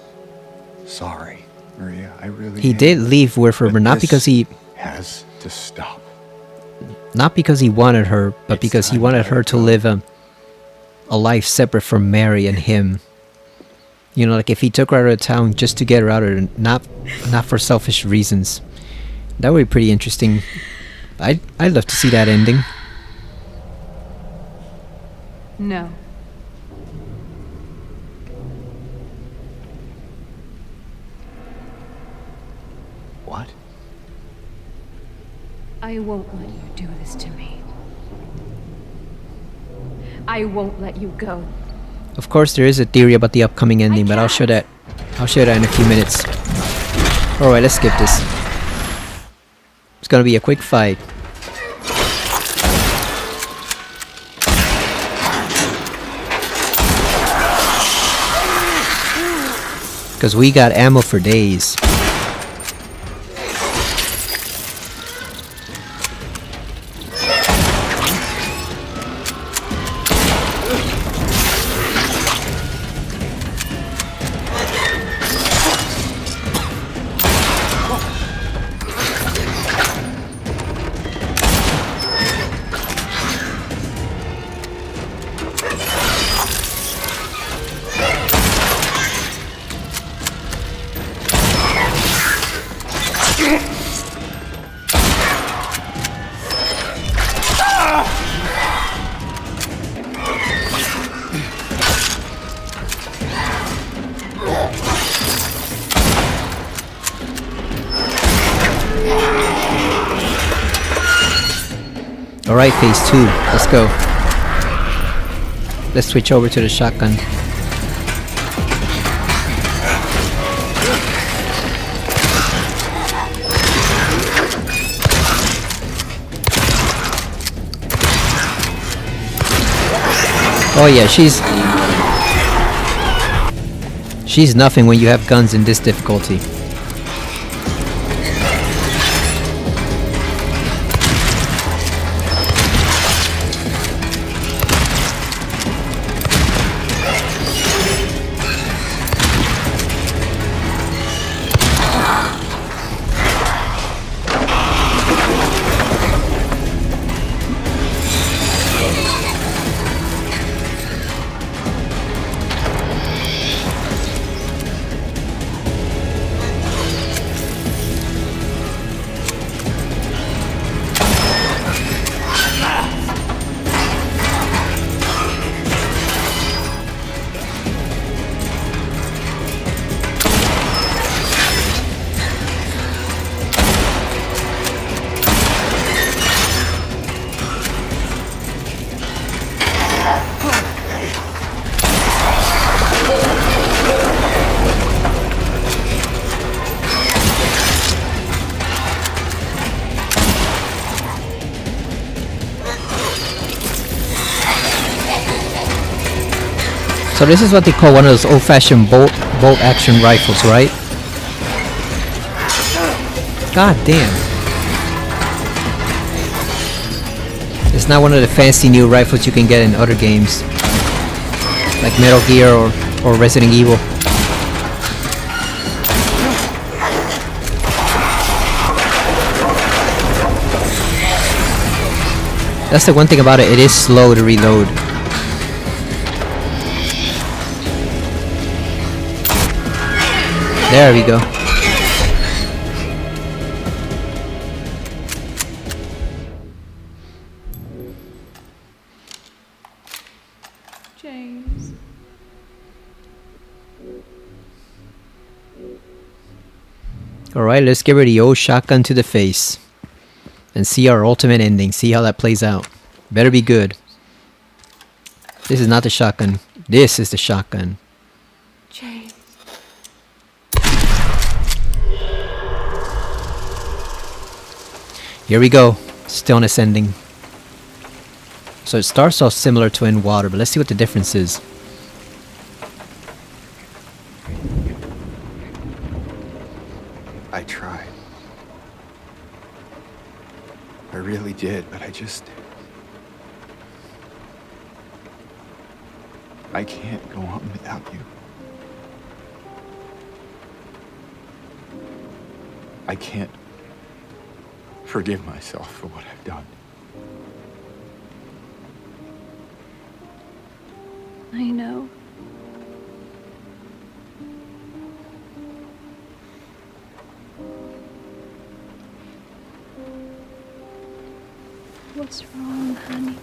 sorry, Maria. I really he am. did leave with her, But but not this because he has to stop. wanted her, but It's because he time wanted to her let to go. live a life separate from Mary and him. You know, like if he took her out of town just to get her out of it, not for selfish reasons. That would be pretty interesting. I'd love to see that ending. No. What? I won't let you do this to me. I won't let you go. Of course, there is a theory about the upcoming ending, but I'll show that. I'll show that in a few minutes. All right, let's skip this. It's gonna be a quick fight. Because we got ammo for days. Alright, phase 2. Let's go. Let's switch over to the shotgun. Oh yeah, she's nothing when you have guns in this difficulty. So this is what they call one of those old-fashioned bolt action rifles, right? God damn. It's not one of the fancy new rifles you can get in other games, like Metal Gear or Resident Evil. That's the one thing about it, it is slow to reload. There we go. James. Alright, let's give her the old shotgun to the face. And see our ultimate ending. See how that plays out. Better be good. This is not the shotgun. This is the shotgun. James. Here we go. Stillness ending. So it starts off similar to In Water, but let's see what the difference is. I tried. I really did, but I can't go on without you. I can't forgive myself for what I've done. I know. What's wrong, honey?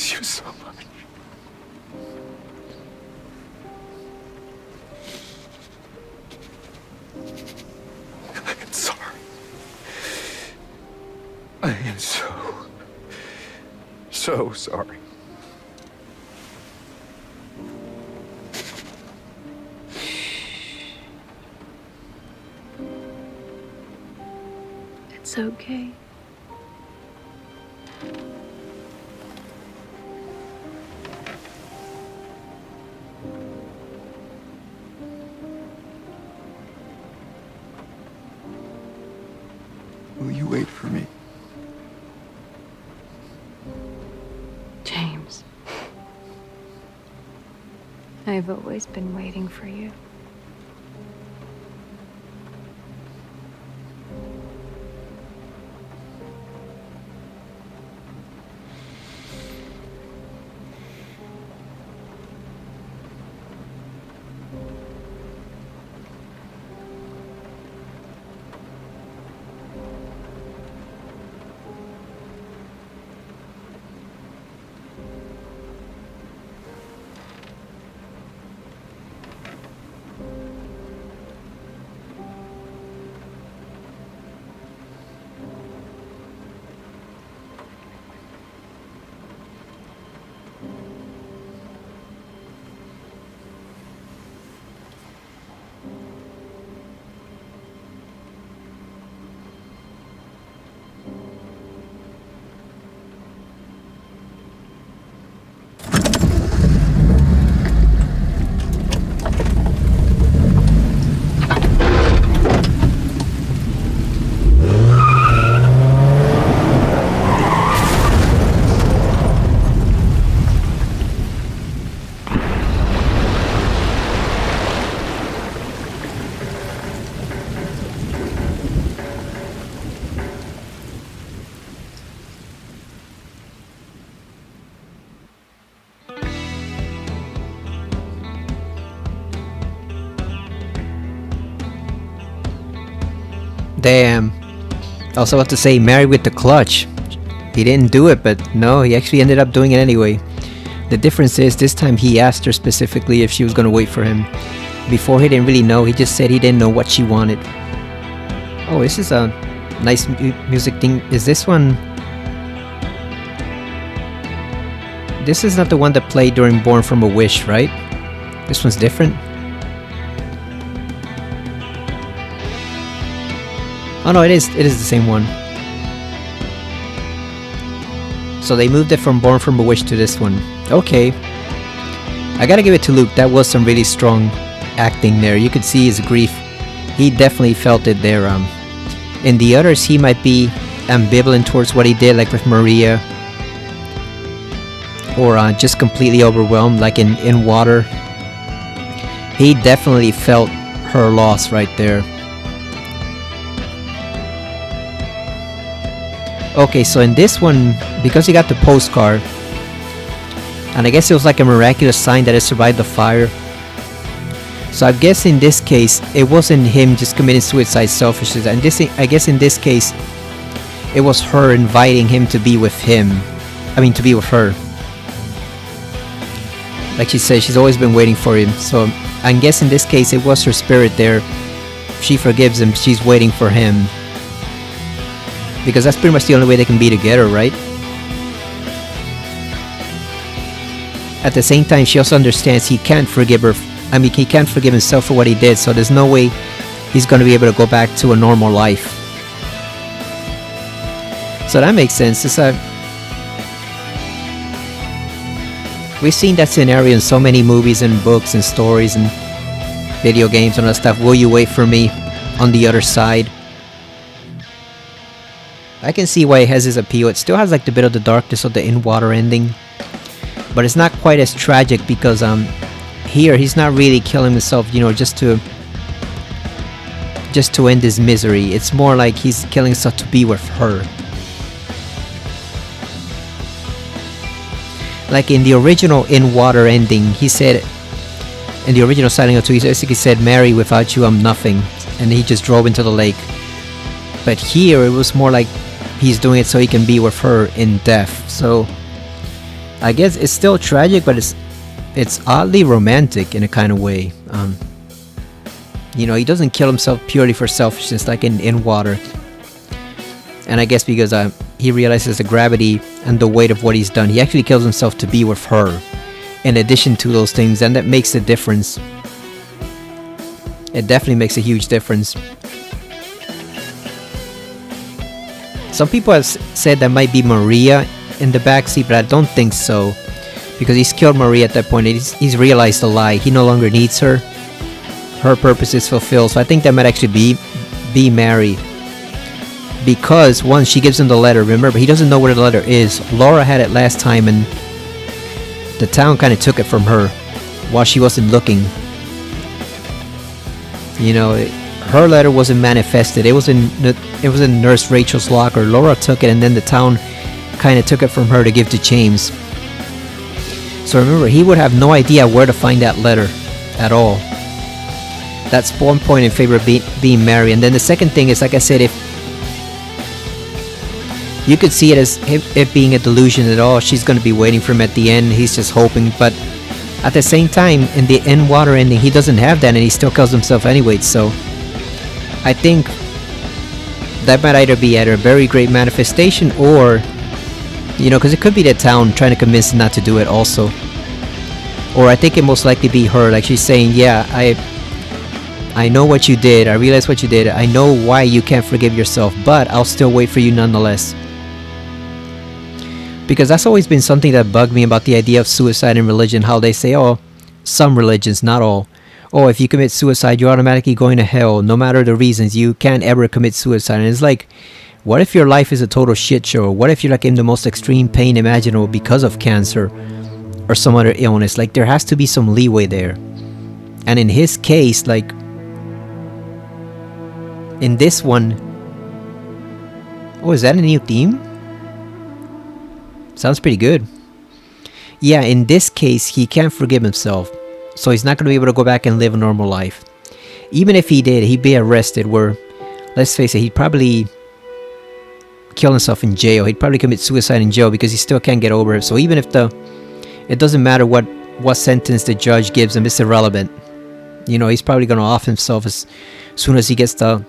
miss you so much. I am sorry. I am so sorry. It's okay. Will you wait for me? James. I've always been waiting for you. Damn. I was about to say married with the clutch. He didn't do it, but no, he actually ended up doing it anyway. The difference is this time he asked her specifically if she was gonna wait for him. Before he didn't really know, he just said he didn't know what she wanted. Oh, this is a nice music thing. Is this one? This is not the one that played during Born from a Wish, right? This one's different. Oh no, it is the same one. So they moved it from Born from a Wish to this one. Okay. I gotta give it to Luke, that was some really strong acting there. You could see his grief. He definitely felt it there. In the others, he might be ambivalent towards what he did, like with Maria. Or just completely overwhelmed, like in Water. He definitely felt her loss right there. Okay, so in this one, because he got the postcard, and I guess it was like a miraculous sign that it survived the fire. So I guess in this case, it wasn't him just committing suicide selfishly. And I guess in this case, it was her inviting him to be with him. I mean, to be with her. Like she said, she's always been waiting for him. So I guess in this case, it was her spirit there. She forgives him, she's waiting for him. Because that's pretty much the only way they can be together, right? At the same time, she also understands he can't forgive her. I mean, he can't forgive himself for what he did, so there's no way he's going to be able to go back to a normal life. So that makes sense. We've seen that scenario in so many movies and books and stories and video games and all that stuff. Will you wait for me on the other side? I can see why it has its appeal. It still has like the bit of the darkness of the In Water ending, but it's not quite as tragic because here he's not really killing himself, you know, just to end his misery. It's more like he's killing himself to be with her. Like in the original In Water ending, he said, in the original Silent Hill 2, he basically said, "Mary, without you I'm nothing," and he just drove into the lake. But here it was more like he's doing it so he can be with her in death. So I guess it's still tragic, but it's oddly romantic in a kind of way. You know, he doesn't kill himself purely for selfishness like in Water. And I guess because he realizes the gravity and the weight of what he's done, he actually kills himself to be with her. In addition to those things, and that makes a difference. It definitely makes a huge difference. Some people have said that might be Maria in the backseat, but I don't think so. Because he's killed Maria at that point. He's realized the lie. He no longer needs her. Her purpose is fulfilled. So I think that might actually be Mary. Because once she gives him the letter, remember, he doesn't know where the letter is. Laura had it last time and the town kind of took it from her while she wasn't looking. You know, her letter wasn't manifested. It was in Nurse Rachel's locker. Laura took it and then the town kind of took it from her to give to James. So remember, he would have no idea where to find that letter at all. That's one point in favor of being Mary. And then the second thing is, like I said, if you could see it as it being a delusion at all, she's going to be waiting for him at the end. He's just hoping. But at the same time, in the end Water ending, he doesn't have that and he still kills himself anyway. So I think that might either be a very great manifestation or, you know, because it could be the town trying to convince him not to do it also. Or I think it most likely be her, like she's saying, yeah, I know what you did, I realize what you did, I know why you can't forgive yourself, but I'll still wait for you nonetheless. Because that's always been something that bugged me about the idea of suicide in religion, how they say, oh, some religions, not all. Oh, if you commit suicide, you're automatically going to hell, no matter the reasons, you can't ever commit suicide. And it's like, what if your life is a total shit show? What if you're like in the most extreme pain imaginable because of cancer or some other illness? Like, there has to be some leeway there. And in his case, like, in this one, oh, is that a new theme? Sounds pretty good. Yeah, in this case, he can't forgive himself. So he's not going to be able to go back and live a normal life. Even if he did, he'd be arrested where, let's face it, he'd probably kill himself in jail. He'd probably commit suicide in jail because he still can't get over it. So even if it doesn't matter what sentence the judge gives him, it's irrelevant. You know, he's probably going to off himself as soon as he gets the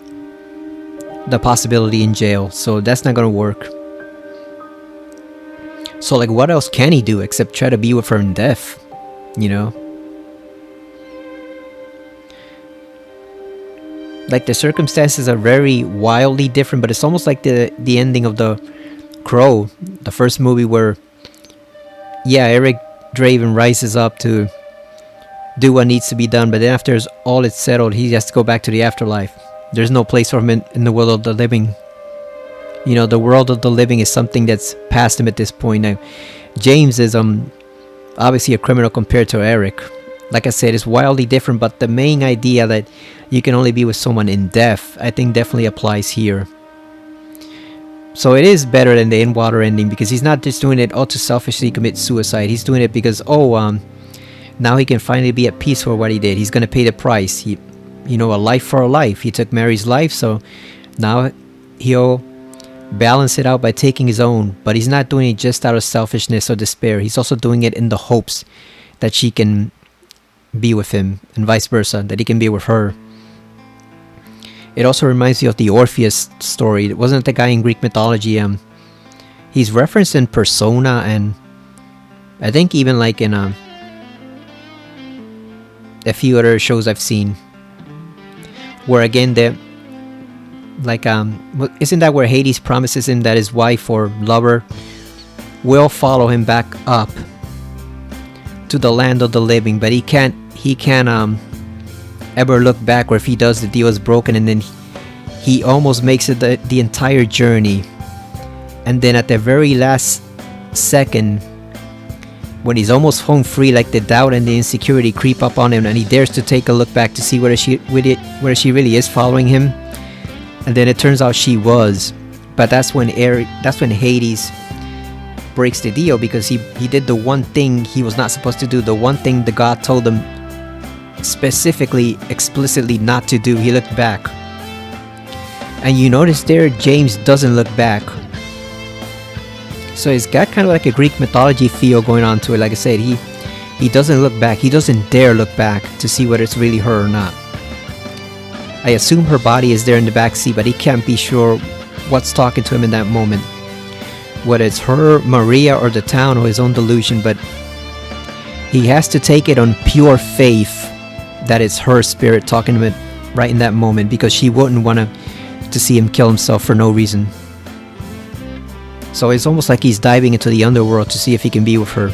possibility in jail. So that's not going to work. So like, what else can he do except try to be with her in death? You know? Like, the circumstances are very wildly different, but it's almost like the ending of The Crow, the first movie where, yeah, Eric Draven rises up to do what needs to be done, but then after all it's settled, he has to go back to the afterlife. There's no place for him in the world of the living. You know, the world of the living is something that's past him at this point now. James is obviously a criminal compared to Eric. Like I said, it's wildly different, but the main idea that you can only be with someone in death, I think definitely applies here. So it is better than the In Water ending, because he's not just doing it all to selfishly commit suicide. He's doing it because, now he can finally be at peace for what he did. He's going to pay the price. A life for a life. He took Mary's life, so now he'll balance it out by taking his own. But he's not doing it just out of selfishness or despair. He's also doing it in the hopes that she can be with him, and vice versa, that he can be with her. It also reminds me of the Orpheus story. It wasn't the guy in Greek mythology. He's referenced in Persona, and I think even like in a few other shows I've seen, where again isn't that where Hades promises him that his wife or lover will follow him back up to the land of the living, but he can't ever look back, or if he does, the deal is broken, and then he almost makes it the entire journey, and then at the very last second, when he's almost home free, like the doubt and the insecurity creep up on him, and he dares to take a look back to see whether she really is following him, and then it turns out she was. But that's when Hades breaks the deal, because he did the one thing he was not supposed to do, the one thing the god told him specifically, explicitly not to do. He looked back, and you notice there James doesn't look back. So it's got kind of like a Greek mythology feel going on to it. Like I said, he doesn't look back. He doesn't dare look back to see whether it's really her or not. I assume her body is there in the back seat, but he can't be sure what's talking to him in that moment. Whether it's her, Maria, or the town, or his own delusion, but he has to take it on pure faith that it's her spirit talking to him right in that moment, because she wouldn't want to see him kill himself for no reason. So it's almost like he's diving into the underworld to see if he can be with her.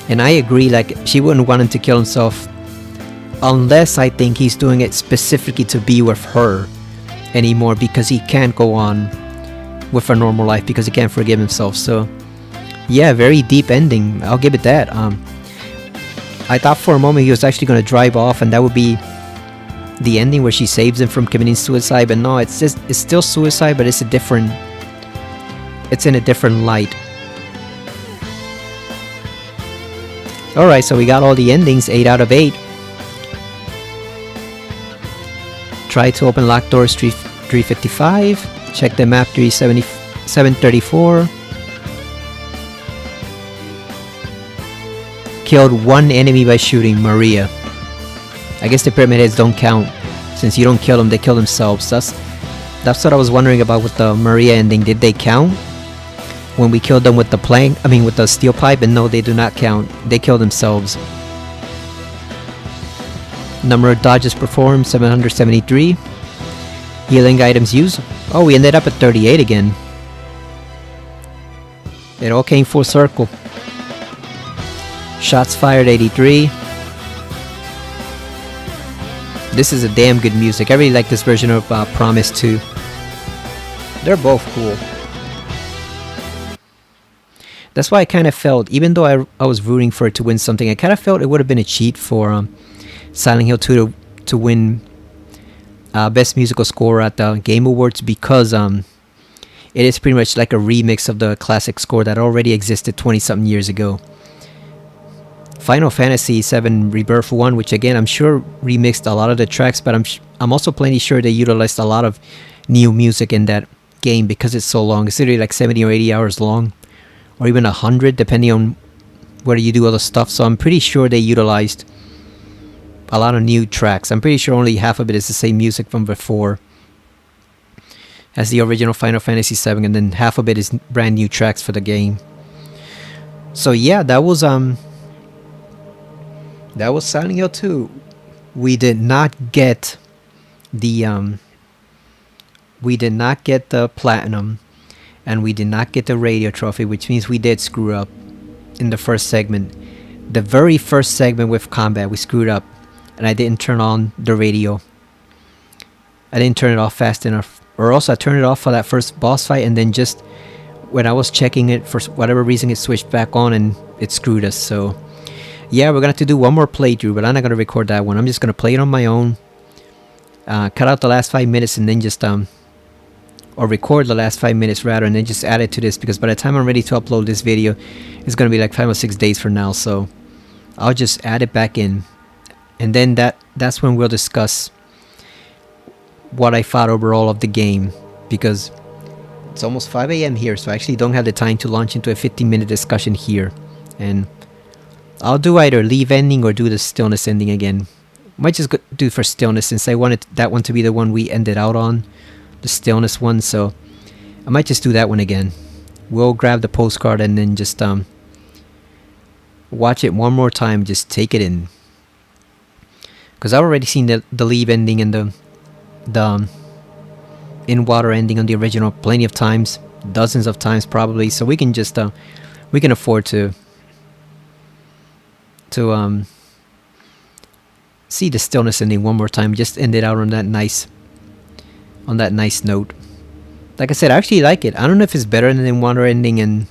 And I agree, like, she wouldn't want him to kill himself unless I think he's doing it specifically to be with her anymore, because he can't go on with a normal life because he can't forgive himself. So yeah, very deep ending, I'll give it that. I thought for a moment he was actually going to drive off and that would be the ending where she saves him from committing suicide, but no, it's still suicide, but it's in a different light. Alright, so we got all the endings, 8 out of 8. Try to open locked doors 355. Check the map 734. Killed one enemy by shooting Maria. I guess the pyramid heads don't count. Since you don't kill them, they kill themselves. That's what I was wondering about with the Maria ending. Did they count when we killed them with the plank? I mean, with the steel pipe? And no, they do not count. They kill themselves. Number of dodges performed, 773. Healing items used. Oh, we ended up at 38 again. It all came full circle. Shots fired, 83. This is a damn good music. I really like this version of Promise 2. They're both cool. That's why I kind of felt, even though I was rooting for it to win something, I kind of felt it would have been a cheat for Silent Hill 2 to win Best Musical Score at the Game Awards, because it is pretty much like a remix of the classic score that already existed 20-something years ago. Final Fantasy VII Rebirth 1, which again I'm sure remixed a lot of the tracks, but I'm also plenty sure they utilized a lot of new music in that game because it's so long. It's literally like 70 or 80 hours long, or even 100 depending on whether you do other stuff. So I'm pretty sure they utilized a lot of new tracks. I'm pretty sure only half of it is the same music from before as the original Final Fantasy VII, and then half of it is brand new tracks for the game. So yeah, that was Silent Hill 2. We did not get the platinum, and we did not get the radio trophy, which means we did screw up in the first segment. The very first segment with combat, we screwed up, and I didn't turn on the radio. I didn't turn it off fast enough, or else I turned it off for that first boss fight, and then just when I was checking it for whatever reason, it switched back on and it screwed us. So yeah, we're gonna have to do one more playthrough, but I'm not gonna record that one. I'm just gonna play it on my own, cut out the last 5 minutes, and then just or record the last 5 minutes rather, and then just add it to this, because by the time I'm ready to upload this video, it's gonna be like 5 or 6 days from now. So I'll just add it back in, and then that's when we'll discuss what I thought overall of the game, because it's almost 5 a.m. here, so I actually don't have the time to launch into a 15-minute discussion here. And I'll do either leave ending or do the Stillness ending again. Might just do for Stillness, since I wanted that one to be the one we ended out on, the Stillness one. So I might just do that one again. We'll grab the postcard and then just watch it one more time, just take it in, because I've already seen the leave ending and the in water ending on the original plenty of times, dozens of times probably. So we can just we can afford to see the Stillness ending one more time, just end it out on that nice note. Like I said, I actually like it. I don't know if it's better than the water ending and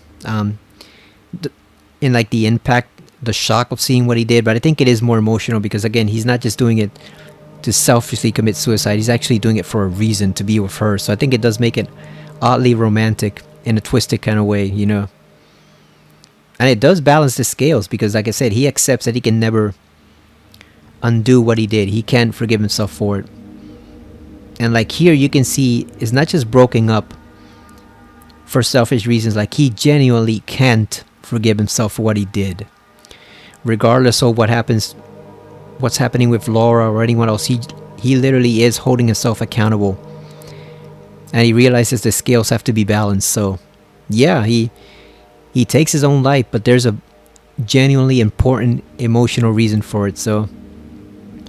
in like the impact, the shock of seeing what he did, but I think it is more emotional, because again, he's not just doing it to selfishly commit suicide. He's actually doing it for a reason, to be with her. So I think it does make it oddly romantic in a twisted kind of way, you know. And it does balance the scales, because like I said, he accepts that he can never undo what he did. He can't forgive himself for it. And like here you can see, it's not just broken up for selfish reasons. Like, he genuinely can't forgive himself for what he did. Regardless of what's happening with Laura or anyone else, he literally is holding himself accountable. And he realizes the scales have to be balanced. So, yeah, he takes his own life, but there's a genuinely important emotional reason for it. So,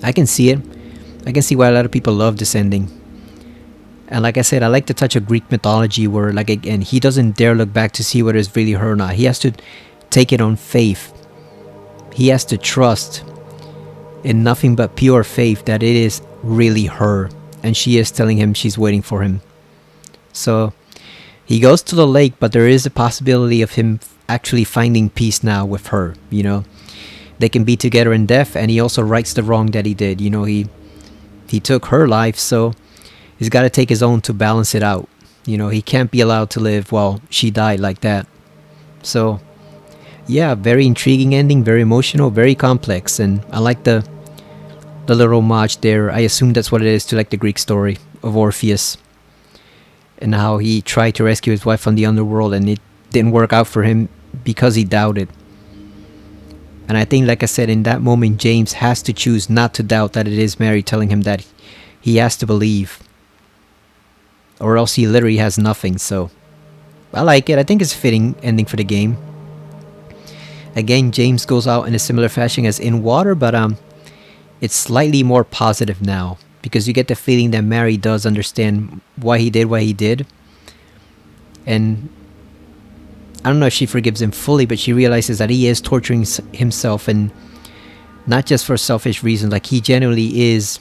I can see it. I can see why a lot of people love this ending. And like I said, I like the touch of Greek mythology where, like, again, he doesn't dare look back to see whether it's really her or not. He has to take it on faith. He has to trust in nothing but pure faith that it is really her. And she is telling him she's waiting for him. So he goes to the lake, but there is a possibility of him actually finding peace now with her, you know. They can be together in death, and he also rights the wrong that he did. You know, he took her life, so he's got to take his own to balance it out. You know, he can't be allowed to live while she died like that. So, yeah, very intriguing ending, very emotional, very complex, and I like the little homage there. I assume that's what it is to, like, the Greek story of Orpheus and how he tried to rescue his wife from the underworld and it didn't work out for him because he doubted. And I think, like I said, in that moment, James has to choose not to doubt that it is Mary telling him that he has to believe. Or else he literally has nothing. So, I like it. I think it's a fitting ending for the game. Again, James goes out in a similar fashion as in Water, but it's slightly more positive now. Because you get the feeling that Mary does understand why he did what he did. And I don't know if she forgives him fully, but she realizes that he is torturing himself, and not just for selfish reasons. Like, he genuinely is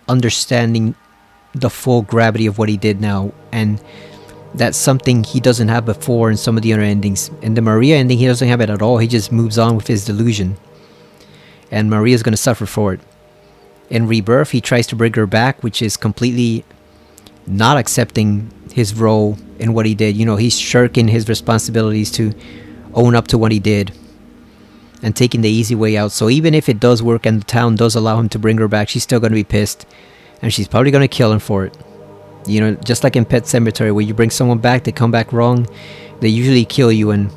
understanding the full gravity of what he did now, and that's something he doesn't have before in some of the other endings. In the Maria ending, he doesn't have it at all. He just moves on with his delusion, and Maria's going to suffer for it. In Rebirth, he tries to bring her back, which is completely not accepting his role in what he did. You know, he's shirking his responsibilities to own up to what he did and taking the easy way out. So even if it does work and the town does allow him to bring her back, she's still going to be pissed, and she's probably going to kill him for it. You know, just like in Pet Sematary, where you bring someone back, they come back wrong, they usually kill you. And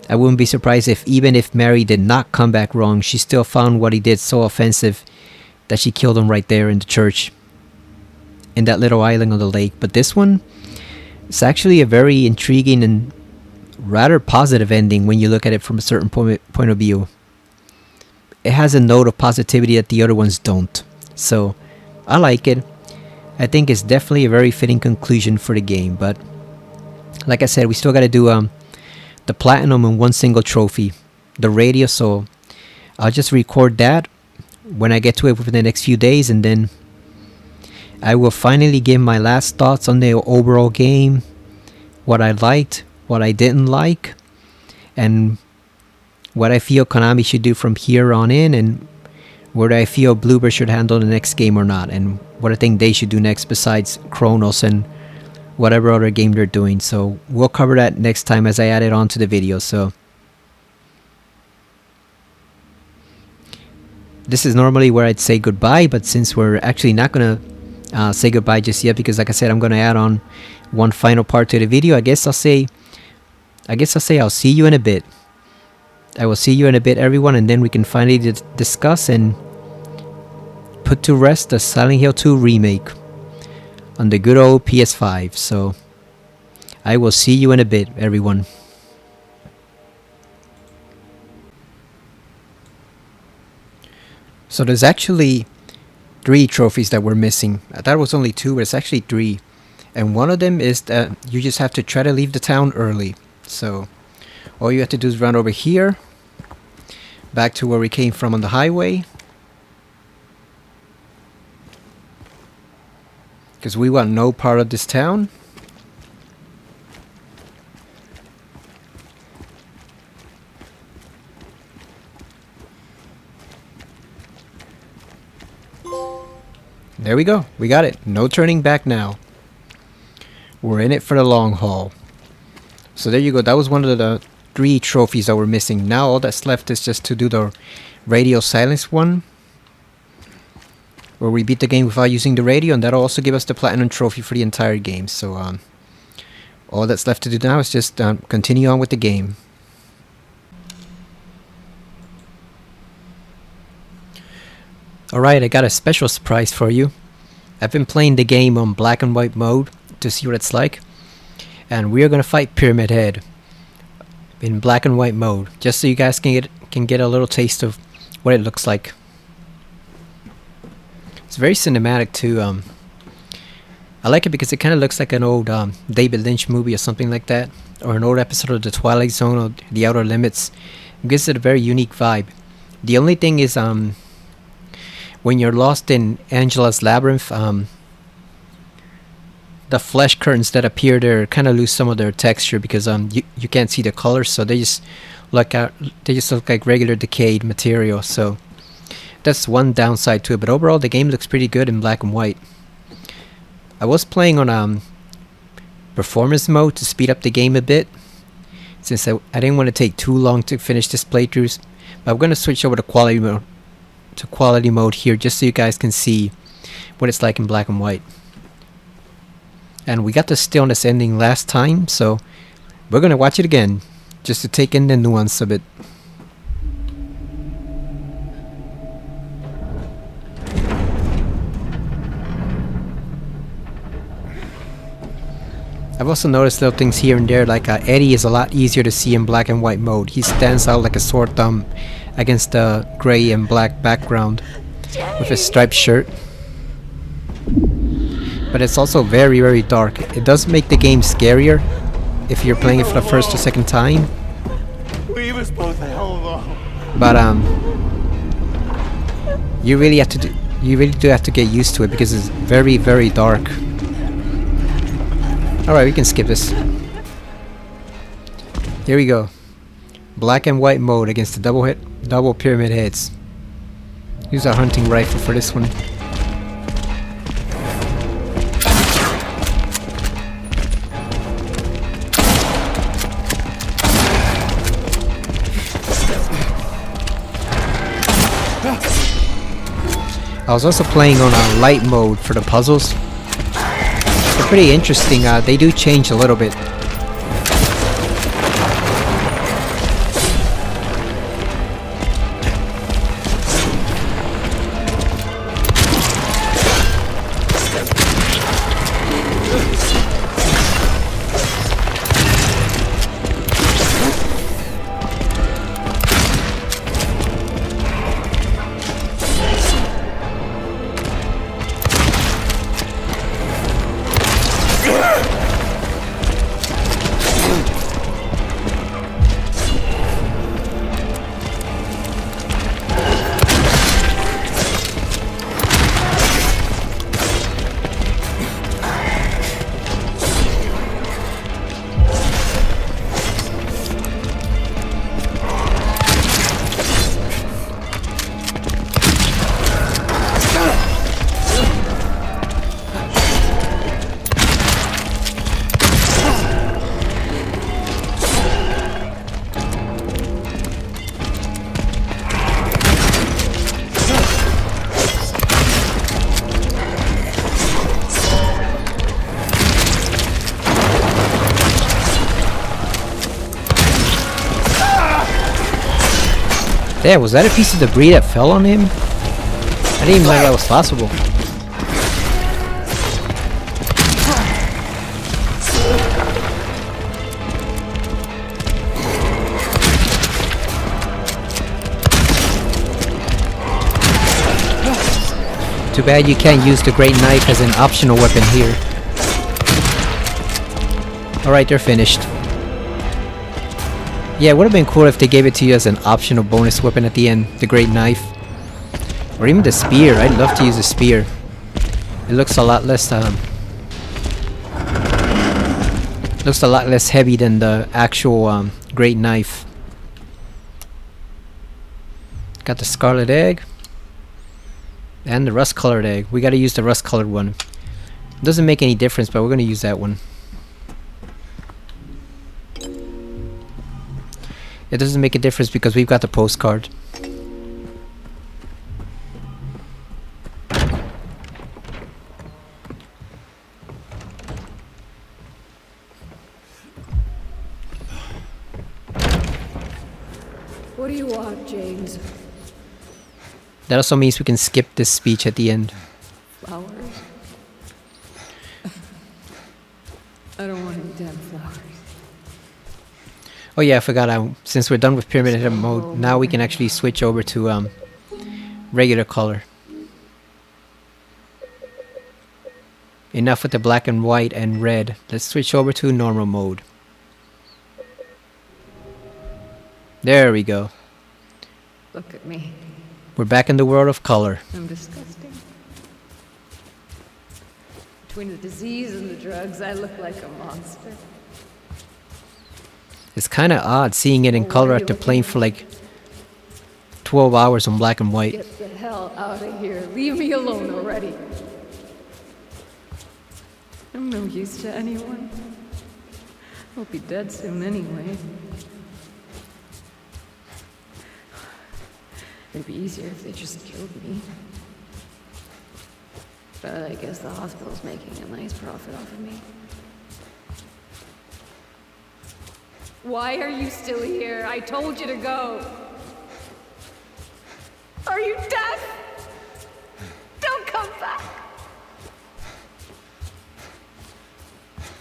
I wouldn't be surprised if even if Mary did not come back wrong, she still found what he did so offensive that she killed him right there in the church, in that little island on the lake. But this one, it's actually a very intriguing and rather positive ending when you look at it from a certain point of view. It has a note of positivity that the other ones don't. So, I like it. I think it's definitely a very fitting conclusion for the game. But, like I said, we still got to do the platinum and one single trophy, the radio. So, I'll just record that when I get to it within the next few days, and then I will finally give my last thoughts on the overall game, what I liked, what I didn't like, and what I feel Konami should do from here on in, and where I feel Bloober should handle the next game or not, and what I think they should do next besides Chronos and whatever other game they're doing. So we'll cover that next time as I add it on to the video. So this is normally where I'd say goodbye, but since we're actually not gonna say goodbye just yet, because like I said, I'm gonna add on one final part to the video, I guess I'll say I'll see you in a bit. I will see you in a bit, everyone, and then we can finally discuss and put to rest the Silent Hill 2 remake on the good old PS5. So I will see you in a bit, everyone. So there's actually 3 trophies that we're missing. I thought it was only 2, but it's actually 3. And one of them is that you just have to try to leave the town early. So all you have to do is run over here, back to where we came from on the highway, because we want no part of this town. There we go. We got it. No turning back now. We're in it for the long haul. So there you go. That was one of the 3 trophies that we're missing. Now all that's left is just to do the radio silence one, where we beat the game without using the radio, and that'll also give us the platinum trophy for the entire game. So All that's left to do now is just continue on with the game. Alright, I got a special surprise for you. I've been playing the game on black and white mode to see what it's like. And we're gonna fight Pyramid Head in black and white mode, just so you guys can get a little taste of what it looks like. It's very cinematic too. I like it because it kind of looks like an old David Lynch movie or something like that, or an old episode of The Twilight Zone or The Outer Limits. It gives it a very unique vibe. The only thing is when you're lost in Angela's labyrinth, the flesh curtains that appear there kind of lose some of their texture because you can't see the colors, so they just look like regular decayed material. So that's one downside to it, but overall the game looks pretty good in black and white. I was playing on performance mode to speed up the game a bit, since I didn't want to take too long to finish this playthrough. But I'm going to switch over to quality mode here, just so you guys can see what it's like in black and white. And we got the Stillness ending last time, so we're going to watch it again, just to take in the nuance of it. I've also noticed little things here and there, like Eddie is a lot easier to see in black and white mode. He stands out like a sore thumb against the grey and black background with his striped shirt. But it's also very, very dark. It does make the game scarier if you're playing it for the first or second time. Leave us both the hell alone. But you really do have to get used to it because it's very, very dark. Alright, we can skip this. Here we go. Black and white mode against the double pyramid heads. Use our hunting rifle for this one. I was also playing on a light mode for the puzzles. They're pretty interesting. They do change a little bit. Yeah, was that a piece of debris that fell on him? I didn't even know that was possible. Too bad you can't use the great knife as an optional weapon here. Alright, they're finished. Yeah, it would have been cool if they gave it to you as an optional bonus weapon at the end, the great knife. Or even the spear. I'd love to use a spear. It looks a lot less heavy than the actual great knife. Got the scarlet egg. And the rust colored egg. We gotta use the rust colored one. Doesn't make any difference, but we're gonna use that one. It doesn't make a difference because we've got the postcard. What do you want, James? That also means we can skip this speech at the end. Flowers? I don't want any damn flowers. Oh yeah, I forgot. Since we're done with pyramid head mode, now we can actually switch over to regular color. Enough with the black and white and red. Let's switch over to normal mode. There we go. Look at me. We're back in the world of color. I'm disgusting. Between the disease and the drugs, I look like a monster. It's kind of odd seeing it in color after playing for like 12 hours on black and white. Get the hell out of here. Leave me alone already. I'm no use to anyone. I'll be dead soon anyway. It'd be easier if they just killed me. But I guess the hospital's making a nice profit off of me. Why are you still here? I told you to go. Are you deaf? Don't come back.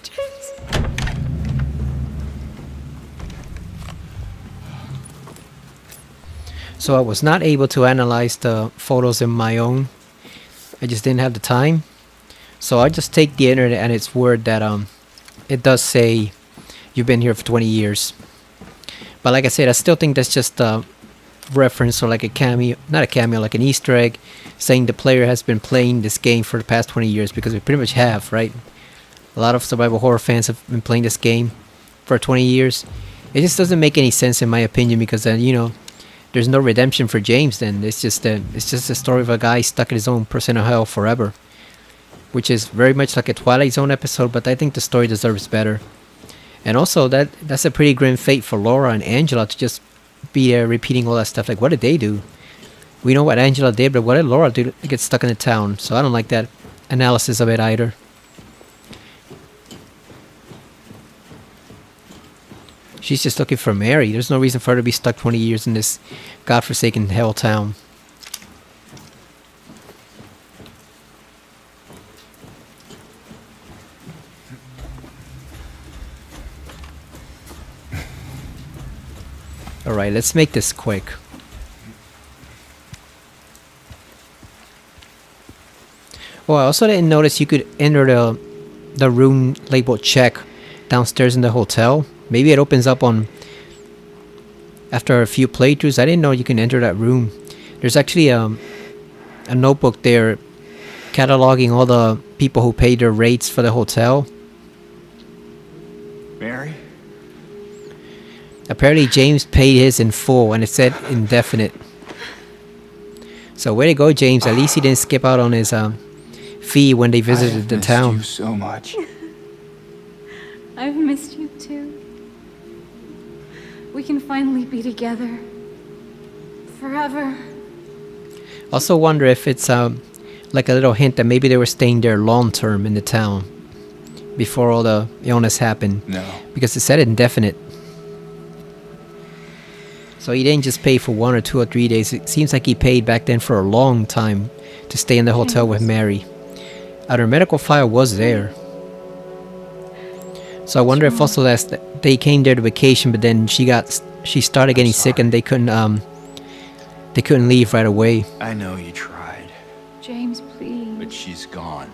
James. So I was not able to analyze the photos in my own. I just didn't have the time. So I just take the internet and its word that it does say you've been here for 20 years. But like I said, I still think that's just a reference or like a cameo, not a cameo, like an Easter egg saying the player has been playing this game for the past 20 years, because we pretty much have, right? A lot of survival horror fans have been playing this game for 20 years. It just doesn't make any sense in my opinion, because then, you know, there's no redemption for James then. It's just a story of a guy stuck in his own personal hell forever, which is very much like a Twilight Zone episode, but I think the story deserves better. And also that's a pretty grim fate for Laura and Angela to just be repeating all that stuff. Like, what did they do? We know what Angela did, but what did Laura do to get stuck in the town? So I don't like that analysis of it either. She's just looking for Mary. There's no reason for her to be stuck 20 years in this godforsaken hell town. Alright, let's make this quick. Oh, I also didn't notice you could enter the room labeled check downstairs in the hotel. Maybe it opens up on after a few playthroughs. I didn't know you can enter that room. There's actually a notebook there cataloging all the people who paid their rates for the hotel. Mary? Apparently James paid his in full, and it said indefinite. So way to go, James. At least he didn't skip out on his fee when they visited the town. You so much. I've missed you too. We can finally be together. Forever. Also wonder if it's like a little hint that maybe they were staying there long term in the town before all the illness happened. No. Because it said indefinite. So he didn't just pay for 1 or 2 or 3 days. It seems like he paid back then for a long time to stay in the hotel with Mary. And her medical file was there. So I wonder if also they came there to vacation, but then she started getting sick and they couldn't leave right away. I know you tried, James, please. but she's gone.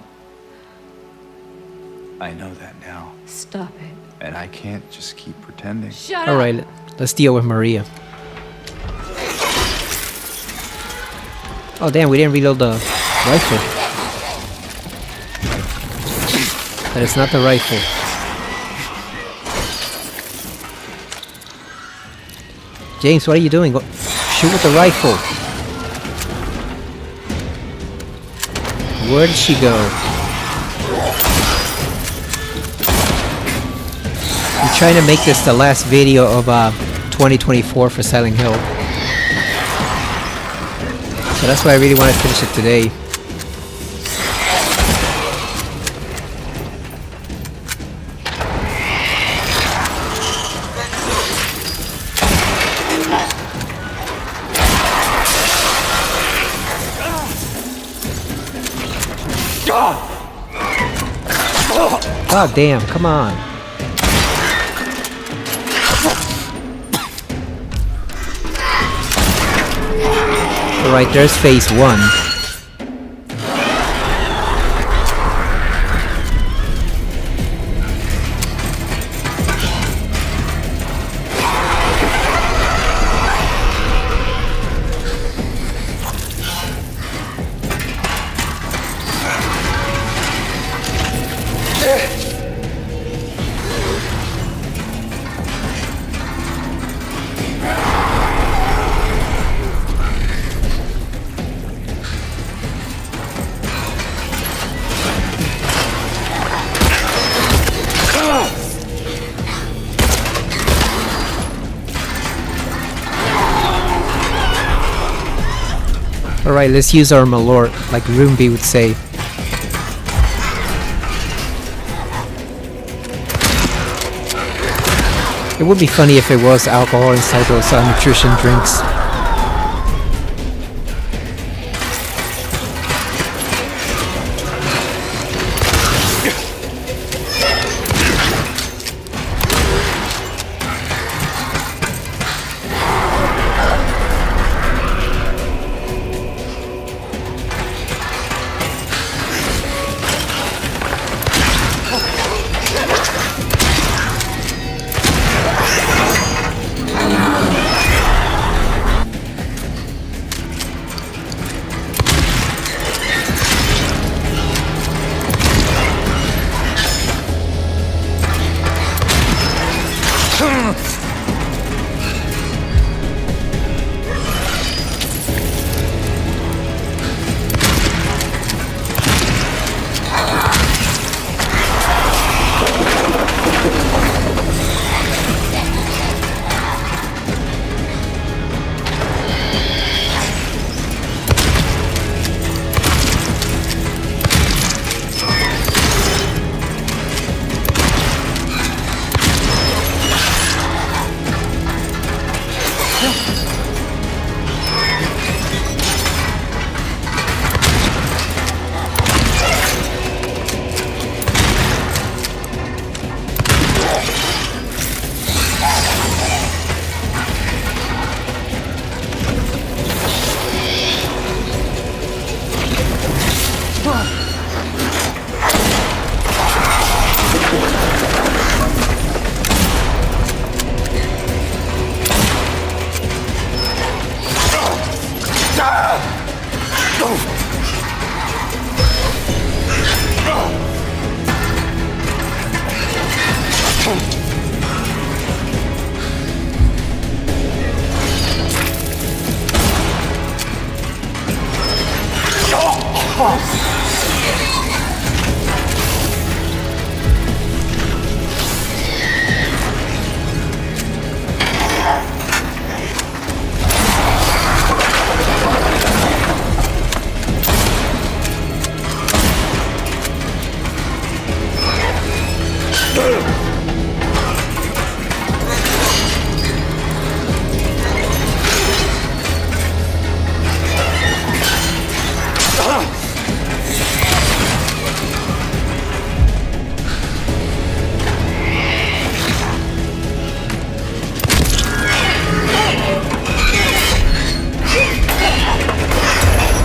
I know that now. Stop it. And I can't just keep pretending. Shut All up. right, let's deal with Maria. Oh damn, we didn't reload the rifle. That is not the rifle. James, what are you doing? Shoot with the rifle. Where did she go? I'm trying to make this the last video of 2024 for Silent Hill. So that's why I really want to finish it today. God damn, come on. Alright, there's phase 1. Alright, let's use our malort, like Roomby would say. It would be funny if it was alcohol inside those nutrition drinks.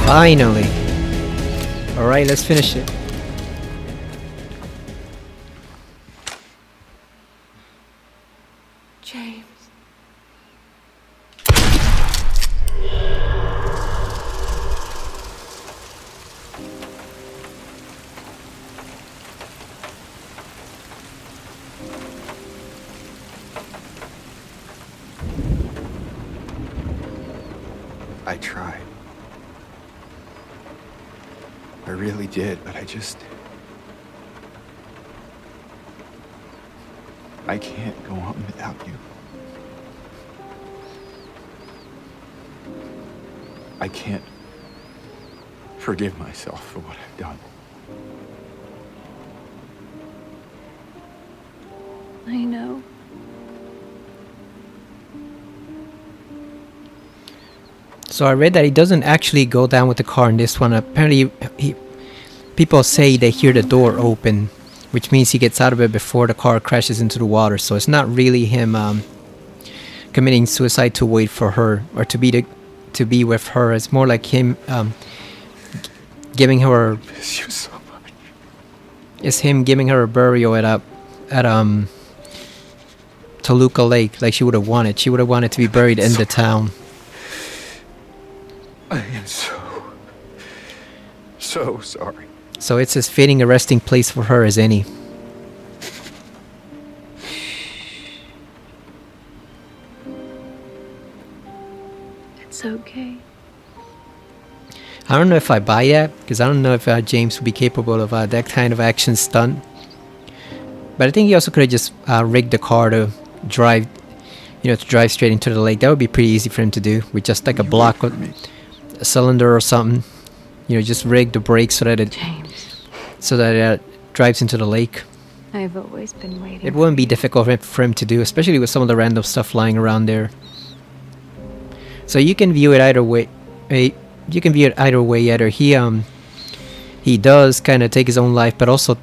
Finally. Alright, let's finish it. James. I tried. I really did, but I can't go on without you. I can't forgive myself for what I've done. I know. So I read that he doesn't actually go down with the car in this one. Apparently, people say they hear the door open which means he gets out of it before the car crashes into the water. So it's not really him committing suicide to wait for her or to be with her. It's more like him giving her. Miss you so much. It's him giving her a burial at Toluca Lake, like she would have wanted. She would have wanted to be buried in the town. I am so sorry. So it's as fitting a resting place for her as any. It's okay. I don't know if I buy that, because I don't know if James would be capable of that kind of action stunt. But I think he also could have just rigged the car to drive, to drive straight into the lake. That would be pretty easy for him to do with just like a block, a cylinder or something. Just rig the brakes so that it drives into the lake. I've always been waiting. It wouldn't be difficult for him to do, especially with some of the random stuff lying around there. So you can view it either way. Either he does kind of take his own life, but also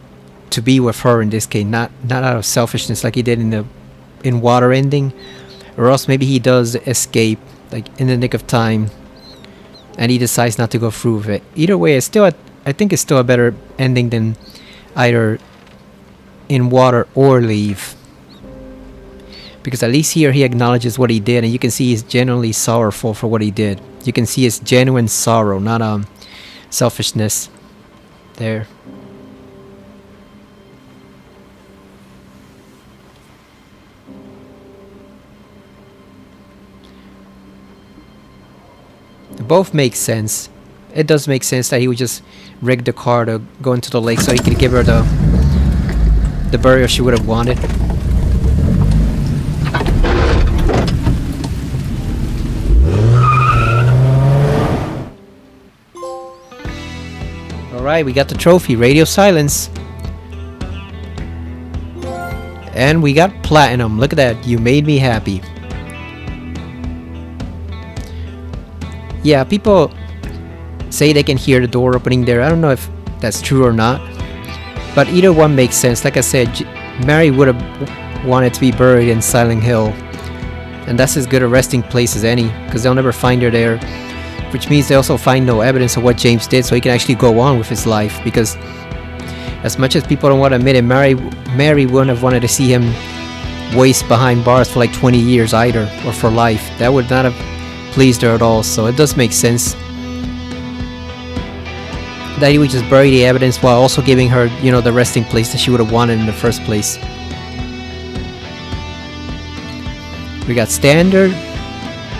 to be with her in this case, not out of selfishness like he did in Water ending, or else maybe he does escape like in the nick of time, and he decides not to go through with it. Either way, I think it's still a better ending than either in Water or Leave, because at least here he acknowledges what he did, and you can see he's genuinely sorrowful for what he did. You can see his genuine sorrow, not selfishness there. Both make sense. It does make sense that he would just rig the car to go into the lake so he could give her the burial she would have wanted. Alright, we got the trophy, Radio Silence. And we got Platinum. Look at that, You Made Me Happy. Yeah, people say they can hear the door opening there. I don't know if that's true or not. But either one makes sense. Like I said, Mary would have wanted to be buried in Silent Hill. And that's as good a resting place as any, because they'll never find her there. Which means they also find no evidence of what James did, so he can actually go on with his life. Because as much as people don't want to admit it, Mary wouldn't have wanted to see him waste behind bars for like 20 years either, or for life. That would not have pleased her at all, so it does make sense that he would just bury the evidence while also giving her, the resting place that she would have wanted in the first place. We got Standard,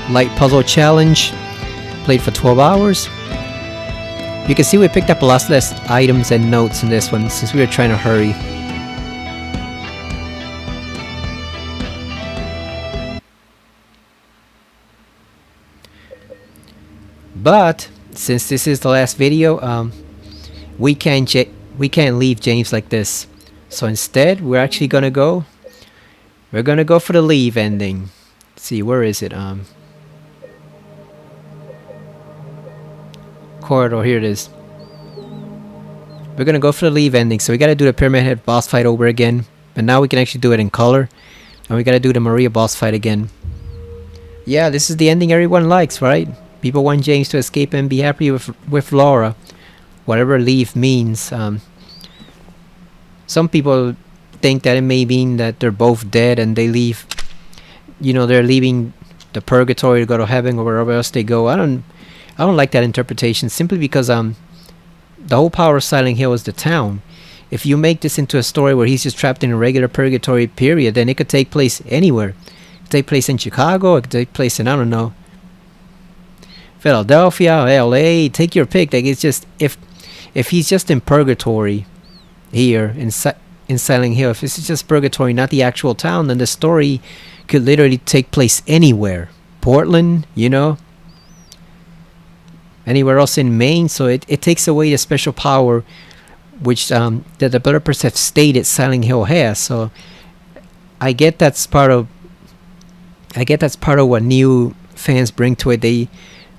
Light Puzzle Challenge, played for 12 hours. You can see we picked up a lot less items and notes in this one since we were trying to hurry. But since this is the last video, we can't leave James like this. So instead, we're actually gonna go. We're gonna go for the Leave ending. Let's see, where is it? Corridor. Here it is. We're gonna go for the Leave ending. So we gotta do the Pyramid Head boss fight over again, but now we can actually do it in color, and we gotta do the Maria boss fight again. Yeah, this is the ending everyone likes, right? People want James to escape and be happy with Laura, whatever Leave means. Some people think that it may mean that they're both dead and they leave. They're leaving the purgatory to go to heaven or wherever else they go. I don't like that interpretation, simply because the whole power of Silent Hill is the town. If you make this into a story where he's just trapped in a regular purgatory period, then it could take place anywhere. It could take place in Chicago. It could take place in, I don't know, Philadelphia, LA, take your pick. Like, it's just, if he's just in purgatory here in Silent Hill, if it's just purgatory, not the actual town, then the story could literally take place anywhere. Portland, anywhere else in Maine. So it takes away the special power which the developers have stated Silent Hill has. So I get that's part of what new fans bring to it.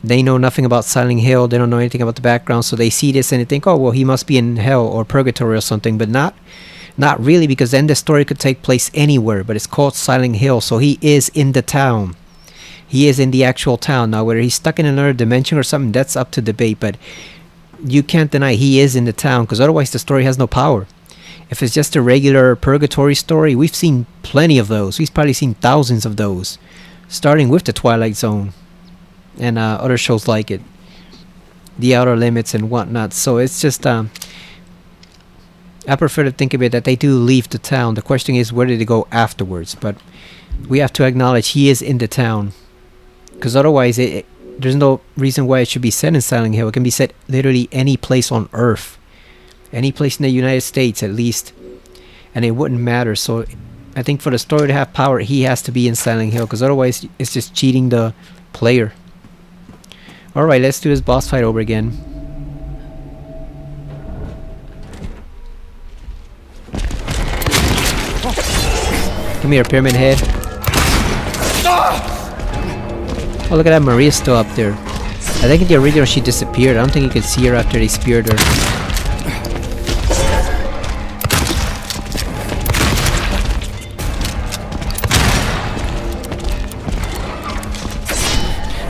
They know nothing about Silent Hill. They don't know anything about the background, so they see this and they think, oh well, he must be in hell or purgatory or something, but not Not really, because then the story could take place anywhere, but it's called Silent Hill, so he is in the town. He is in the actual town. Now, whether he's stuck in another dimension or something, that's up to debate, but you can't deny he is in the town, because otherwise the story has no power. If it's just a regular purgatory story, we've seen plenty of those. We've probably seen thousands of those, starting with the Twilight Zone and other shows like it, The Outer Limits and whatnot. So it's just I prefer to think of it that they do leave the town. The question is, where did they go afterwards? But we have to acknowledge he is in the town, because otherwise there's no reason why it should be set in Silent Hill. It can be set literally any place on Earth, any place in the United States at least, and it wouldn't matter. So I think for the story to have power, he has to be in Silent Hill, because otherwise it's just cheating the player. Alright, let's do this boss fight over again. Come here, Pyramid Head. Oh, look at that, Maria's still up there. I think in the original she disappeared. I don't think you could see her after they speared her.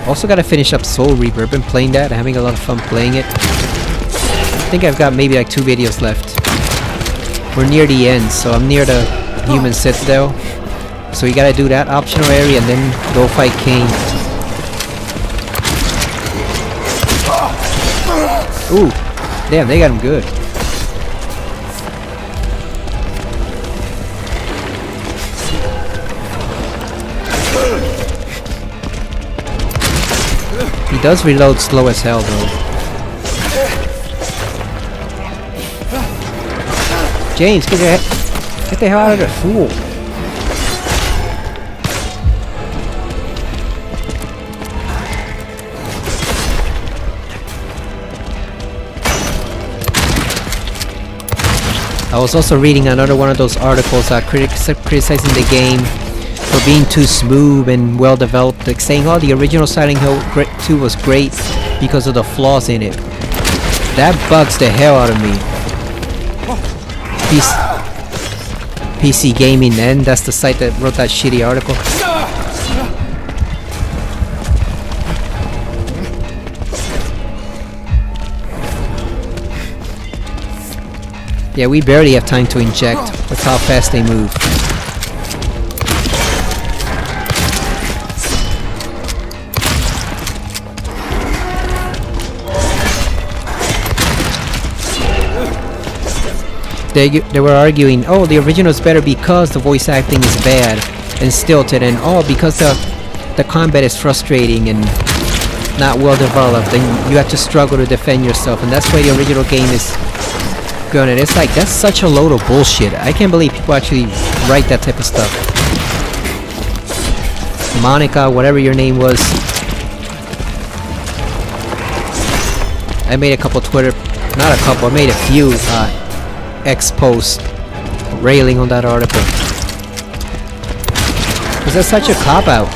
Also gotta finish up Soul Reaper. I've been playing that, having a lot of fun playing it. I think I've got maybe like 2 videos left. We're near the end, so I'm near the Human Citadel. So you gotta do that optional area and then go fight Kane. Ooh, damn, they got him good. He does reload slow as hell though. James, get the hell out of there, fool. I was also reading another one of those articles criticizing the game for being too smooth and well developed, like saying, oh, the original Silent Hill 2 was great because of the flaws in it. That bugs the hell out of me. PC Gaming N, that's the site that wrote that shitty article. Yeah, we barely have time to inject. That's how fast they move. They were arguing, oh, the original is better because the voice acting is bad and stilted, and oh, because the combat is frustrating and not well developed, and you have to struggle to defend yourself, and that's why the original game is good. And it's like, that's such a load of bullshit. I can't believe people actually write that type of stuff. Monica, whatever your name was. I made a couple not a couple, I made a few X-posts railing on that article. Because that's such a cop-out.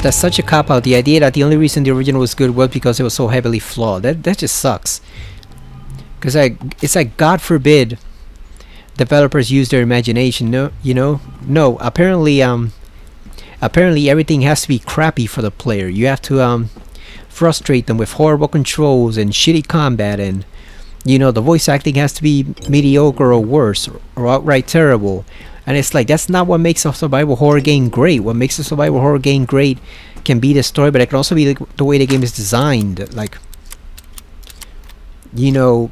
That's such a cop-out. The idea that the only reason the original was good was because it was so heavily flawed. That just sucks. Because it's like, God forbid developers use their imagination. No, you know, no. Apparently everything has to be crappy for the player. You have to frustrate them with horrible controls and shitty combat, and you know, the voice acting has to be mediocre or worse or outright terrible. And it's like, that's not what makes a survival horror game great. What makes a survival horror game great can be the story, but it can also be like the way the game is designed. Like, you know,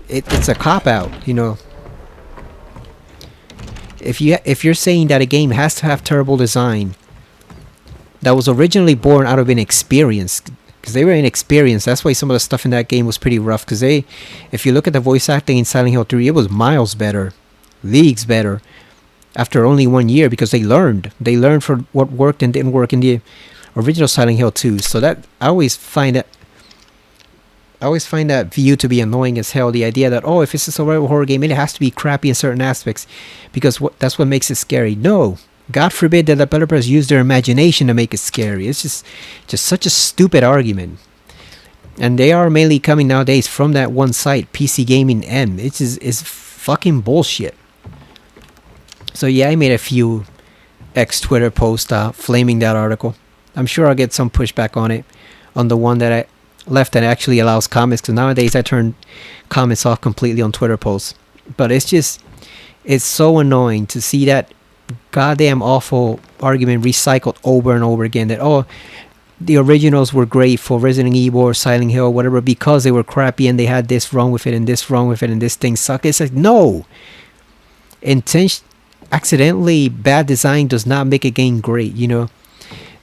it's a cop-out, you know. If you're saying that a game has to have terrible design that was originally born out of inexperience, because they were inexperienced, that's why some of the stuff in that game was pretty rough. Because if you look at the voice acting in Silent Hill 3, it was miles better, leagues better, after only 1 year, because they learned for what worked and didn't work in the original Silent Hill 2. So that, I always find that I always find that view to be annoying as hell. The idea that, oh, if it's a survival horror game, it has to be crappy in certain aspects because that's what makes it scary. No, God forbid the developers use their imagination to make it scary. It's just such a stupid argument. And they are mainly coming nowadays from that one site, PC Gaming M. It's fucking bullshit. So yeah, I made a few ex-Twitter posts flaming that article. I'm sure I'll get some pushback on it, on the one that I left that actually allows comments, because nowadays I turn comments off completely on Twitter posts. But it's so annoying to see that goddamn awful argument recycled over and over again, that oh, the originals were great for Resident Evil or Silent Hill or whatever because they were crappy and they had this wrong with it and this wrong with it and this thing sucked. It's like, no, accidentally bad design does not make a game great. You know,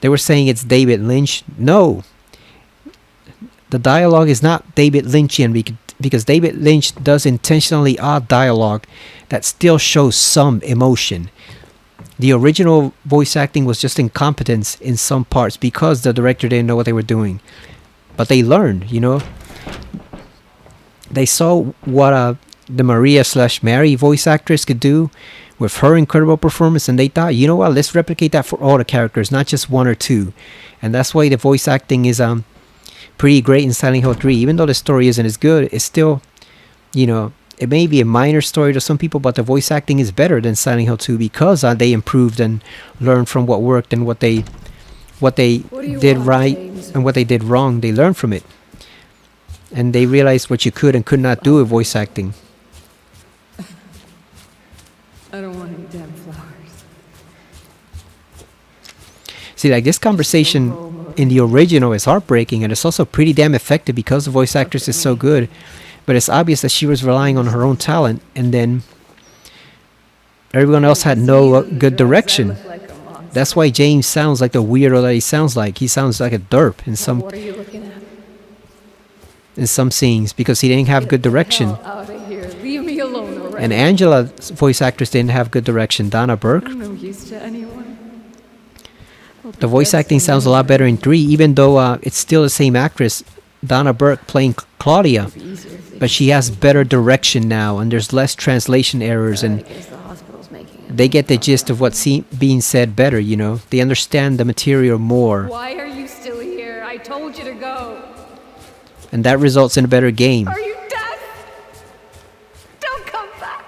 they were saying it's David Lynch. No, the dialogue is not David Lynchian because David Lynch does intentionally odd dialogue that still shows some emotion. The original voice acting was just incompetence in some parts because the director didn't know what they were doing. But they learned, you know. They saw what the Maria/Mary voice actress could do with her incredible performance, and they thought, you know what, let's replicate that for all the characters, not just one or two. And that's why the voice acting is pretty great in Silent Hill 3. Even though the story isn't as good, it's still, you know, it may be a minor story to some people, but the voice acting is better than Silent Hill 2 because they improved and learned from what worked and what they did right and what they did wrong. They learned from it, and they realized what you could and could not do with voice acting. I don't want any damn flowers. See, like this conversation in the original is heartbreaking, and it's also pretty damn effective because the voice actress is so good. But it's obvious that she was relying on her own talent, and then everyone else had no good direction. That's why James sounds like the weirdo that he sounds like. He sounds like a derp in some What are you looking at? in some scenes because he didn't have good direction. Out of here. Leave me alone already. And Angela's voice actress didn't have good direction. Donna Burke. I'm no use to anyone. The voice acting sounds a lot better in 3, even though it's still the same actress, Donna Burke, playing Claudia. But she has better direction now, and there's less translation errors, and they get the gist of what's being said better, you know. They understand the material more. Why are you still here? I told you to go. And that results in a better game. Are you deaf? Don't come back.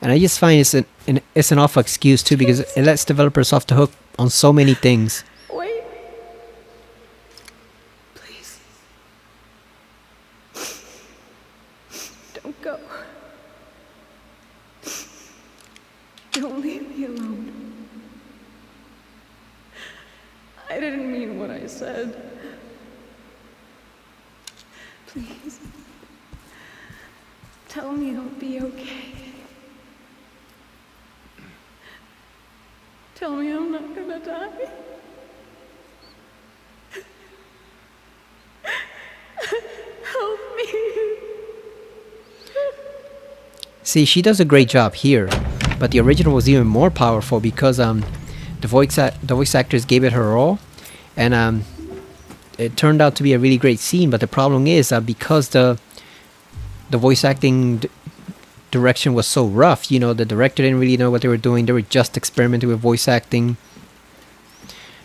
And I just find it's an awful excuse too, because it lets developers off the hook on so many things. Wait. Please. Don't go. Don't leave me alone. I didn't mean what I said. Please. Tell me it'll be okay. Tell me I'm not gonna die. Help me. See, she does a great job here, but the original was even more powerful because the voice actors gave it her all, and it turned out to be a really great scene. But the problem is because the voice acting direction was so rough, you know, the director didn't really know what they were doing. They were just experimenting with voice acting.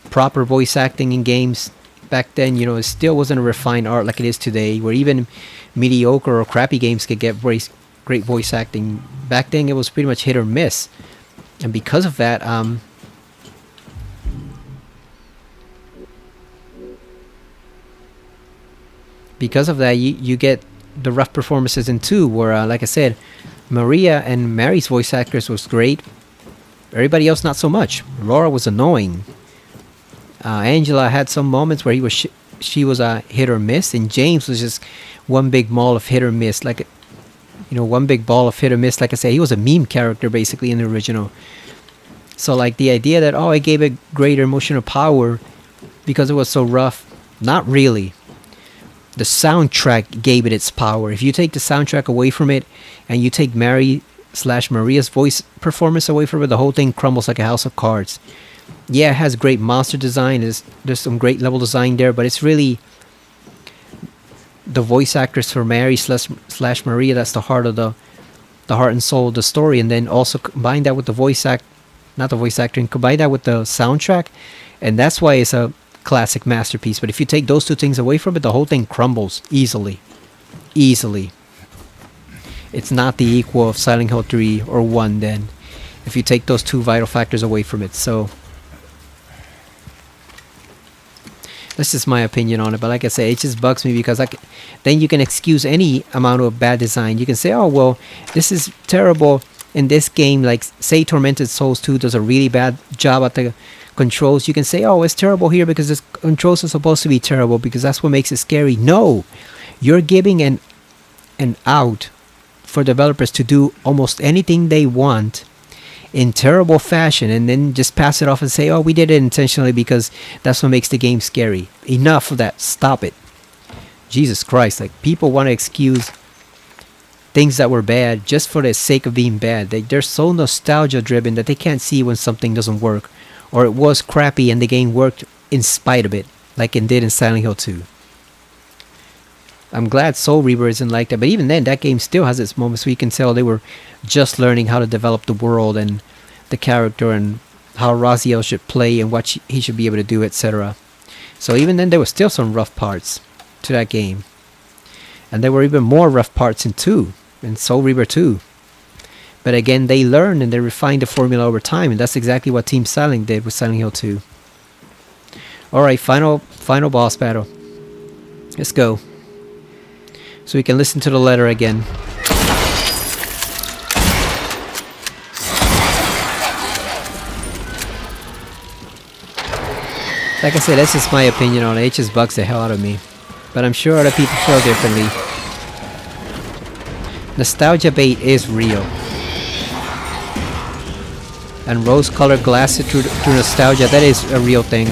Proper voice acting in games back then, you know, it still wasn't a refined art like it is today, where even mediocre or crappy games could get great voice acting. Back then it was pretty much hit or miss, and because of that you get the rough performances in 2, where like I said, Maria and Mary's voice actress was great. Everybody else not so much. Laura was annoying. Angela had some moments where she was a hit or miss, and James was just one big ball of hit or miss, like, you know, one big ball of hit or miss. Like I said, he was a meme character basically in the original. So like the idea that, oh, I gave it greater emotional power because it was so rough, not really. The soundtrack gave it its power. If you take the soundtrack away from it and you take Mary/Maria's voice performance away from it, the whole thing crumbles like a house of cards. Yeah, it has great monster design. There's some great level design there, but it's really the voice actress for Mary slash Maria. That's the heart of the heart and soul of the story, and then also combine that with the not the voice acting, combine that with the soundtrack, and that's why it's a classic masterpiece. But if you take those two things away from it, the whole thing crumbles easily. It's not the equal of Silent Hill 3 or 1 then, if you take those two vital factors away from it. So that's just my opinion on it. But like I said, it just bugs me because then you can excuse any amount of bad design. You can say, oh well, this is terrible in this game, like say Tormented Souls 2 does a really bad job at the controls. You can say, oh, it's terrible here because the controls are supposed to be terrible because that's what makes it scary. No, you're giving an out for developers to do almost anything they want in terrible fashion, and then just pass it off and say, oh, we did it intentionally because that's what makes the game scary. Enough of that. Stop it. Jesus Christ, like, people want to excuse things that were bad just for the sake of being bad. They're so nostalgia driven that they can't see when something doesn't work, or it was crappy and the game worked in spite of it, like it did in Silent Hill 2. I'm glad Soul Reaver isn't like that, but even then, that game still has its moments where you can tell they were just learning how to develop the world and the character and how Raziel should play and what he should be able to do, etc. So even then, there were still some rough parts to that game. And there were even more rough parts in Soul Reaver 2. But again, they learned and they refined the formula over time, and that's exactly what Team Silent did with Silent Hill 2. Alright, final boss battle. Let's go. So we can listen to the letter again. Like I said, that's just my opinion on it. It just bugs the hell out of me. But I'm sure other people feel differently. Nostalgia bait is real. And rose-colored glasses through nostalgia, that is a real thing.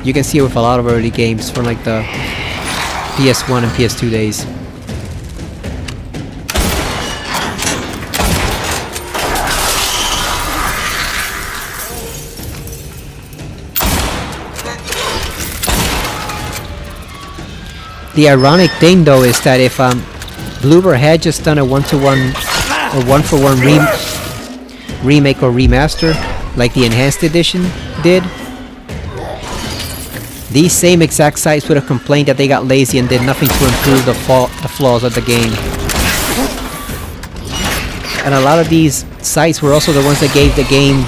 You can see it with a lot of early games from like the PS1 and PS2 days. The ironic thing though is that if Bloober had just done a 1-to-1 or 1-for-1 remake or remaster like the enhanced edition did, these same exact sites would have complained that they got lazy and did nothing to improve the flaws of the game. And a lot of these sites were also the ones that gave the game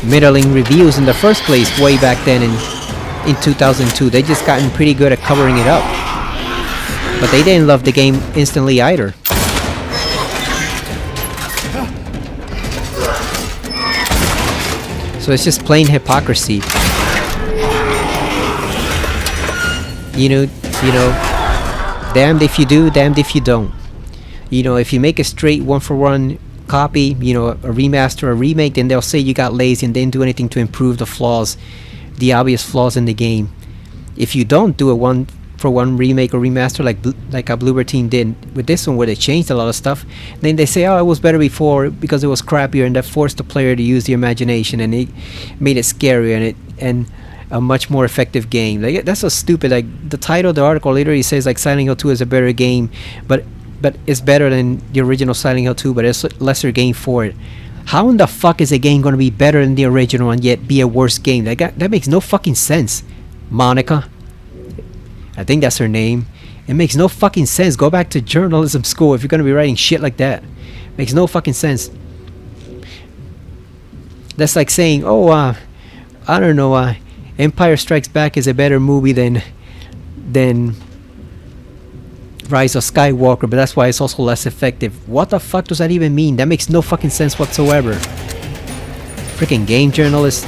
middling reviews in the first place way back then in 2002. They just gotten pretty good at covering it up. But they didn't love the game instantly either. So it's just plain hypocrisy. You know, damned if you do, damned if you don't. You know, if you make a straight 1-for-1 copy, you know, a remaster or remake, then they'll say you got lazy and didn't do anything to improve the flaws, the obvious flaws in the game. If you don't do a 1-for-1 remake or remaster like a Bloober team did with this one, where they changed a lot of stuff, then they say, oh, it was better before because it was crappier, and that forced the player to use the imagination and it made it scarier and a much more effective game. Like, that's so stupid. Like, the title of the article literally says like Silent Hill 2 is a better game, but it's better than the original Silent Hill 2, but it's a lesser game for it. How in the fuck is a game going to be better than the original and yet be a worse game? Like, that makes no fucking sense. Monica, I think that's her name. It makes no fucking sense. Go back to journalism school if you're going to be writing shit like that. Makes no fucking sense. That's like saying, oh, I don't know, Empire Strikes Back is a better movie than Rise of Skywalker, but that's why it's also less effective. What the fuck does that even mean? That makes no fucking sense whatsoever. Freaking game journalists.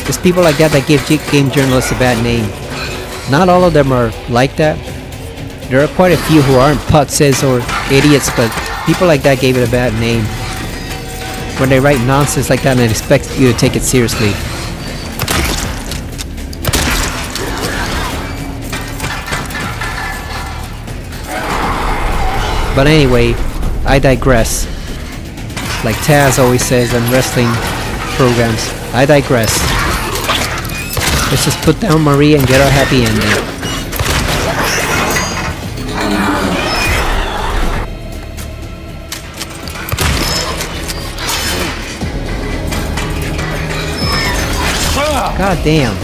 There's people like that give game journalists a bad name. Not all of them are like that. There are quite a few who aren't putzes or idiots, but people like that gave it a bad name. When they write nonsense like that and expect you to take it seriously. But anyway, I digress. Like Taz always says on wrestling programs, I digress. Let's just put down Maria and get our happy ending. God damn.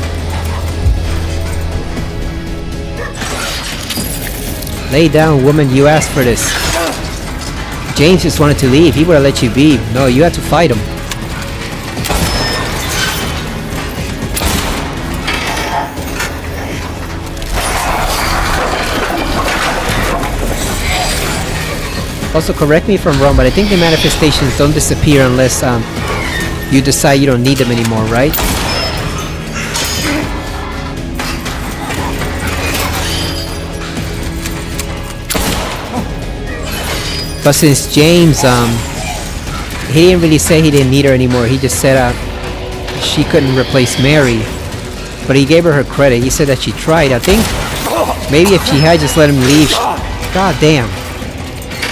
Lay down, woman. You asked for this. James just wanted to leave. He would have let you be. No, you had to fight him. Also, correct me if I'm wrong, but I think the manifestations don't disappear unless you decide you don't need them anymore, right? But since James, he didn't really say he didn't need her anymore. He just said she couldn't replace Mary. But he gave her credit. He said that she tried. I think maybe if she had just let him leave. God damn.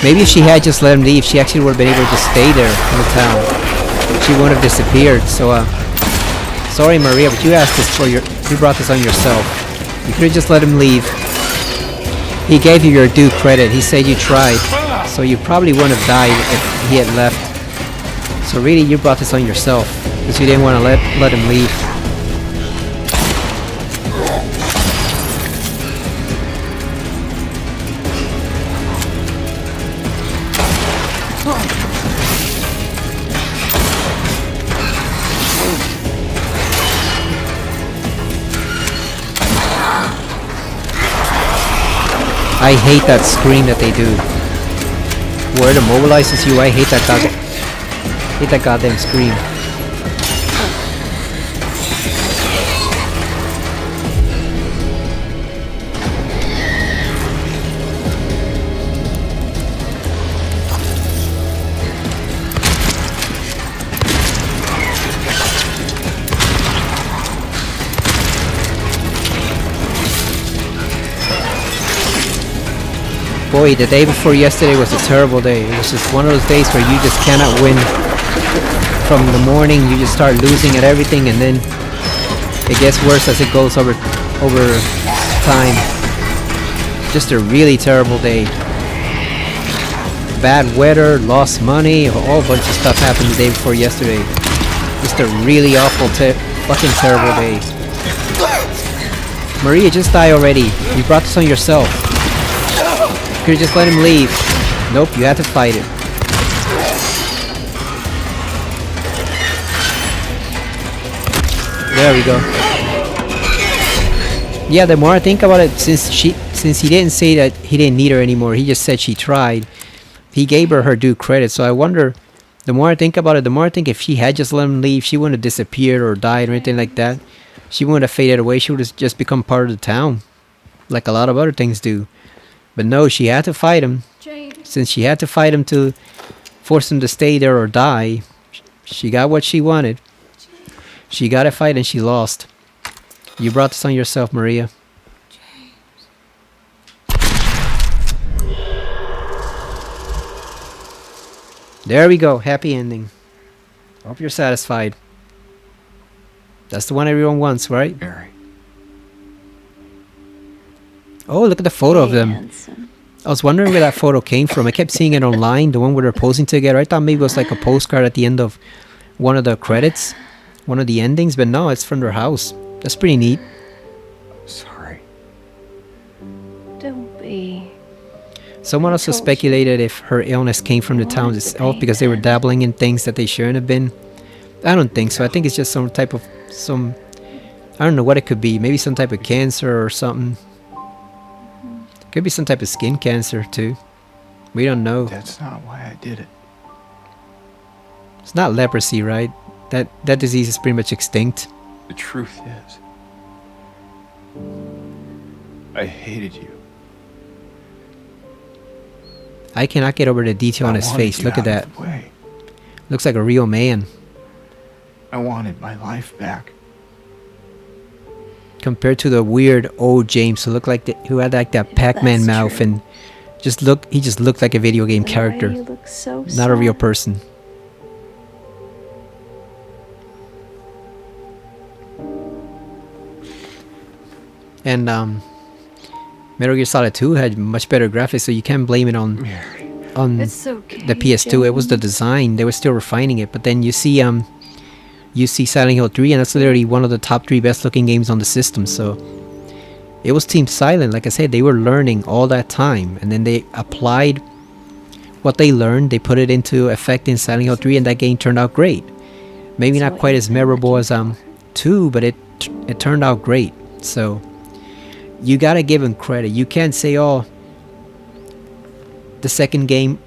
Maybe if she had just let him leave, she actually would have been able to stay there in the town. She wouldn't have disappeared. So, sorry, Maria, but you asked this for you brought this on yourself. You could have just let him leave. He gave you your due credit. He said you tried. So you probably wouldn't have died if he had left. So really, you brought this on yourself because you didn't want to let him leave. I hate that scream that they do. Where it immobilizes you, I hate that goddamn scream. Boy, the day before yesterday was a terrible day. It was just one of those days where you just cannot win. From the morning, you just start losing at everything, and then it gets worse as it goes over time. Just a really terrible day. Bad weather, lost money, a whole bunch of stuff happened the day before yesterday. Just a really awful, fucking terrible day. Maria, just die already. You brought this on yourself. You could have just let him leave. Nope, you had to fight it. There we go. Yeah, the more I think about it, since he didn't say that he didn't need her anymore, he just said she tried. He gave her due credit, so I wonder, the more I think about it, the more I think if she had just let him leave, she wouldn't have disappeared or died or anything like that. She wouldn't have faded away. She would have just become part of the town, like a lot of other things do. But no, she had to fight him. James. Since she had to fight him to force him to stay there or die, she got what she wanted. She got a fight and she lost. You brought this on yourself, Maria. There we go. Happy ending. Hope you're satisfied. That's the one everyone wants, right? Mary. Oh, look at the photo of them. I was wondering where that photo came from. I kept seeing it online, the one where they're posing together. I thought maybe it was like a postcard at the end of one of the credits, one of the endings, but no, it's from their house. That's pretty neat. Sorry. Don't be. Someone also speculated if her illness came from the town itself because they were dabbling in things that they shouldn't have been. I don't think so. I think it's just some type of, I don't know what it could be. Maybe some type of cancer or something. Could be some type of skin cancer too. We don't know. That's not why I did it. It's not leprosy, right? That disease is pretty much extinct. The truth is, I hated you. I cannot get over the detail on his face. Look at that. Looks like a real man. I wanted my life back. Compared to the weird old James who looked like who had like that Pac-Man mouth and he just looked like a video game character, not a real person. And Metal Gear Solid 2 had much better graphics, so you can't blame it on It's okay, the PS2. It was the design; they were still refining it. But then you see you see Silent Hill 3, and that's literally one of the top 3 best looking games on the system. So it was Team Silent. Like I said, they were learning all that time, and then they applied what they learned, they put it into effect in Silent Hill 3, and that game turned out great. Maybe not quite as memorable as 2, but it turned out great. So you gotta give them credit. You can't say, oh, the second game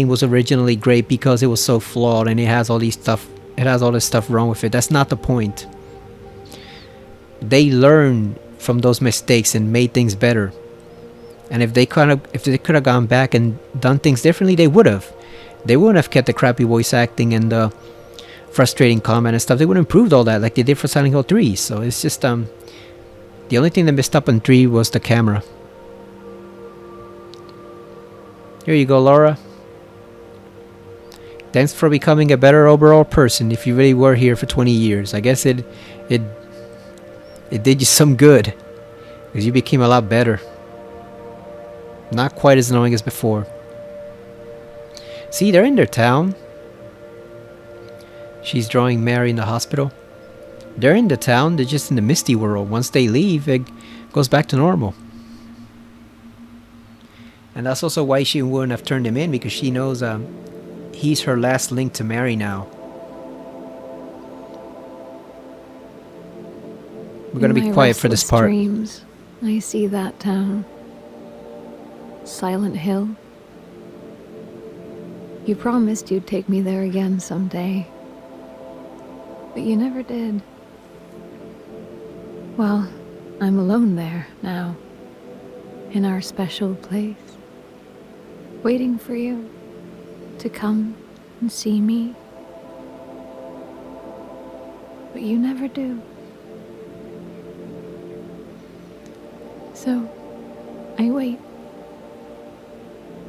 was originally great because it was so flawed and it has all this stuff wrong with it. That's not the point. They learned from those mistakes and made things better. And if they could have gone back and done things differently, they would have. They wouldn't have kept the crappy voice acting and the frustrating combat and stuff. They would have improved all that like they did for Silent Hill 3. So it's just the only thing that messed up in 3 was the camera. Here you go, Laura. Thanks for becoming a better overall person if you really were here for 20 years. I guess it did you some good, because you became a lot better. Not quite as annoying as before. See, they're in their town. She's drawing Mary in the hospital. They're in the town, they're just in the misty world. Once they leave, it goes back to normal. And that's also why she wouldn't have turned him in, because she knows he's her last link to Mary now. We're gonna be quiet for this part. Dreams, I see that town. Silent Hill. You promised you'd take me there again someday. But you never did. Well, I'm alone there now. In our special place. Waiting for you to come and see me. But you never do. So, I wait.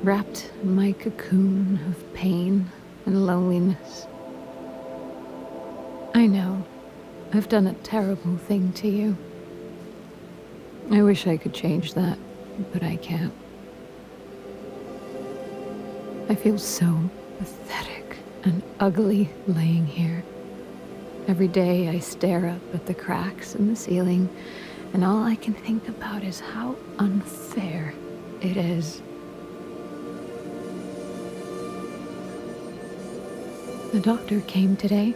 Wrapped in my cocoon of pain and loneliness. I know, I've done a terrible thing to you. I wish I could change that, but I can't. I feel so pathetic and ugly laying here. Every day I stare up at the cracks in the ceiling, and all I can think about is how unfair it is. The doctor came today.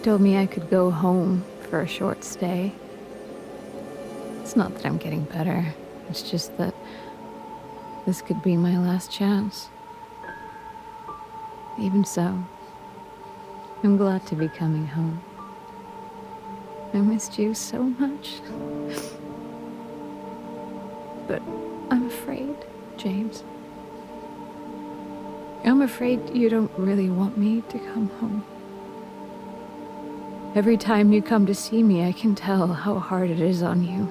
Told me I could go home for a short stay. It's not that I'm getting better. It's just that this could be my last chance. Even so, I'm glad to be coming home. I missed you so much. But I'm afraid, James. I'm afraid you don't really want me to come home. Every time you come to see me, I can tell how hard it is on you.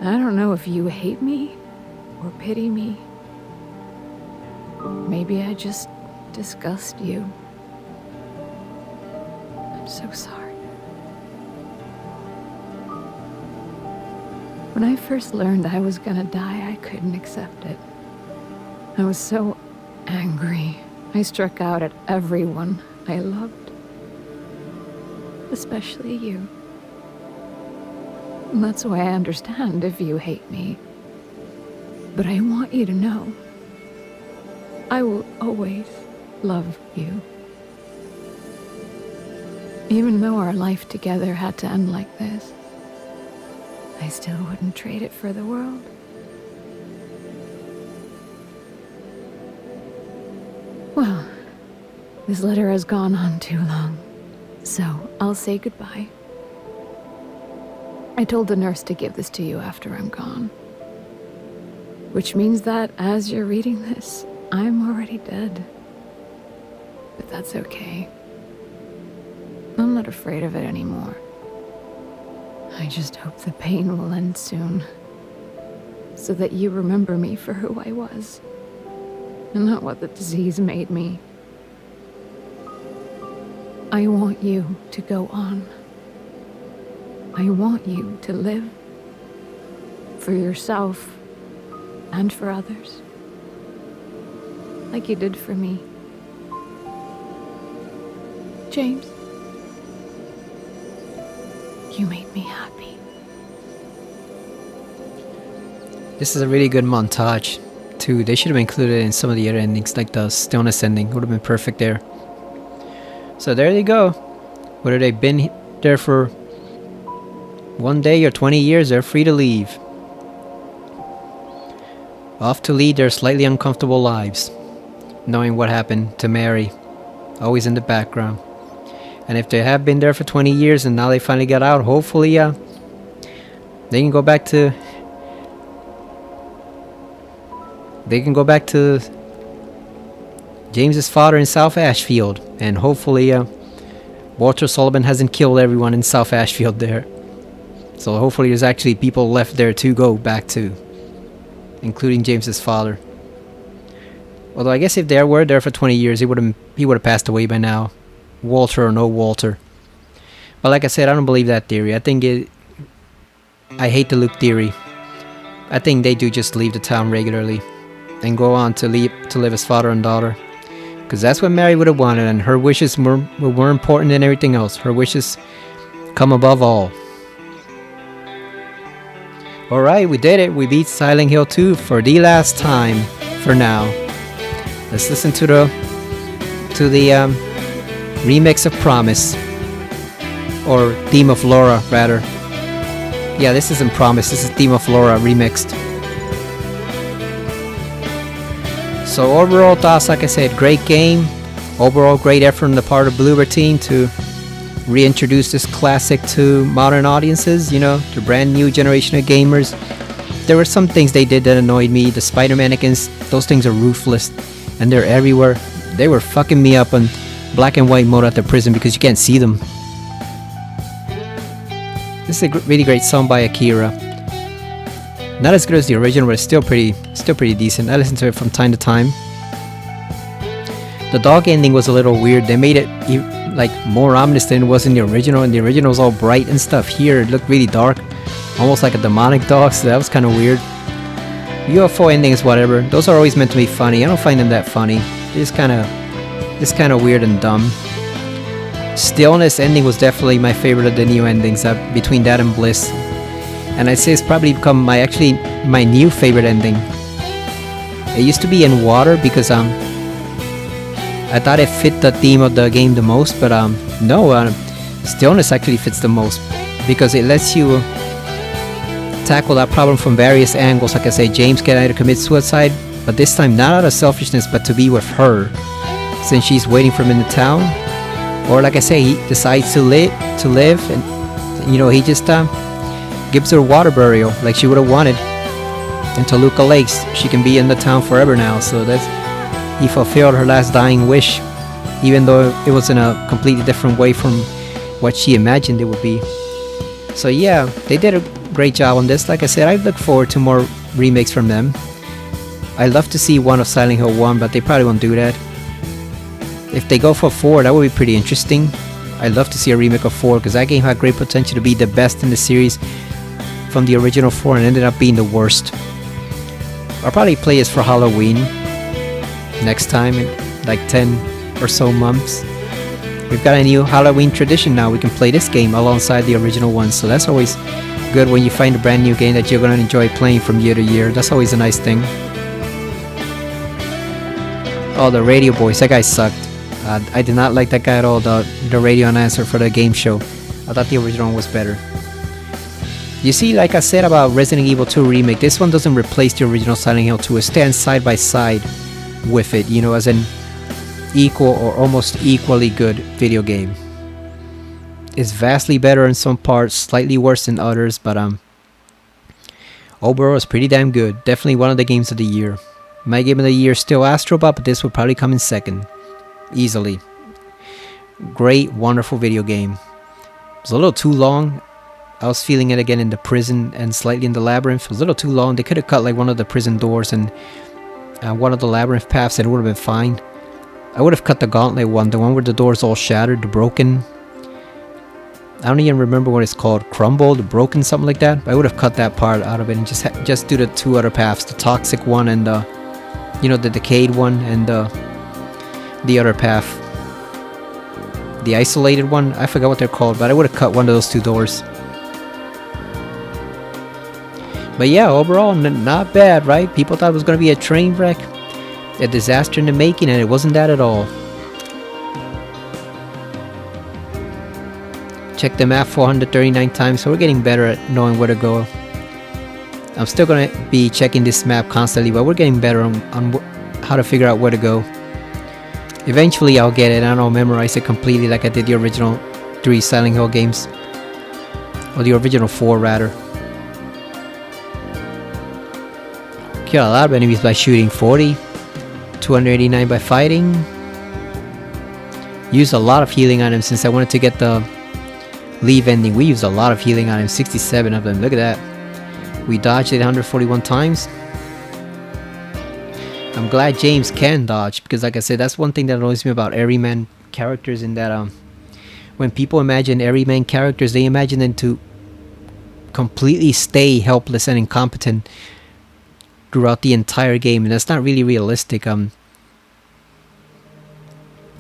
I don't know if you hate me or pity me. Maybe I just disgust you. I'm so sorry. When I first learned I was gonna die, I couldn't accept it. I was so angry. I struck out at everyone I loved. Especially you. And that's why I understand if you hate me. But I want you to know, I will always love you. Even though our life together had to end like this, I still wouldn't trade it for the world. Well, this letter has gone on too long, so I'll say goodbye. I told the nurse to give this to you after I'm gone. Which means that as you're reading this, I'm already dead. But that's okay. I'm not afraid of it anymore. I just hope the pain will end soon, so that you remember me for who I was, and not what the disease made me. I want you to go on. I want you to live. For yourself and for others. Like you did for me. James, you made me happy. This is a really good montage, too. They should have included it in some of the other endings, like the Stillness ending. Would have been perfect there. So there they go. Whether they've been there for 1 day or 20 years, they're free to leave. Off to lead their slightly uncomfortable lives, knowing what happened to Mary, always in the background. And if they have been there for 20 years and now they finally got out, hopefully they can go back to James's father in South Ashfield, and hopefully Walter Sullivan hasn't killed everyone in South Ashfield there. So hopefully there's actually people left there to go back to, including James's father. Although I guess if they were there for 20 years, he would have passed away by now, Walter or no Walter. But like I said, I don't believe that theory. I hate the Luke theory. I think they do just leave the town regularly and go on to live as father and daughter, because that's what Mary would have wanted, and her wishes were more important than everything else. Her wishes come above all. Alright, we did it. We beat Silent Hill 2 for the last time for now. Let's listen to the remix of Promise, or Theme of Laura rather. Yeah, this isn't Promise, this is Theme of Laura remixed. So overall thoughts, like I said, great game. Overall great effort on the part of Bloober team to reintroduce this classic to modern audiences, to brand new generation of gamers. There were some things they did that annoyed me. The spider mannequins, those things are ruthless and they're everywhere. They were fucking me up on black and white mode at the prison because you can't see them. This is a really great song by Akira. Not as good as the original, but it's still pretty decent. I listen to it from time to time. The dog ending was a little weird. They made it like more ominous than it was in the original, and the original was all bright and stuff. Here it looked really dark, almost like a demonic dog, so that was kind of weird. UFO endings, whatever, those are always meant to be funny. I don't find them that funny. It's kind of weird and dumb. Stillness ending was definitely my favorite of the new endings, between that and Bliss. And I'd say it's probably become my new favorite ending. It used to be in water because I thought it fit the theme of the game the most, but no, Stillness actually fits the most because it lets you tackle that problem from various angles. Like I say, James can either commit suicide, but this time not out of selfishness, but to be with her, since she's waiting for him in the town. Or like I say, he decides to live, and he just gives her water burial like she would have wanted. And Toluca Lakes, she can be in the town forever now. So he fulfilled her last dying wish, even though it was in a completely different way from what she imagined it would be. So yeah, they did a great job on this. Like I said, I look forward to more remakes from them. I'd love to see one of Silent Hill 1, but they probably won't do that. If they go for 4, that would be pretty interesting. I'd love to see a remake of 4, because that game had great potential to be the best in the series from the original 4 and ended up being the worst. I'll probably play this for Halloween next time in like 10 or so months. We've got a new Halloween tradition now. We can play this game alongside the original one, so that's always good when you find a brand new game that you're going to enjoy playing from year to year. That's always a nice thing. Oh, the radio voice, that guy sucked. I did not like that guy at all, the radio announcer for the game show. I thought the original one was better. You see, like I said about Resident Evil 2 Remake, this one doesn't replace the original Silent Hill 2. It stands side by side with it, as an equal or almost equally good video game. It's vastly better in some parts, slightly worse in others, but overall it's pretty damn good. Definitely one of the games of the year. My game of the year is still Astrobot, but this will probably come in second. Easily. Great, wonderful video game. It's a little too long. I was feeling it again in the prison and slightly in the labyrinth. It was a little too long. They could have cut like one of the prison doors and one of the labyrinth paths, and it would have been fine. I would have cut the gauntlet one, the one where the door's all shattered, the broken. I don't even remember what it's called, crumbled, broken, something like that. But I would have cut that part out of it and just do the two other paths, the toxic one and the decayed one, and the other path. The isolated one, I forgot what they're called, but I would have cut one of those 2 doors. But yeah, overall, not bad, right? People thought it was going to be a train wreck, a disaster in the making, and it wasn't that at all. Check the map 439 times, so we're getting better at knowing where to go. I'm still going to be checking this map constantly, but we're getting better on how to figure out where to go. Eventually I'll get it, and I'll memorize it completely like I did the original 3 Silent Hill games. Or the original 4 rather. Kill a lot of enemies by shooting 40. 289 by fighting. Used a lot of healing items since I wanted to get the leave ending. We used a lot of healing items, 67 of them, look at that. We dodged it 141 times. I'm glad James can dodge, because like I said, that's one thing that annoys me about everyman characters, in that when people imagine everyman characters, they imagine them to completely stay helpless and incompetent throughout the entire game, and that's not really realistic. I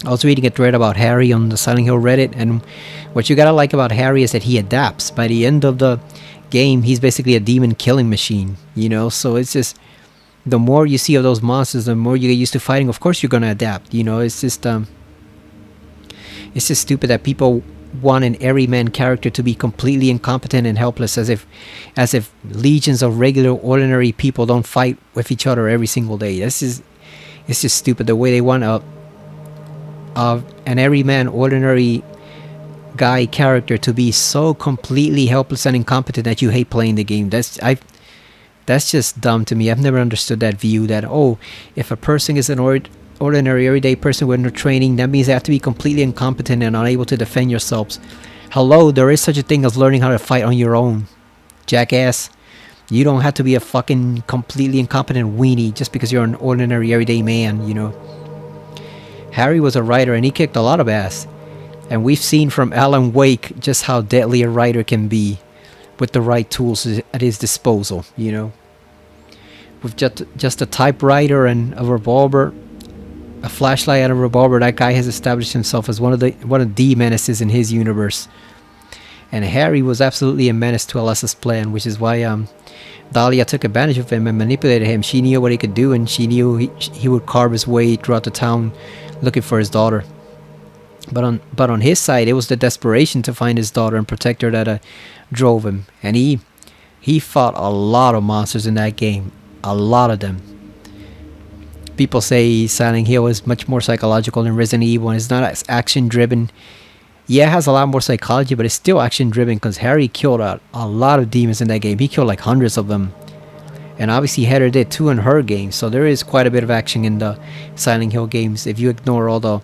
was reading a thread about Harry on the Silent Hill Reddit, and what you gotta like about Harry is that he adapts. By the end of the game, he's basically a demon killing machine, you know. So it's just, the more you see of those monsters, the more you get used to fighting. Of course you're gonna adapt, you know. It's just stupid that people want an everyman character to be completely incompetent and helpless, as if legions of regular ordinary people don't fight with each other every single day. It's just stupid the way they want an everyman ordinary guy character to be so completely helpless and incompetent that you hate playing the game. That's just dumb to me. I've never understood that view, that, oh, if a person is an ordinary everyday person with no training, that means they have to be completely incompetent and unable to defend yourselves. Hello, there is such a thing as learning how to fight on your own, jackass. You don't have to be a fucking completely incompetent weenie just because you're an ordinary everyday man, you know. Harry was a writer and he kicked a lot of ass, and we've seen from Alan Wake just how deadly a writer can be with the right tools at his disposal, you know. With just a typewriter and a revolver, a flashlight and a revolver, that guy has established himself as one of the menaces in his universe. And Harry was absolutely a menace to Alessa's plan, which is why Dahlia took advantage of him and manipulated him. She knew what he could do, and she knew he would carve his way throughout the town looking for his daughter. But on his side, it was the desperation to find his daughter and protect her that drove him. And he fought a lot of monsters in that game, a lot of them. People say Silent Hill is much more psychological than Resident Evil, and it's not as action driven. Yeah, it has a lot more psychology, but it's still action driven, because Harry killed a lot of demons in that game. He killed like hundreds of them. And obviously Heather did too in her game, so there is quite a bit of action in the Silent Hill games. If you ignore all the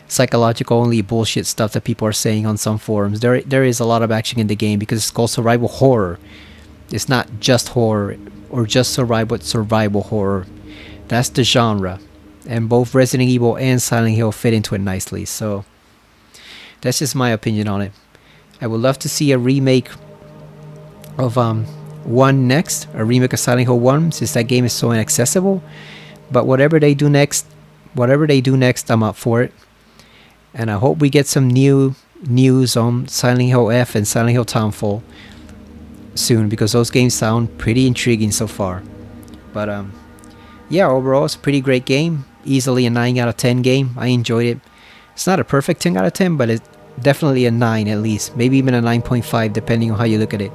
psychological only bullshit stuff that people are saying on some forums, there is a lot of action in the game, because it's called survival horror. It's not just horror or just survival horror. That's the genre, and both Resident Evil and Silent Hill fit into it nicely. So that's just my opinion on it. I would love to see a remake of 1 next, a remake of Silent Hill 1, since that game is so inaccessible. But whatever they do next, I'm up for it. And I hope we get some news on Silent Hill F and Silent Hill Townfall soon, because those games sound pretty intriguing so far. But yeah, overall it's a pretty great game. Easily a 9 out of 10 game. I enjoyed it. It's not a perfect 10 out of 10, but it's definitely a 9 at least. Maybe even a 9.5 depending on how you look at it.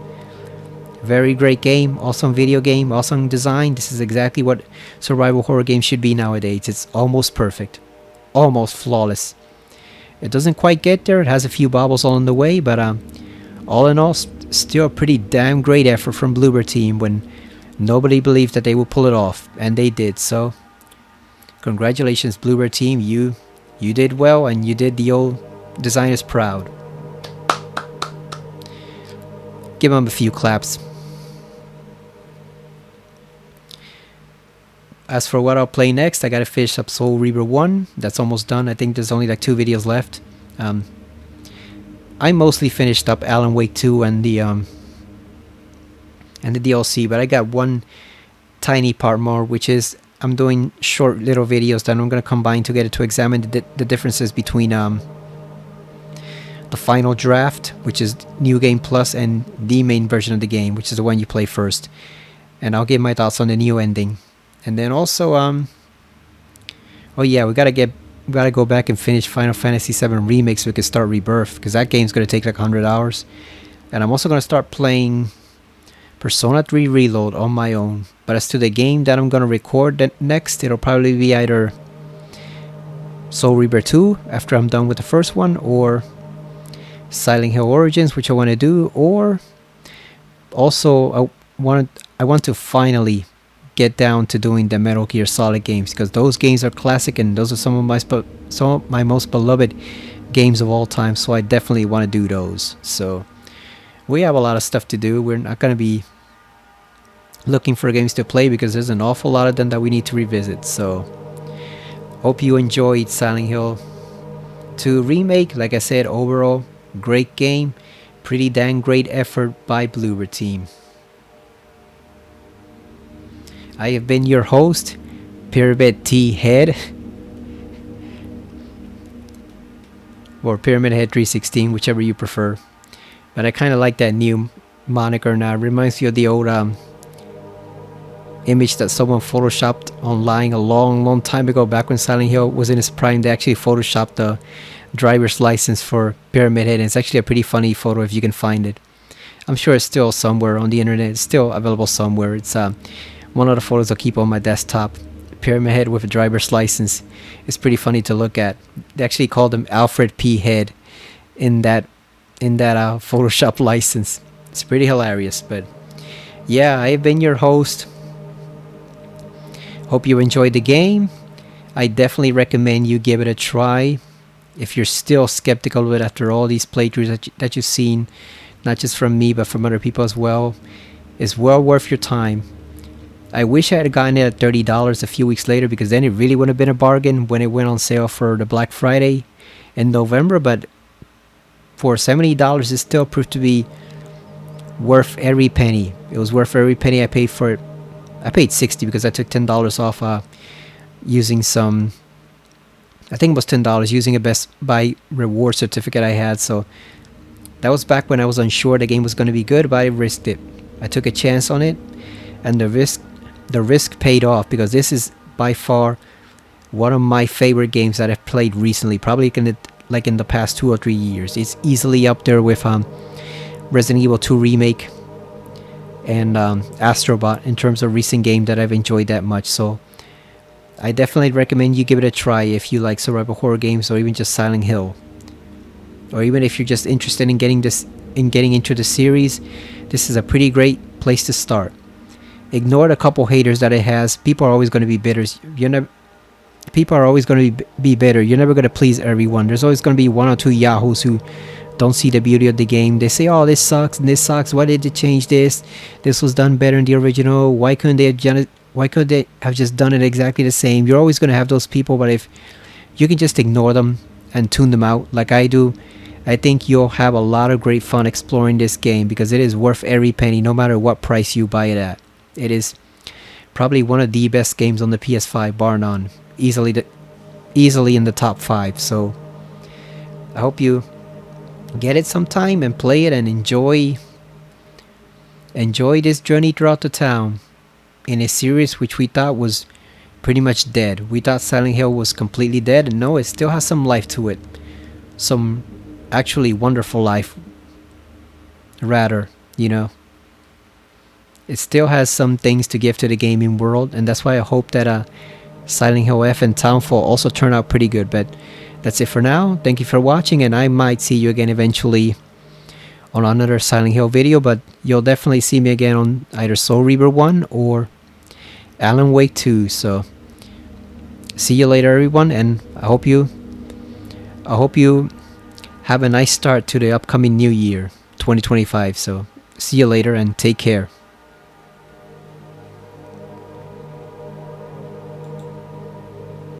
Very great game. Awesome video game. Awesome design. This is exactly what survival horror games should be nowadays. It's almost perfect. Almost flawless. It doesn't quite get there. It has a few bobbles along the way, but all in all, still a pretty damn great effort from Bloober team when nobody believed that they would pull it off, and they did. So congratulations, Bloober team. You did well, and you did the old designers proud. Give them a few claps. As for what I'll play next, I gotta finish up Soul Reaver 1. That's almost done. I think there's only like 2 videos left. I mostly finished up Alan Wake 2 and the DLC, but I got one tiny part more, which is I'm doing short little videos that I'm gonna combine together to examine the differences between final draft, which is New Game Plus, and the main version of the game, which is the one you play first. And I'll give my thoughts on the new ending. And then also, oh yeah, we gotta go back and finish Final Fantasy VII Remake so we can start Rebirth, because that game's gonna take like 100 hours. And I'm also gonna start playing Persona 3 Reload on my own. But as to the game that I'm gonna record next, it'll probably be either Soul Reaper 2 after I'm done with the first one, or Silent Hill Origins, which I want to do, or also I want to finally get down to doing the Metal Gear Solid games, because those games are classic and those are some of my most beloved games of all time. So I definitely want to do those. So we have a lot of stuff to do. We're not going to be looking for games to play because there's an awful lot of them that we need to revisit. So hope you enjoyed Silent Hill 2 Remake. Like I said, overall great game, pretty dang great effort by Bloober team. I have been your host, Pyramid T Head, or Pyramid Head 316, whichever you prefer. But I kind of like that new moniker now. It reminds me of the old image that someone photoshopped online a long time ago, back when Silent Hill was in its prime. They actually photoshopped the driver's license for Pyramid Head, and it's actually a pretty funny photo if you can find it. I'm sure it's still somewhere on the internet. It's still available somewhere. It's one of the photos I'll keep on my desktop. Pyramid Head with a driver's license. It's pretty funny to look at. They actually called him Alfred P. Head in that Photoshop license. It's pretty hilarious. But yeah, I've been your host. Hope you enjoyed the game. I definitely recommend you give it a try. If you're still skeptical of it after all these playthroughs that you've seen, not just from me but from other people as well, it's well worth your time. I wish I had gotten it at $30 a few weeks later, because then it really would have been a bargain when it went on sale for the Black Friday in November. But for $70, it still proved to be worth every penny. It was worth every penny I paid for it. I paid $60 because I took $10 off using some, I think it was $10 using a Best Buy reward certificate I had. So that was back when I was unsure the game was going to be good, but I risked it. I took a chance on it, and the risk paid off, because this is by far one of my favorite games that I've played recently, probably in the past 2 or 3 years. It's easily up there with Resident Evil 2 Remake and Astrobot in terms of recent game that I've enjoyed that much. So I definitely recommend you give it a try if you like survival horror games, or even just Silent Hill, or even if you're just interested in getting into the series. This is a pretty great place to start. Ignore the couple haters that it has. People are always going to be bitters. People are always going to be bitter. You're never going to please everyone. There's always going to be one or two yahoos who don't see the beauty of the game. They say, oh, this sucks and this sucks. Why did they change this? This was done better in the original. Why couldn't they have just done it exactly the same? You're always going to have those people, but if you can just ignore them and tune them out like I do, I think you'll have a lot of great fun exploring this game, because it is worth every penny, no matter what price you buy it at. It is probably one of the best games on the PS5, bar none. Easily in the top 5. So I hope you get it sometime and play it and enjoy this journey throughout the town in a series which we thought was pretty much dead. We thought Silent Hill was completely dead, and no, it still has some life to it. Some actually wonderful life, rather, you know. It still has some things to give to the gaming world, and that's why I hope that Silent Hill F and Townfall also turn out pretty good. But that's it for now. Thank you for watching, and I might see you again eventually on another Silent Hill video, but you'll definitely see me again on either Soul Reaper 1 or Alan Wake 2. So see you later, everyone, and I hope you have a nice start to the upcoming new year, 2025. So see you later and take care.